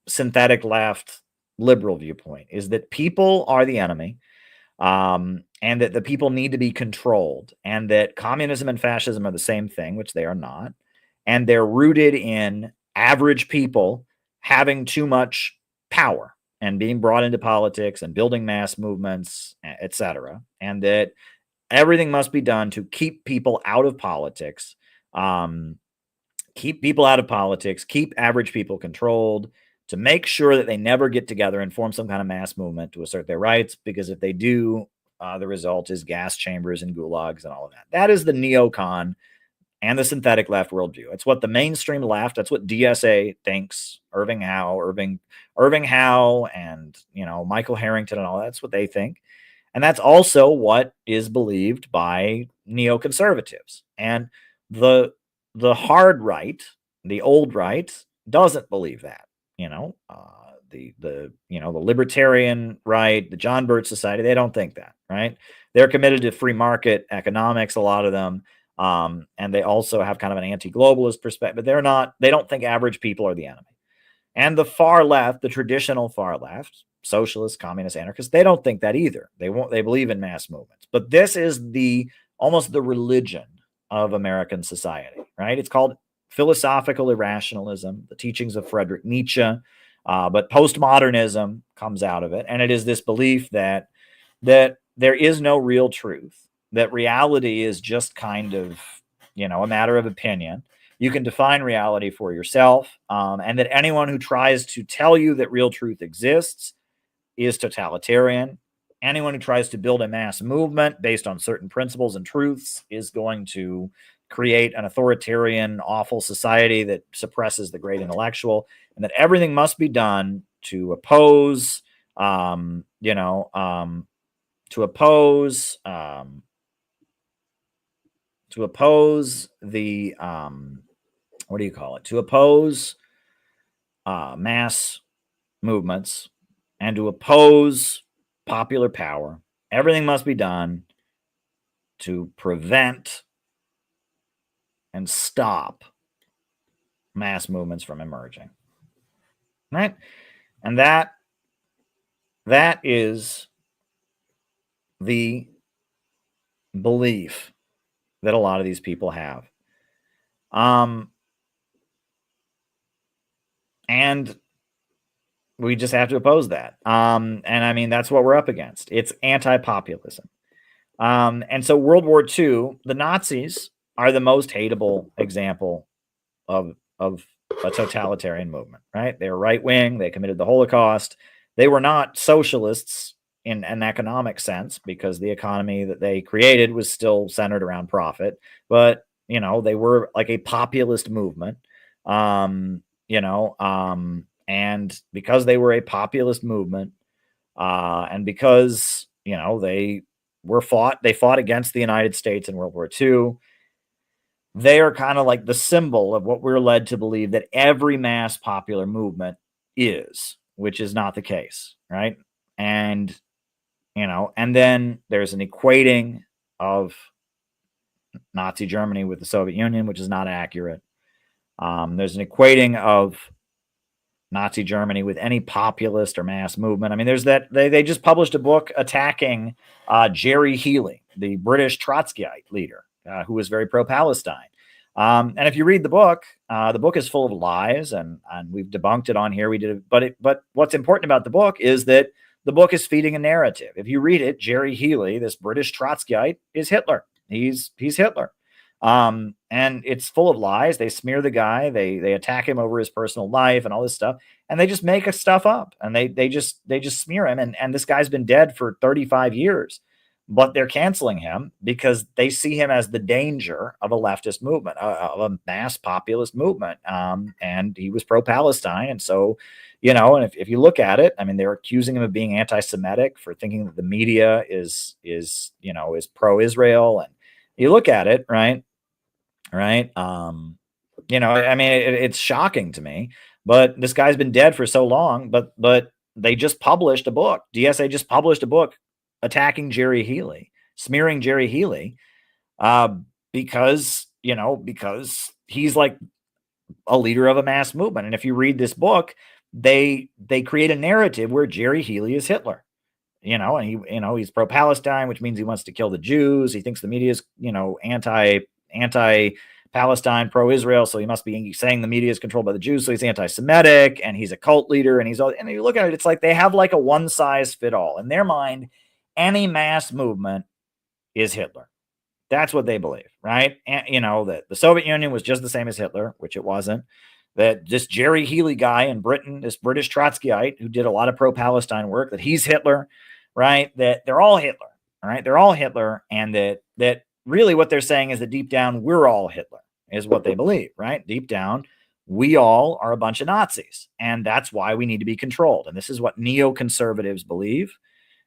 A: synthetic left liberal viewpoint, is that people are the enemy. And that the people need to be controlled, and that communism and fascism are the same thing, which they are not. And they're rooted in average people having too much power and being brought into politics and building mass movements, etc. And that everything must be done to keep people out of politics, keep average people controlled, to make sure that they never get together and form some kind of mass movement to assert their rights, because if they do, the result is gas chambers and gulags and all of that. That is the neocon and the synthetic left worldview. It's what the mainstream left, that's what DSA thinks, Irving Howe, and Michael Harrington and all that's what they think. And that's also what is believed by neoconservatives. And the hard right, the old right, doesn't believe that. The libertarian right, the John Birch Society, they don't think that, right? They're committed to free market economics, a lot of them, and they also have kind of an anti-globalist perspective. But they don't think average people are the enemy. And the far left, the traditional far left, socialists, communists, anarchists, they don't think that either. They believe in mass movements. But this is almost the religion of American society, right? It's called philosophical irrationalism, the teachings of Friedrich Nietzsche, but postmodernism comes out of it. And it is this belief that there is no real truth, that reality is just kind of, a matter of opinion. You can define reality for yourself, and that anyone who tries to tell you that real truth exists is totalitarian. Anyone who tries to build a mass movement based on certain principles and truths is going to create an authoritarian, awful society that suppresses the great intellectual, and that everything must be done to oppose, to oppose the, to oppose mass movements and to oppose popular power. Everything must be done to prevent and stop mass movements from emerging, right? And that is the belief that a lot of these people have. And we just have to oppose that. And I mean, that's what we're up against. It's anti-populism. And so World War II, the Nazis are the most hateable example of a totalitarian movement, right? They were right-wing. They committed the Holocaust. They were not socialists in an economic sense, because the economy that they created was still centered around profit. But, they were like a populist movement, and because they were a populist movement, and because, they fought against the United States in World War II, they are kind of like the symbol of what we're led to believe that every mass popular movement is, which is not the case, right? And, and then there's an equating of Nazi Germany with the Soviet Union, which is not accurate. There's an equating of Nazi Germany with any populist or mass movement. I mean, there's that they just published a book attacking Jerry Healy, the British Trotskyite leader, who was very pro-Palestine. And if you read the book is full of lies, and we've debunked it on here. We did, but what's important about the book is that the book is feeding a narrative. If you read it, Jerry Healy, this British Trotskyite, is Hitler. He's Hitler. And it's full of lies. They smear the guy. They attack him over his personal life and all this stuff. And they just make stuff up, and they just smear him. And this guy's been dead for 35 years, but they're canceling him because they see him as the danger of a leftist movement, of a mass populist movement. And he was pro-Palestine. And so, and if you look at it, I mean, they're accusing him of being anti-Semitic for thinking that the media is pro-Israel. And you look at it, right? I mean, it's shocking to me, but this guy's been dead for so long, but they just published a book. DSA just published a book attacking Jerry Healy, smearing Jerry Healy, because he's like a leader of a mass movement. And if you read this book, they create a narrative where Jerry Healy is Hitler. And he's pro-Palestine, which means he wants to kill the Jews. He thinks the media is, anti-Palestine, pro-Israel, so he must be saying the media is controlled by the Jews, so he's anti-Semitic, and he's a cult leader, and and you look at it, it's like they have like a one-size-fit-all. In their mind, any mass movement is Hitler. That's what they believe, right? And, that the Soviet Union was just the same as Hitler, which it wasn't. That this Jerry Healy guy in Britain, this British Trotskyite who did a lot of pro-Palestine work, that he's Hitler, right? That they're all Hitler, right? They're all Hitler, and that really what they're saying is that deep down, we're all Hitler, is what they believe, right? Deep down, we all are a bunch of Nazis, and that's why we need to be controlled. And this is what neoconservatives believe,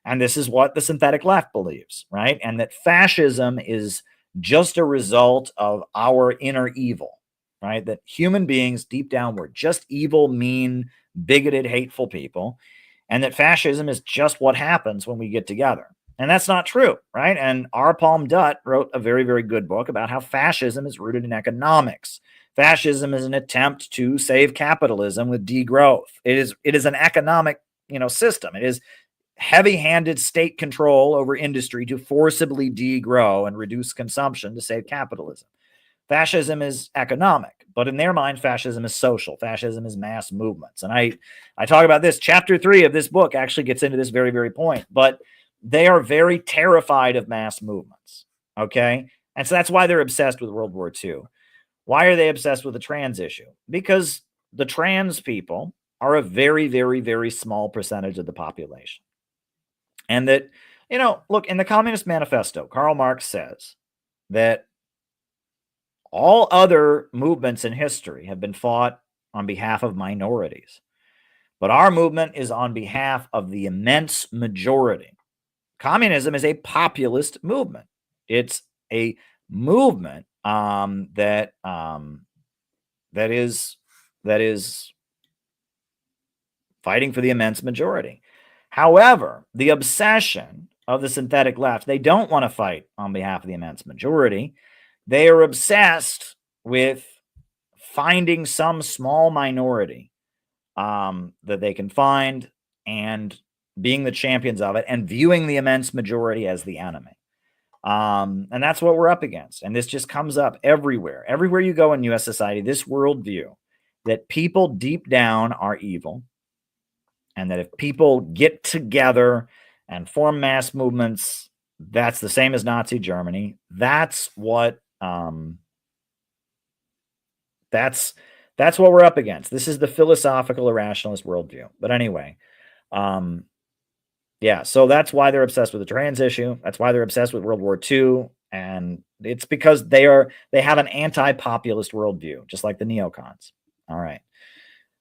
A: and this is what the synthetic left believes, right? And that fascism is just a result of our inner evil, right? That human beings deep down were just evil, mean, bigoted, hateful people, and that fascism is just what happens when we get together. And that's not true, right? And R. Palm Dutt wrote a very, very good book about how fascism is rooted in economics. Fascism is an attempt to save capitalism with degrowth. It is an economic, system. It is heavy-handed state control over industry to forcibly degrow and reduce consumption to save capitalism. Fascism is economic, but in their mind, fascism is social. Fascism is mass movements. And I talk about this. Chapter 3 of this book actually gets into this very, very point. But they are very terrified of mass movements, okay? And so that's why they're obsessed with World War II. Why are they obsessed with the trans issue? Because the trans people are a very, very, very small percentage of the population. And that, look, in the Communist Manifesto, Karl Marx says that all other movements in history have been fought on behalf of minorities. But our movement is on behalf of the immense majority. Communism is a populist movement. It's a movement that is fighting for the immense majority. However, the obsession of the synthetic left, they don't want to fight on behalf of the immense majority. They are obsessed with finding some small minority that they can find and being the champions of it and viewing the immense majority as the enemy. And that's what we're up against. And this just comes up everywhere. Everywhere you go in U.S. society, this worldview that people deep down are evil, and that if people get together and form mass movements, that's the same as Nazi Germany. That's what that's what we're up against. This is the philosophical irrationalist worldview. But anyway, yeah, so that's why they're obsessed with the trans issue. That's why they're obsessed with World War II. And it's because they have an anti-populist worldview, just like the neocons. All right.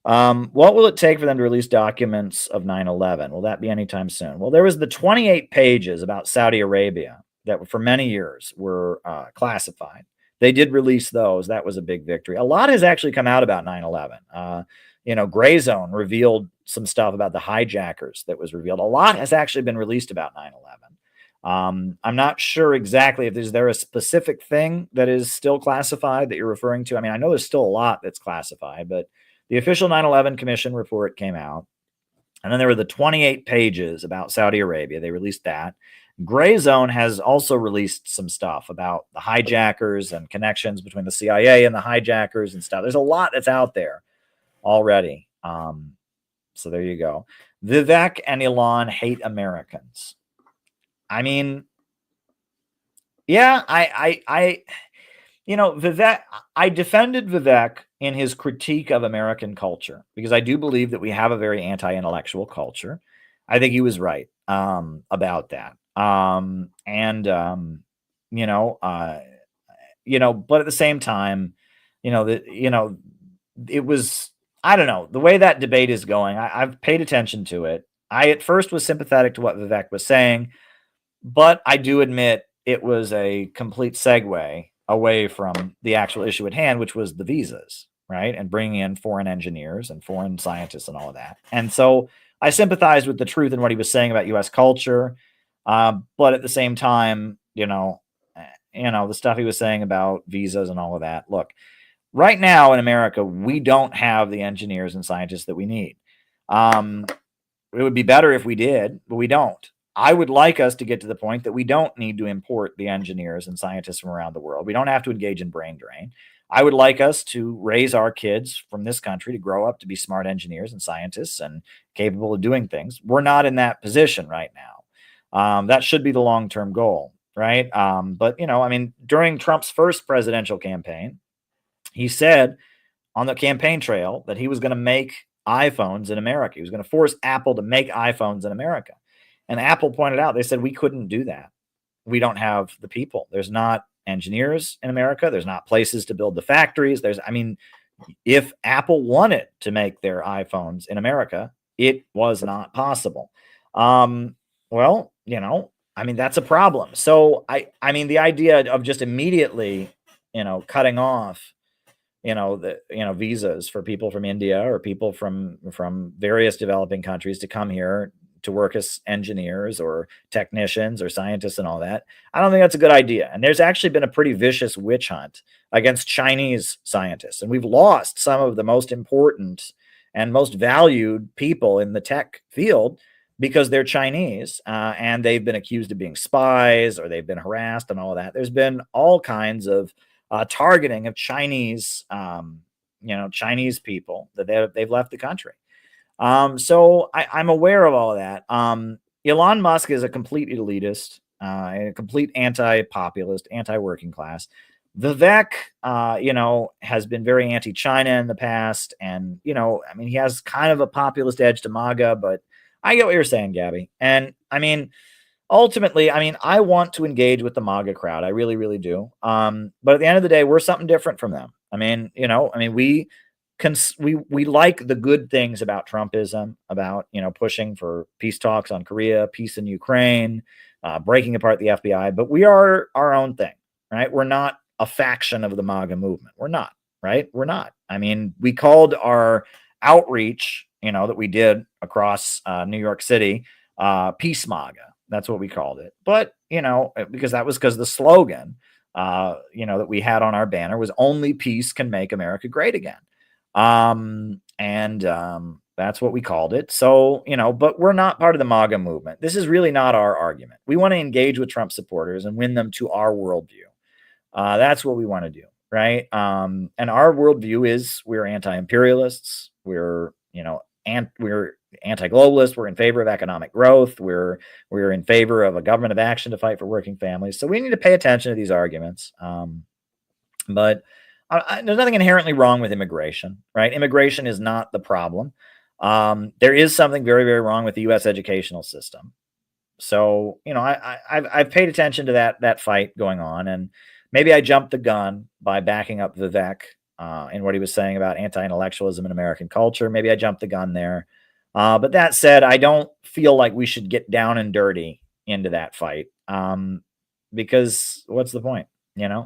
A: What will it take for them to release documents of 9/11? Will that be anytime soon? Well, there was the 28 pages about Saudi Arabia that for many years were classified. They did release those. That was a big victory. A lot has actually come out about 9/11. Gray Zone revealed some stuff about the hijackers that was revealed. A lot has actually been released about 9/11. I'm not sure exactly if there a specific thing that is still classified that you're referring to. I mean, I know there's still a lot that's classified, but the official 9/11 Commission report came out, and then there were the 28 pages about Saudi Arabia. They released that. Gray Zone has also released some stuff about the hijackers and connections between the CIA and the hijackers and stuff. There's a lot that's out there already. So there you go. Vivek and Elon hate Americans. I mean, yeah, Vivek, I defended Vivek in his critique of American culture because I do believe that we have a very anti-intellectual culture. I think he was right about that. But at the same time, it was, I don't know, the way that debate is going. I've paid attention to it. I at first was sympathetic to what Vivek was saying, but I do admit it was a complete segue away from the actual issue at hand, which was the visas, right? And bringing in foreign engineers and foreign scientists and all of that. And so I sympathized with the truth in what he was saying about U.S. culture. But at the same time, the stuff he was saying about visas and all of that. Look, right now in America, we don't have the engineers and scientists that we need. It would be better if we did, but we don't. I would like us to get to the point that we don't need to import the engineers and scientists from around the world. We don't have to engage in brain drain. I would like us to raise our kids from this country to grow up to be smart engineers and scientists and capable of doing things. We're not in that position right now. That should be the long-term goal, right? But during Trump's first presidential campaign, he said on the campaign trail that he was going to make iPhones in America. He was going to force Apple to make iPhones in America. And Apple pointed out, they said, we couldn't do that. We don't have the people. There's not engineers in America. There's not places to build the factories. If Apple wanted to make their iPhones in America, it was not possible. That's a problem. So the idea of just immediately, cutting off, visas for people from India or people from various developing countries to come here to work as engineers or technicians or scientists and all that. I don't think that's a good idea. And there's actually been a pretty vicious witch hunt against Chinese scientists. And we've lost some of the most important and most valued people in the tech field because they're Chinese and they've been accused of being spies or they've been harassed and all of that. There's been all kinds of targeting of Chinese, Chinese people that they've left the country. So I'm aware of all of that. Elon Musk is a complete elitist, a complete anti-populist, anti-working class. Vivek, has been very anti-China in the past. And, he has kind of a populist edge to MAGA, but I get what you're saying, Gabby. And ultimately, I want to engage with the MAGA crowd. I really, really do. But at the end of the day, we're something different from them. We like the good things about Trumpism, about, pushing for peace talks on Korea, peace in Ukraine, breaking apart the FBI, but we are our own thing, right? We're not a faction of the MAGA movement. We're not, right? We're not. We called our outreach, that we did across New York City, Peace MAGA. That's what we called it. But, because the slogan, that we had on our banner was only peace can make America great again. That's what we called it. So, but we're not part of the MAGA movement. This is really not our argument. We want to engage with Trump supporters and win them to our worldview. That's what we want to do. Right. And our worldview is we're anti-imperialists. We're anti-globalist. We're in favor of economic growth. We're in favor of a government of action to fight for working families. So we need to pay attention to these arguments. But there's nothing inherently wrong with immigration, right? Immigration is not the problem. There is something very, very wrong with the U.S. educational system. So, I've paid attention to that fight going on, and maybe I jumped the gun by backing up Vivek in what he was saying about anti-intellectualism in American culture. Maybe I jumped the gun there. But that said, I don't feel like we should get down and dirty into that fight because what's the point?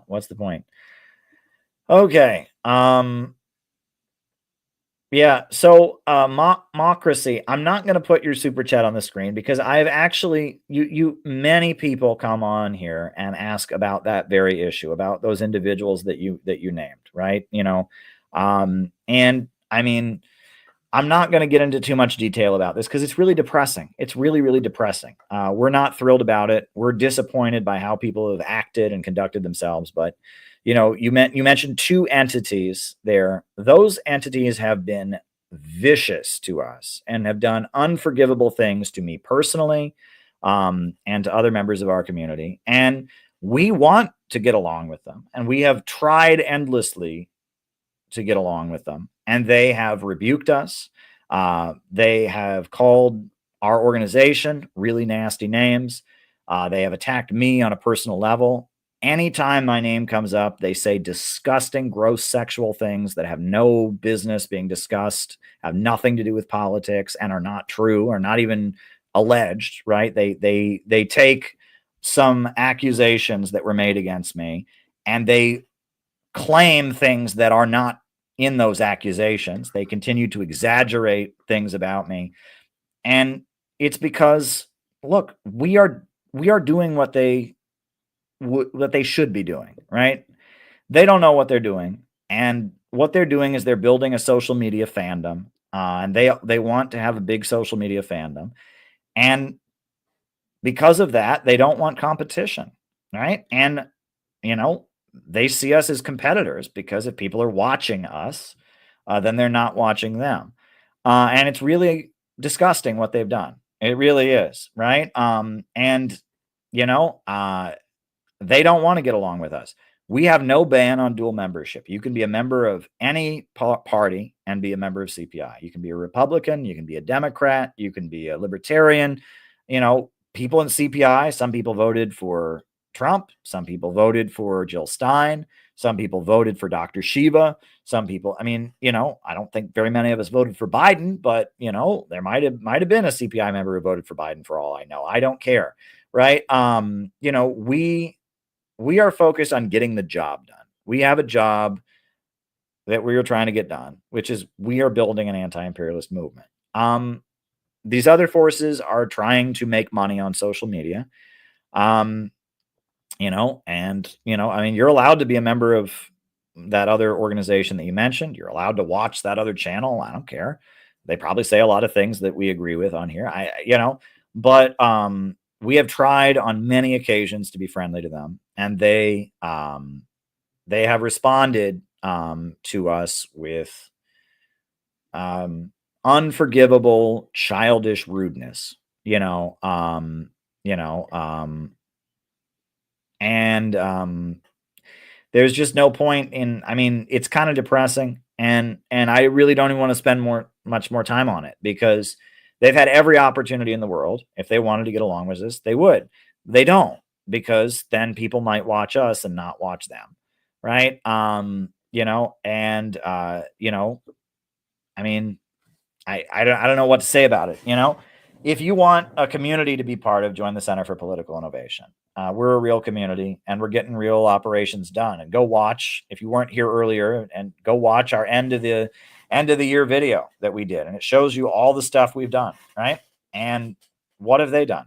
A: What's the point? Okay. Yeah. So, Mocracy, I'm not going to put your super chat on the screen because I've actually, many people come on here and ask about that very issue, about those individuals that you named, right? And I mean, I'm not going to get into too much detail about this because it's really depressing. It's really, really depressing. We're not thrilled about it. We're disappointed by how people have acted and conducted themselves. But you mentioned two entities there. Those entities have been vicious to us and have done unforgivable things to me personally, and to other members of our community. And we want to get along with them, and we have tried endlessly to get along with them, and they have rebuked us. They have called our organization really nasty names. They have attacked me on a personal level. Anytime my name comes up, they say disgusting, gross sexual things that have no business being discussed, have nothing to do with politics, and are not true, or not even alleged. Right? They take some accusations that were made against me, and they claim things that are not in those accusations. They continue to exaggerate things about me. And it's because, look, we are doing what they should be doing, right? They don't know what they're doing. And what they're doing is they're building a social media fandom. And they want to have a big social media fandom. And because of that, they don't want competition, right? And they see us as competitors because if people are watching us, then they're not watching them. And it's really disgusting what they've done. It really is, right? And, they don't want to get along with us. We have no ban on dual membership. You can be a member of any party and be a member of CPI. You can be a Republican, you can be a Democrat, you can be a Libertarian. People in CPI, some people voted for Trump, some people voted for Jill Stein, some people voted for Dr. Shiva, some people, I don't think very many of us voted for Biden, but there might have been a CPI member who voted for Biden for all I know. I don't care, right? We are focused on getting the job done. We have a job that we are trying to get done, which is we are building an anti-imperialist movement. These other forces are trying to make money on social media. You're allowed to be a member of that other organization that you mentioned. You're allowed to watch that other channel. I don't care. They probably say a lot of things that we agree with on here. But we have tried on many occasions to be friendly to them, and they have responded to us with unforgivable, childish rudeness. There's just no point in. It's kind of depressing, and I really don't even want to spend much more time on it because they've had every opportunity in the world. If they wanted to get along with us, they would. They don't, because then people might watch us and not watch them, right? I don't know what to say about it. If you want a community to be part of, join the Center for Political Innovation. We're a real community, and we're getting real operations done. And go watch, if you weren't here earlier, and go watch our end of the year video that we did, and it shows you all the stuff we've done, right? And what have they done?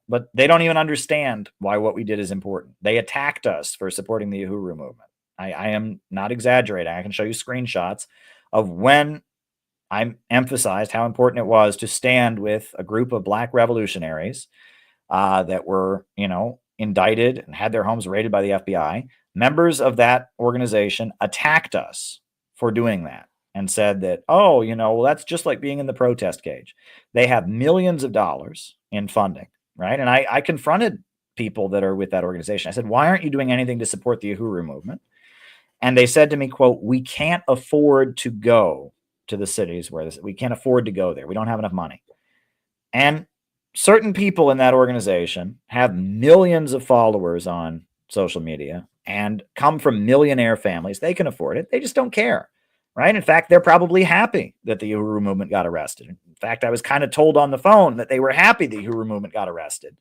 A: But they don't even understand why what we did is important. They attacked us for supporting the Uhuru movement. I am not exaggerating. I can show you screenshots of when I emphasized how important it was to stand with a group of Black revolutionaries that were, indicted and had their homes raided by the FBI. Members of that organization attacked us for doing that and said that, that's just like being in the protest cage. They have millions of dollars in funding, right? And I confronted people that are with that organization. I said, why aren't you doing anything to support the Uhuru movement? And they said to me, quote, we can't afford to go to the cities we can't afford to go there. We don't have enough money. And certain people in that organization have millions of followers on social media and come from millionaire families. They can afford it. They just don't care, right? In fact, they're probably happy that the Uhuru movement got arrested. In fact, I was kind of told on the phone that they were happy the Uhuru movement got arrested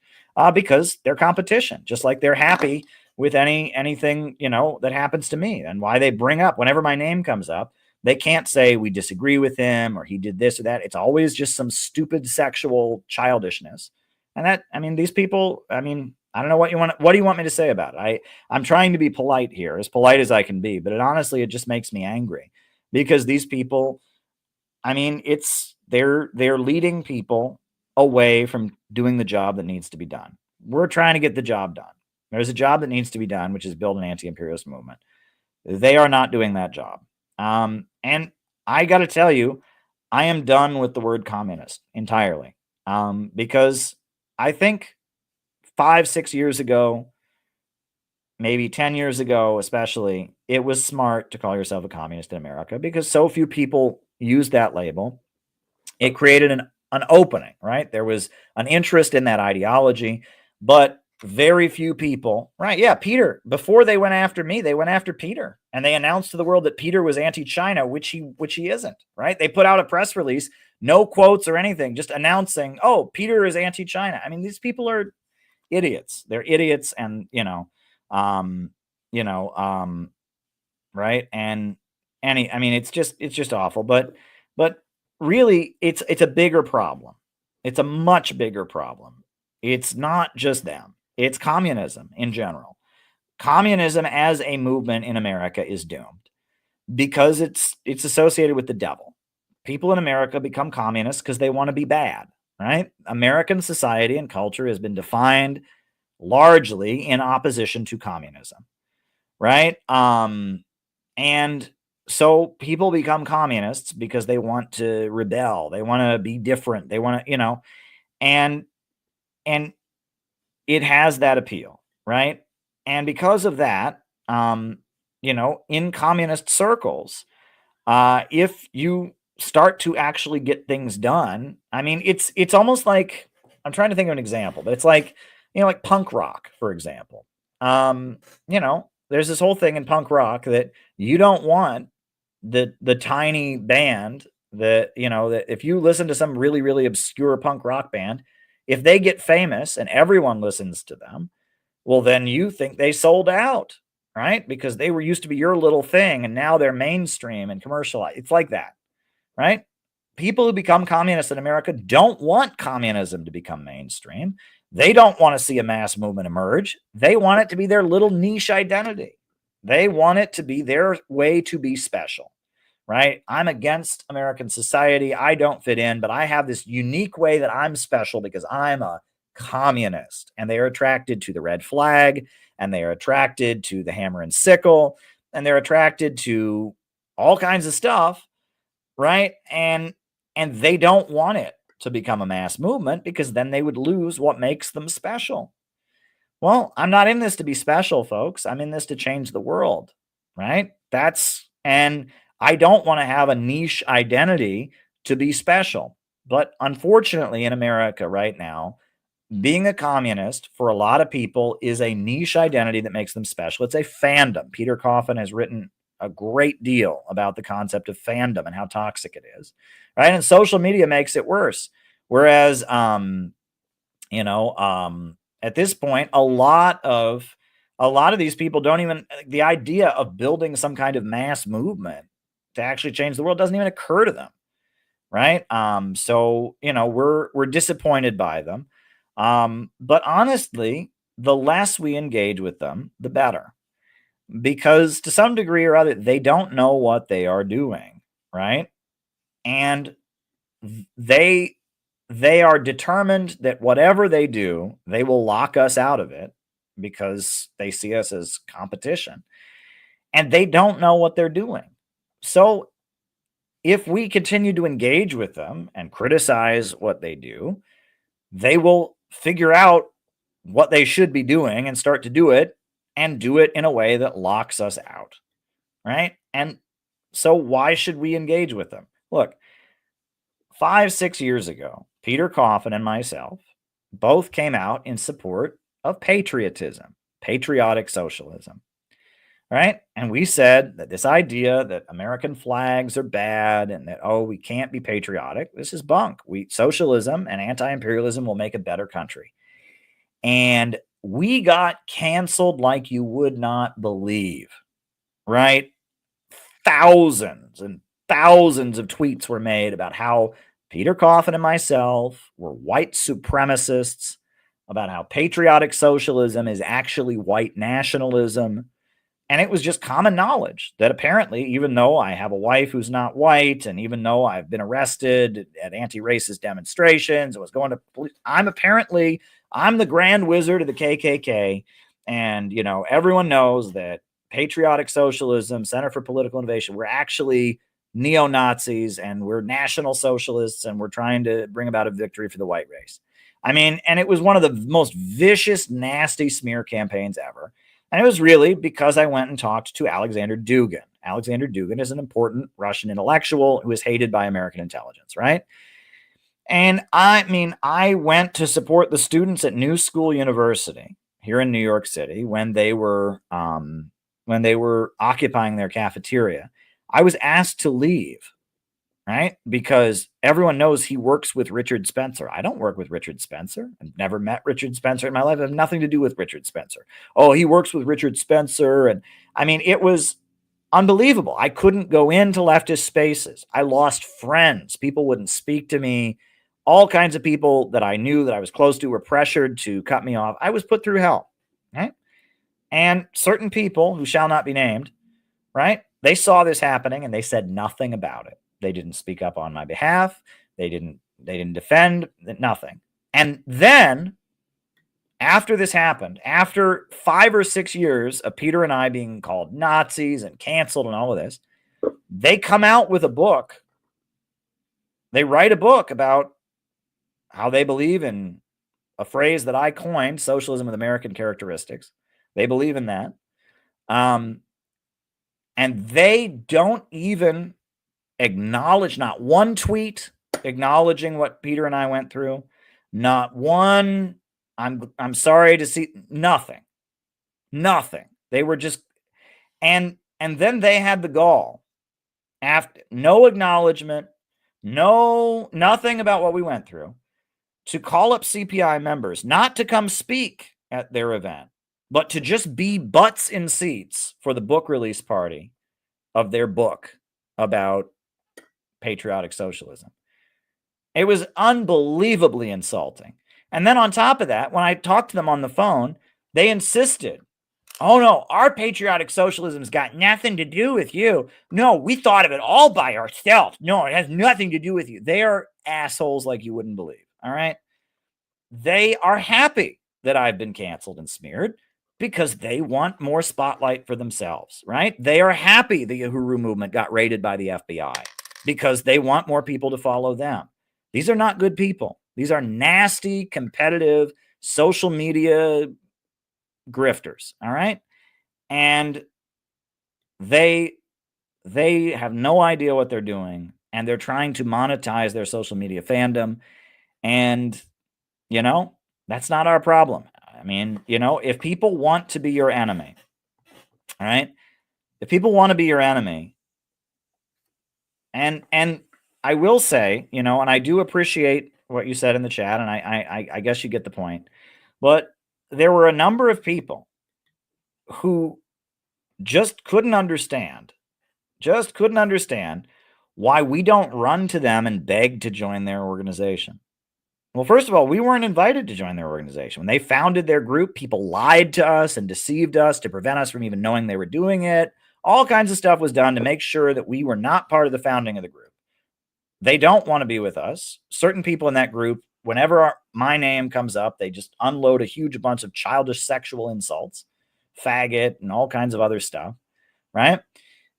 A: because they're competition, just like they're happy with anything, that happens to me. And why they bring up, whenever my name comes up, They can't say we disagree with him or he did this or that. It's always just some stupid sexual childishness. And that, I mean, these people, I mean, I don't know what do you want me to say about it? I'm trying to be polite here, as polite as I can be, but honestly, it just makes me angry because these people, I mean, they're leading people away from doing the job that needs to be done. We're trying to get the job done. There's a job that needs to be done, which is build an anti-imperialist movement. They are not doing that job. And I got to tell you, I am done with the word communist entirely. Because I think 5-6 years ago, maybe 10 years ago, especially, it was smart to call yourself a communist in America because so few people used that label. It created an opening, right? There was an interest in that ideology, but very few people, right? Yeah, Peter, before they went after me, they went after Peter, and they announced to the world that Peter was anti-China, which he isn't, right? They put out a press release, no quotes or anything, just announcing, oh, Peter is anti-China. I mean, these people are idiots. They're idiots, and right? And I mean, it's just awful. But really, it's a bigger problem. It's a much bigger problem. It's not just them. It's communism in general. Communism as a movement in America is doomed because it's associated with the devil. People in America become communists because they want to be bad, right? American society and culture has been defined largely in opposition to communism, right? And so people become communists because they want to rebel. They want to be different. They want to, and it has that appeal, right? And because of that, in communist circles, if you start to actually get things done, I mean, it's almost like, I'm trying to think of an example, but it's like, like punk rock, for example. There's this whole thing in punk rock that you don't want the tiny band that, that if you listen to some really, really obscure punk rock band, if they get famous and everyone listens to them, well, then you think they sold out, right? Because they were used to be your little thing and now they're mainstream and commercialized. It's like that, right? People who become communists in America don't want communism to become mainstream. They don't want to see a mass movement emerge. They want it to be their little niche identity. They want it to be their way to be special, right? I'm against American society. I don't fit in, but I have this unique way that I'm special because I'm a communist. And they are attracted to the red flag, and they are attracted to the hammer and sickle, and they're attracted to all kinds of stuff, right? And they don't want it to become a mass movement because then they would lose what makes them special. Well, I'm not in this to be special, folks. I'm in this to change the world, right? And I don't want to have a niche identity to be special. But unfortunately, in America right now, being a communist for a lot of people is a niche identity that makes them special. It's a fandom. Peter Coffin has written a great deal about the concept of fandom and how toxic it is, right? And social media makes it worse. Whereas, at this point, a lot of these people don't even, the idea of building some kind of mass movement to actually change the world doesn't even occur to them, right? So we're disappointed by them. But honestly, the less we engage with them, the better. Because to some degree or other, they don't know what they are doing, right? And they are determined that whatever they do, they will lock us out of it because they see us as competition. And they don't know what they're doing. So if we continue to engage with them and criticize what they do, they will figure out what they should be doing and start to do it, and do it in a way that locks us out, right? And so why should we engage with them? Look, 5-6 years ago, Peter Coffin and myself both came out in support of patriotism, patriotic socialism, right? And we said that this idea that American flags are bad and that, we can't be patriotic, this is bunk. Socialism and anti-imperialism will make a better country. And we got canceled like you would not believe, right? Thousands and thousands of tweets were made about how Peter Coffin and myself were white supremacists, about how patriotic socialism is actually white nationalism. And it was just common knowledge that apparently, even though I have a wife who's not white, and even though I've been arrested at anti-racist demonstrations, I was going to police, I'm the grand wizard of the KKK. And, everyone knows that patriotic socialism, Center for Political Innovation, we're actually neo-Nazis and we're national socialists and we're trying to bring about a victory for the white race. I mean, and it was one of the most vicious, nasty smear campaigns ever. And it was really because I went and talked to Alexander Dugin. Alexander Dugin is an important Russian intellectual who is hated by American intelligence, right? And I went to support the students at New School University here in New York City when they were occupying their cafeteria. I was asked to leave, right? Because everyone knows he works with Richard Spencer. I don't work with Richard Spencer. I've never met Richard Spencer in my life. I have nothing to do with Richard Spencer. Oh, he works with Richard Spencer. And it was unbelievable. I couldn't go into leftist spaces. I lost friends. People wouldn't speak to me. All kinds of people that I knew that I was close to were pressured to cut me off. I was put through hell, right? And certain people who shall not be named, right? They saw this happening and they said nothing about it. They didn't speak up on my behalf. They didn't defend, nothing. And then after this happened, after 5 or 6 years of Peter and I being called Nazis and canceled and all of this, they come out with a book. They write a book about how they believe in a phrase that I coined, socialism with American characteristics. They believe in that. And they don't even acknowledge, not one tweet acknowledging what Peter and I went through, not one, I'm sorry to see, nothing. They were just, and then they had the gall, after no acknowledgement, nothing about what we went through, to call up CPI members, not to come speak at their event, but to just be butts in seats for the book release party of their book about patriotic socialism. It was unbelievably insulting. And then on top of that, when I talked to them on the phone, they insisted, oh no, our patriotic socialism's got nothing to do with you. No, we thought of it all by ourselves. No, it has nothing to do with you. They are assholes like you wouldn't believe. All right. They are happy that I've been canceled and smeared because they want more spotlight for themselves, right? They are happy the Uhuru movement got raided by the FBI because they want more people to follow them. These are not good people. These are nasty, competitive, social media grifters, all right? And they have no idea what they're doing, and they're trying to monetize their social media fandom. And, that's not our problem. If people want to be your enemy, all right? If people want to be your enemy, and I will say, and I do appreciate what you said in the chat, and I guess you get the point, but there were a number of people who just couldn't understand why we don't run to them and beg to join their organization. Well, first of all, we weren't invited to join their organization. When they founded their group, people lied to us and deceived us to prevent us from even knowing they were doing it. All kinds of stuff was done to make sure that we were not part of the founding of the group. They don't want to be with us. Certain people in that group, whenever my name comes up, they just unload a huge bunch of childish sexual insults, faggot, and all kinds of other stuff, right?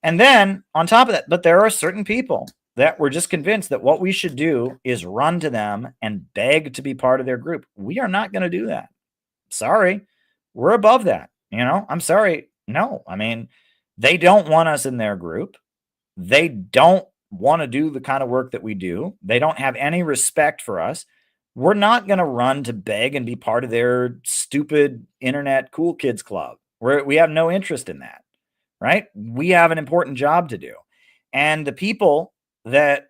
A: And then on top of that, but there are certain people that were just convinced that what we should do is run to them and beg to be part of their group. We are not going to do that. Sorry. We're above that. I'm sorry. No, they don't want us in their group. They don't want to do the kind of work that we do. They don't have any respect for us. We're not going to run to beg and be part of their stupid internet cool kids club. We have no interest in that, right? We have an important job to do. And the people that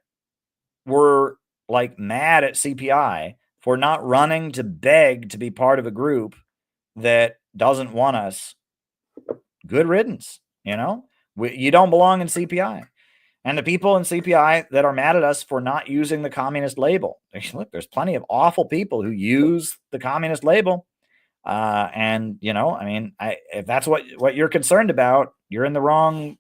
A: were like mad at CPI for not running to beg to be part of a group that doesn't want us, good riddance. You don't belong in CPI. And the people in CPI that are mad at us for not using the communist label. Look, there's plenty of awful people who use the communist label. And, you know, I mean, if that's what you're concerned about, you're in the wrong.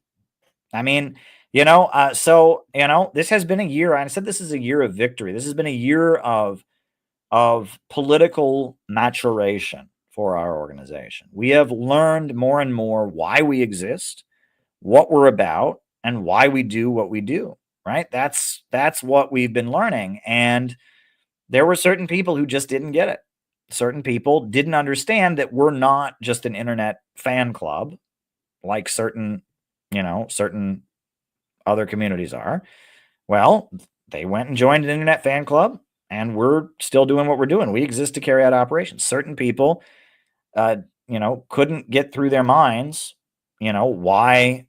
A: I mean, you know, so, you know, this has been a year. I said this is a year of victory. This has been a year of political maturation for our organization. We have learned more and more why we exist, what we're about, and why we do what we do, right? That's what we've been learning. And there were certain people who just didn't get it. Certain people didn't understand that we're not just an internet fan club like certain other communities are. Well, they went and joined an internet fan club, and we're still doing what we're doing. We exist to carry out operations. Certain people, couldn't get through their minds, why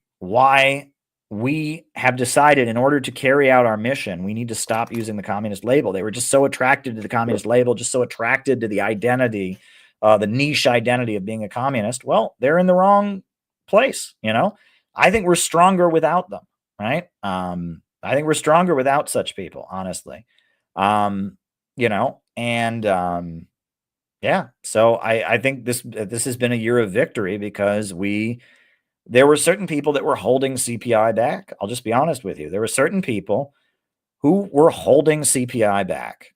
A: we have decided in order to carry out our mission, we need to stop using the communist label. They were just so attracted to the communist label, just so attracted to the identity, the niche identity of being a communist. Well, they're in the wrong place. I think we're stronger without them, right? I think we're stronger without such people, honestly. Yeah. So I think this has been a year of victory because there were certain people that were holding CPI back. I'll just be honest with you. There were certain people who were holding CPI back.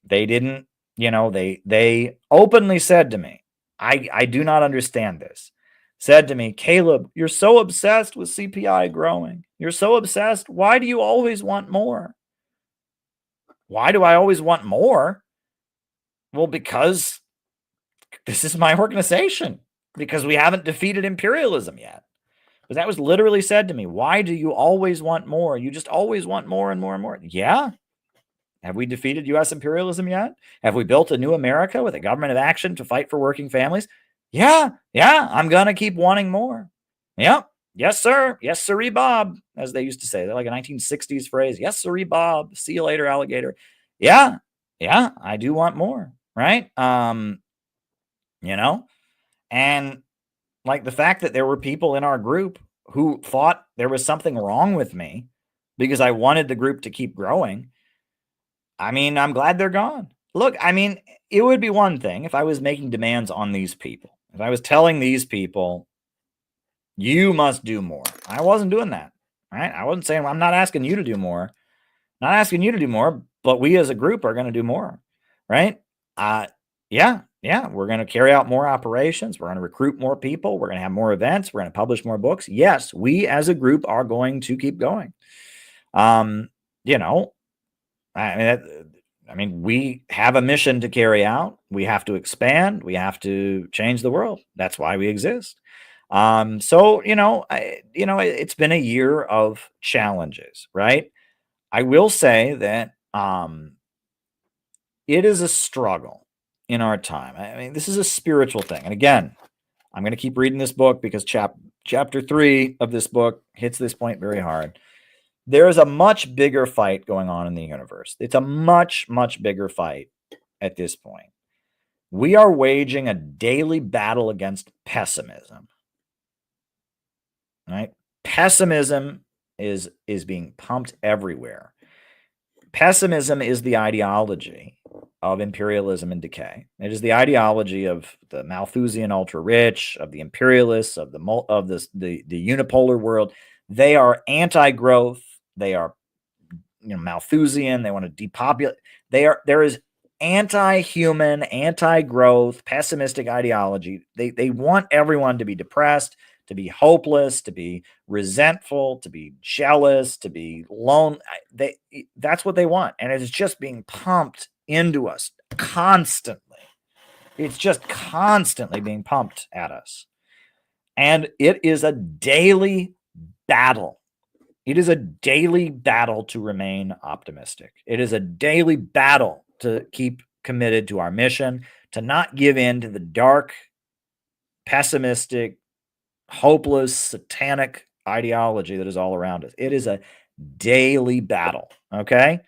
A: They didn't, they openly said to me, I do not understand this. Said to me, Caleb, you're so obsessed with CPI growing. You're so obsessed. Why do you always want more? Why do I always want more? Well, because this is my organization. Because we haven't defeated imperialism yet. But that was literally said to me. Why do you always want more? You just always want more and more and more. Yeah. Have we defeated U.S. imperialism yet? Have we built a new America with a government of action to fight for working families? Yeah. I'm going to keep wanting more. Yep. Yes, sir. Yes, sirree, Bob, as they used to say. They're like a 1960s phrase. Yes, sirree, Bob. See you later, alligator. Yeah, I do want more, right? And like the fact that there were people in our group who thought there was something wrong with me because I wanted the group to keep growing. I mean, I'm glad they're gone. Look, I mean, it would be one thing if I was making demands on these people. If I was telling these people, you must do more. I wasn't doing that, right? I wasn't saying, I'm not asking you to do more. Not asking you to do more, but we as a group are going to do more, right? Yeah, we're going to carry out more operations. We're going to recruit more people. We're going to have more events. We're going to publish more books. Yes, we as a group are going to keep going. I mean, we have a mission to carry out. We have to expand. We have to change the world. That's why we exist. So it's been a year of challenges, right? I will say that it is a struggle in our time. I mean, this is a spiritual thing. And again, I'm going to keep reading this book because chapter 3 of this book hits this point very hard. There is a much bigger fight going on in the universe. It's a much, much bigger fight at this point. We are waging a daily battle against pessimism. Right? Pessimism is being pumped everywhere. Pessimism is the ideology of imperialism and decay. It is the ideology of the Malthusian ultra-rich, of the imperialists, of the unipolar world. They are anti-growth. They are Malthusian. They want to depopulate. There is anti-human, anti-growth, pessimistic ideology. They want everyone to be depressed, to be hopeless, to be resentful, to be jealous, to be lonely. That's what they want. And it's just being pumped into us constantly. It's just constantly being pumped at us. And it is a daily battle. It is a daily battle to remain optimistic. It is a daily battle to keep committed to our mission, to not give in to the dark, pessimistic, hopeless, satanic ideology that is all around us. It is a daily battle, okay?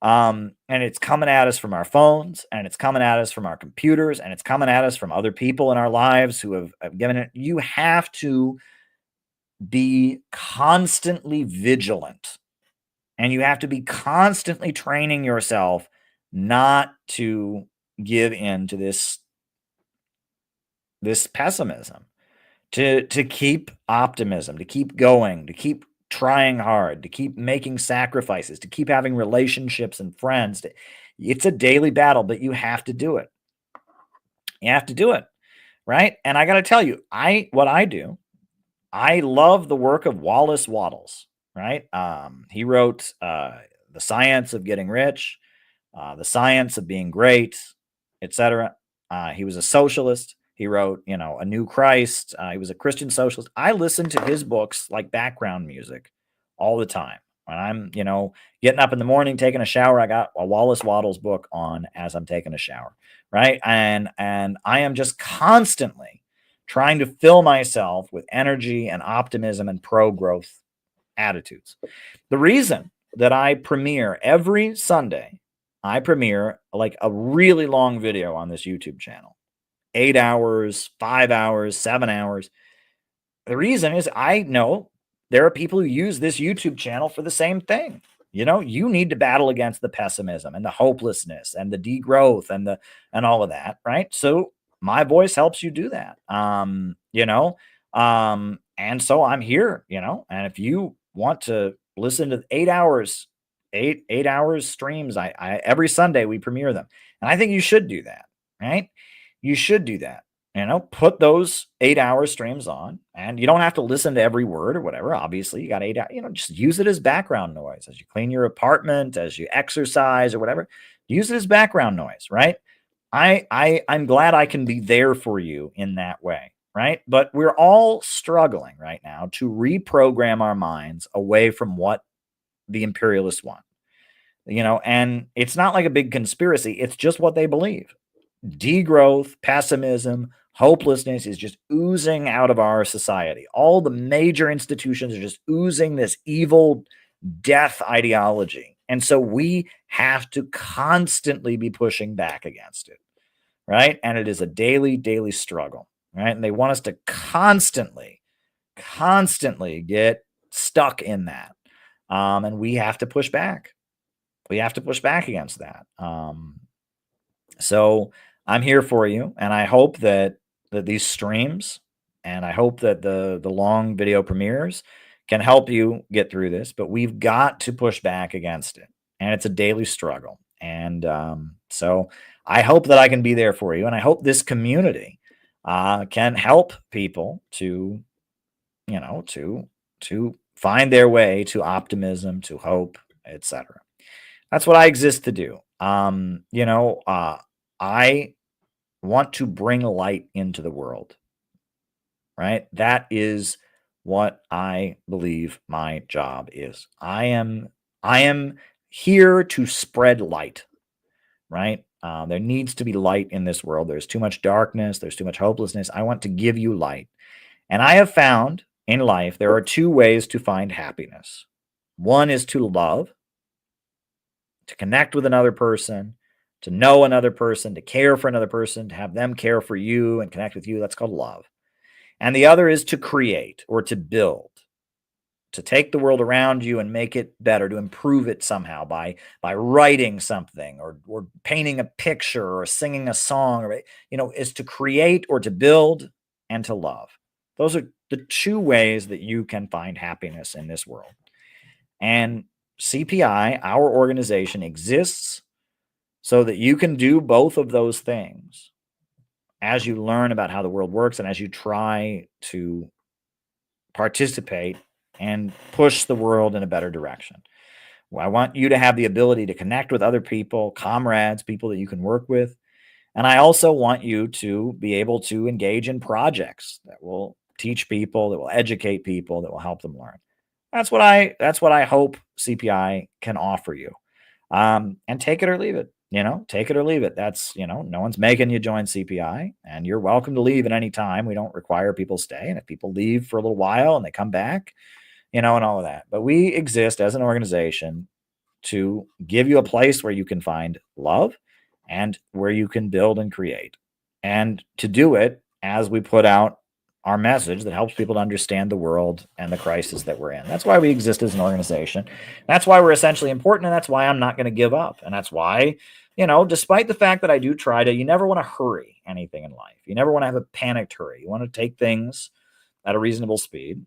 A: And it's coming at us from our phones, and it's coming at us from our computers, and it's coming at us from other people in our lives who have given it. You have to be constantly vigilant And you have to be constantly training yourself not to give in to this pessimism, to keep optimism, to keep going, to keep trying hard, to keep making sacrifices, to keep having relationships and friends. It's a daily battle, but you have to do it. You have to do it, right? And I got to tell you, what I do, I love the work of Wallace Wattles, right? He wrote The Science of Getting Rich, The Science of Being Great, etc. He was a socialist. He wrote, A New Christ. He was a Christian socialist. I listen to his books like background music all the time. When I'm, getting up in the morning, taking a shower, I got a Wallace Wattles book on as I'm taking a shower, right? And I am just constantly trying to fill myself with energy and optimism and pro-growth attitudes. The reason that I premiere every Sunday, I premiere like a really long video on this YouTube channel. 8 hours, 5 hours, 7 hours. The reason is I know there are people who use this YouTube channel for the same thing. You need to battle against the pessimism and the hopelessness and the degrowth and all of that, right? So my voice helps you do that. And so I'm here, and if you want to listen to 8 hours, 8 hours streams, I every Sunday we premiere them. And I think you should do that, right? You should do that. Put those 8-hour streams on, and you don't have to listen to every word or whatever. Obviously, you got 8 hours, just use it as background noise as you clean your apartment, as you exercise or whatever. Use it as background noise, right? I'm glad I can be there for you in that way, right? But we're all struggling right now to reprogram our minds away from what the imperialists want. And it's not like a big conspiracy. It's just what they believe. Degrowth, pessimism, hopelessness is just oozing out of our society. All the major institutions are just oozing this evil death ideology. And so we have to constantly be pushing back against it, right? And it is a daily struggle, right? And they want us to constantly get stuck in that. And we have to push back. We have to push back against that. So I'm here for you, and I hope that these streams, and I hope that the long video premieres can help you get through this. But we've got to push back against it, and it's a daily struggle. And so I hope that I can be there for you, and I hope this community can help people to find their way to optimism, to hope, etc. That's what I exist to do. I want to bring light into the world, right? That is what I believe my job is. I am here to spread light, right? There needs to be light in this world. There's too much darkness. There's too much hopelessness. I want to give you light. And I have found in life, there are two ways to find happiness. One is to love, to connect with another person, to know another person, to care for another person, to have them care for you and connect with you. That's called love. And the other is to create or to build, to take the world around you and make it better, to improve it somehow by writing something or painting a picture or singing a song, or is to create or to build and to love. Those are the two ways that you can find happiness in this world. And CPI, our organization, exists so that you can do both of those things as you learn about how the world works and as you try to participate and push the world in a better direction. Well, I want you to have the ability to connect with other people, comrades, people that you can work with. And I also want you to be able to engage in projects that will teach people, that will educate people, that will help them learn. That's what I hope CPI can offer you. And take it or leave it. Take it or leave it. That's, no one's making you join CPI, and you're welcome to leave at any time. We don't require people stay. And if people leave for a little while and they come back, and all of that. But we exist as an organization to give you a place where you can find love and where you can build and create. And to do it as we put out our message that helps people to understand the world and the crisis that we're in. That's why we exist as an organization. That's why we're essentially important, and that's why I'm not going to give up. And that's why, despite the fact that I do try to, you never want to hurry anything in life. You never want to have a panicked hurry. You want to take things at a reasonable speed.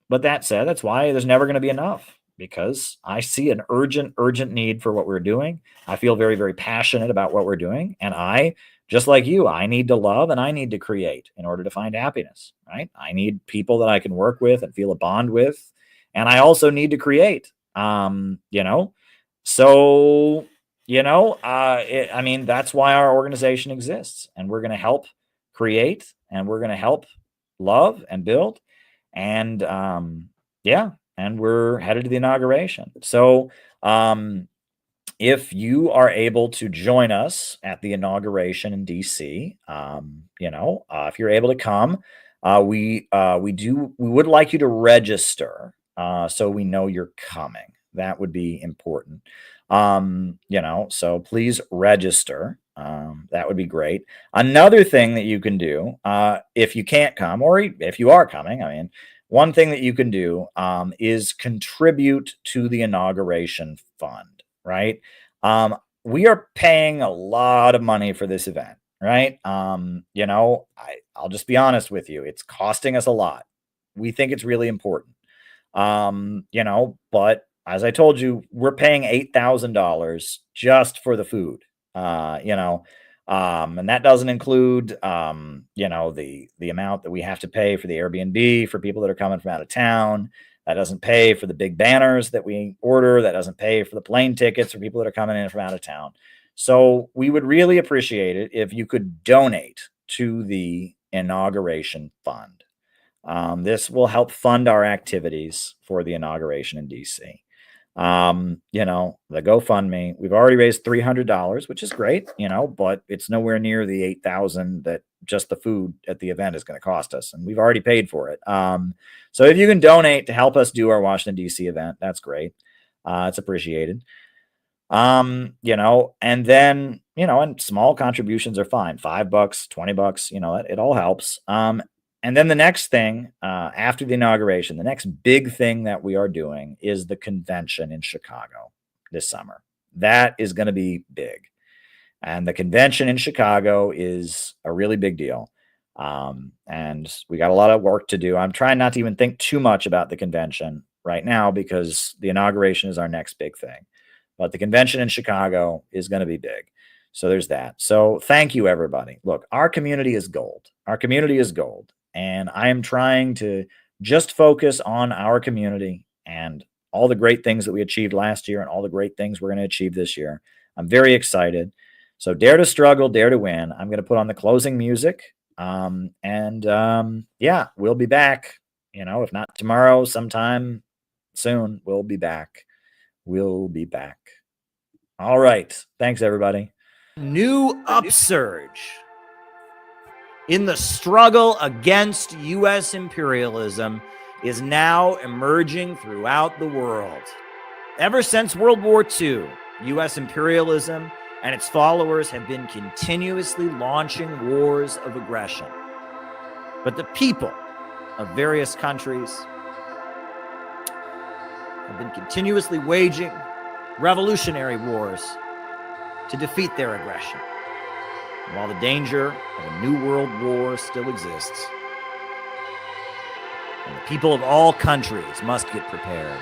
A: But that said, that's why there's never going to be enough, because I see an urgent need for what we're doing. I feel very, very passionate about what we're doing. And I, just like you, I need to love and I need to create in order to find happiness, right? I need people that I can work with and feel a bond with. And I also need to create, So, that's why our organization exists. And we're going to help create, and we're going to help love and build. And and we're headed to the inauguration. So if you are able to join us at the inauguration in DC, if you're able to come, we would like you to register so we know you're coming. That would be important. So please register. That would be great. Another thing that you can do, if you can't come, or if you are coming, one thing that you can do is contribute to the inauguration fund, right? We are paying a lot of money for this event, right? I'll just be honest with you. It's costing us a lot. We think it's really important. But as I told you, we're paying $8,000 just for the food. And that doesn't include, the amount that we have to pay for the Airbnb for people that are coming from out of town. That doesn't pay for the big banners that we order. That doesn't pay for the plane tickets for people that are coming in from out of town. So we would really appreciate it if you could donate to the inauguration fund. This will help fund our activities for the inauguration in DC. The GoFundMe, we've already raised $300, which is great, but it's nowhere near the $8,000 that just the food at the event is going to cost us. And we've already paid for it. So if you can donate to help us do our Washington, DC event, that's great. It's appreciated. And then, and small contributions are fine. $5, $20, it all helps. And then the next thing, after the inauguration, the next big thing that we are doing is the convention in Chicago this summer. That is going to be big. And the convention in Chicago is a really big deal. And we got a lot of work to do. I'm trying not to even think too much about the convention right now, because the inauguration is our next big thing. But the convention in Chicago is going to be big. So there's that. So thank you, everybody. Look, our community is gold. Our community is gold. And I am trying to just focus on our community and all the great things that we achieved last year and all the great things we're going to achieve this year. I'm very excited. So dare to struggle, dare to win. I'm going to put on the closing music. We'll be back. If not tomorrow, sometime soon, we'll be back. We'll be back. All right. Thanks, everybody. New upsurge in the struggle against U.S. imperialism is now emerging throughout the world. Ever since World War II, U.S. imperialism and its followers have been continuously launching wars of aggression. But the people of various countries have been continuously waging revolutionary wars to defeat their aggression. And while the danger of a new world war still exists, and the people of all countries must get prepared,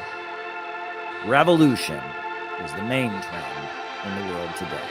A: revolution is the main trend in the world today.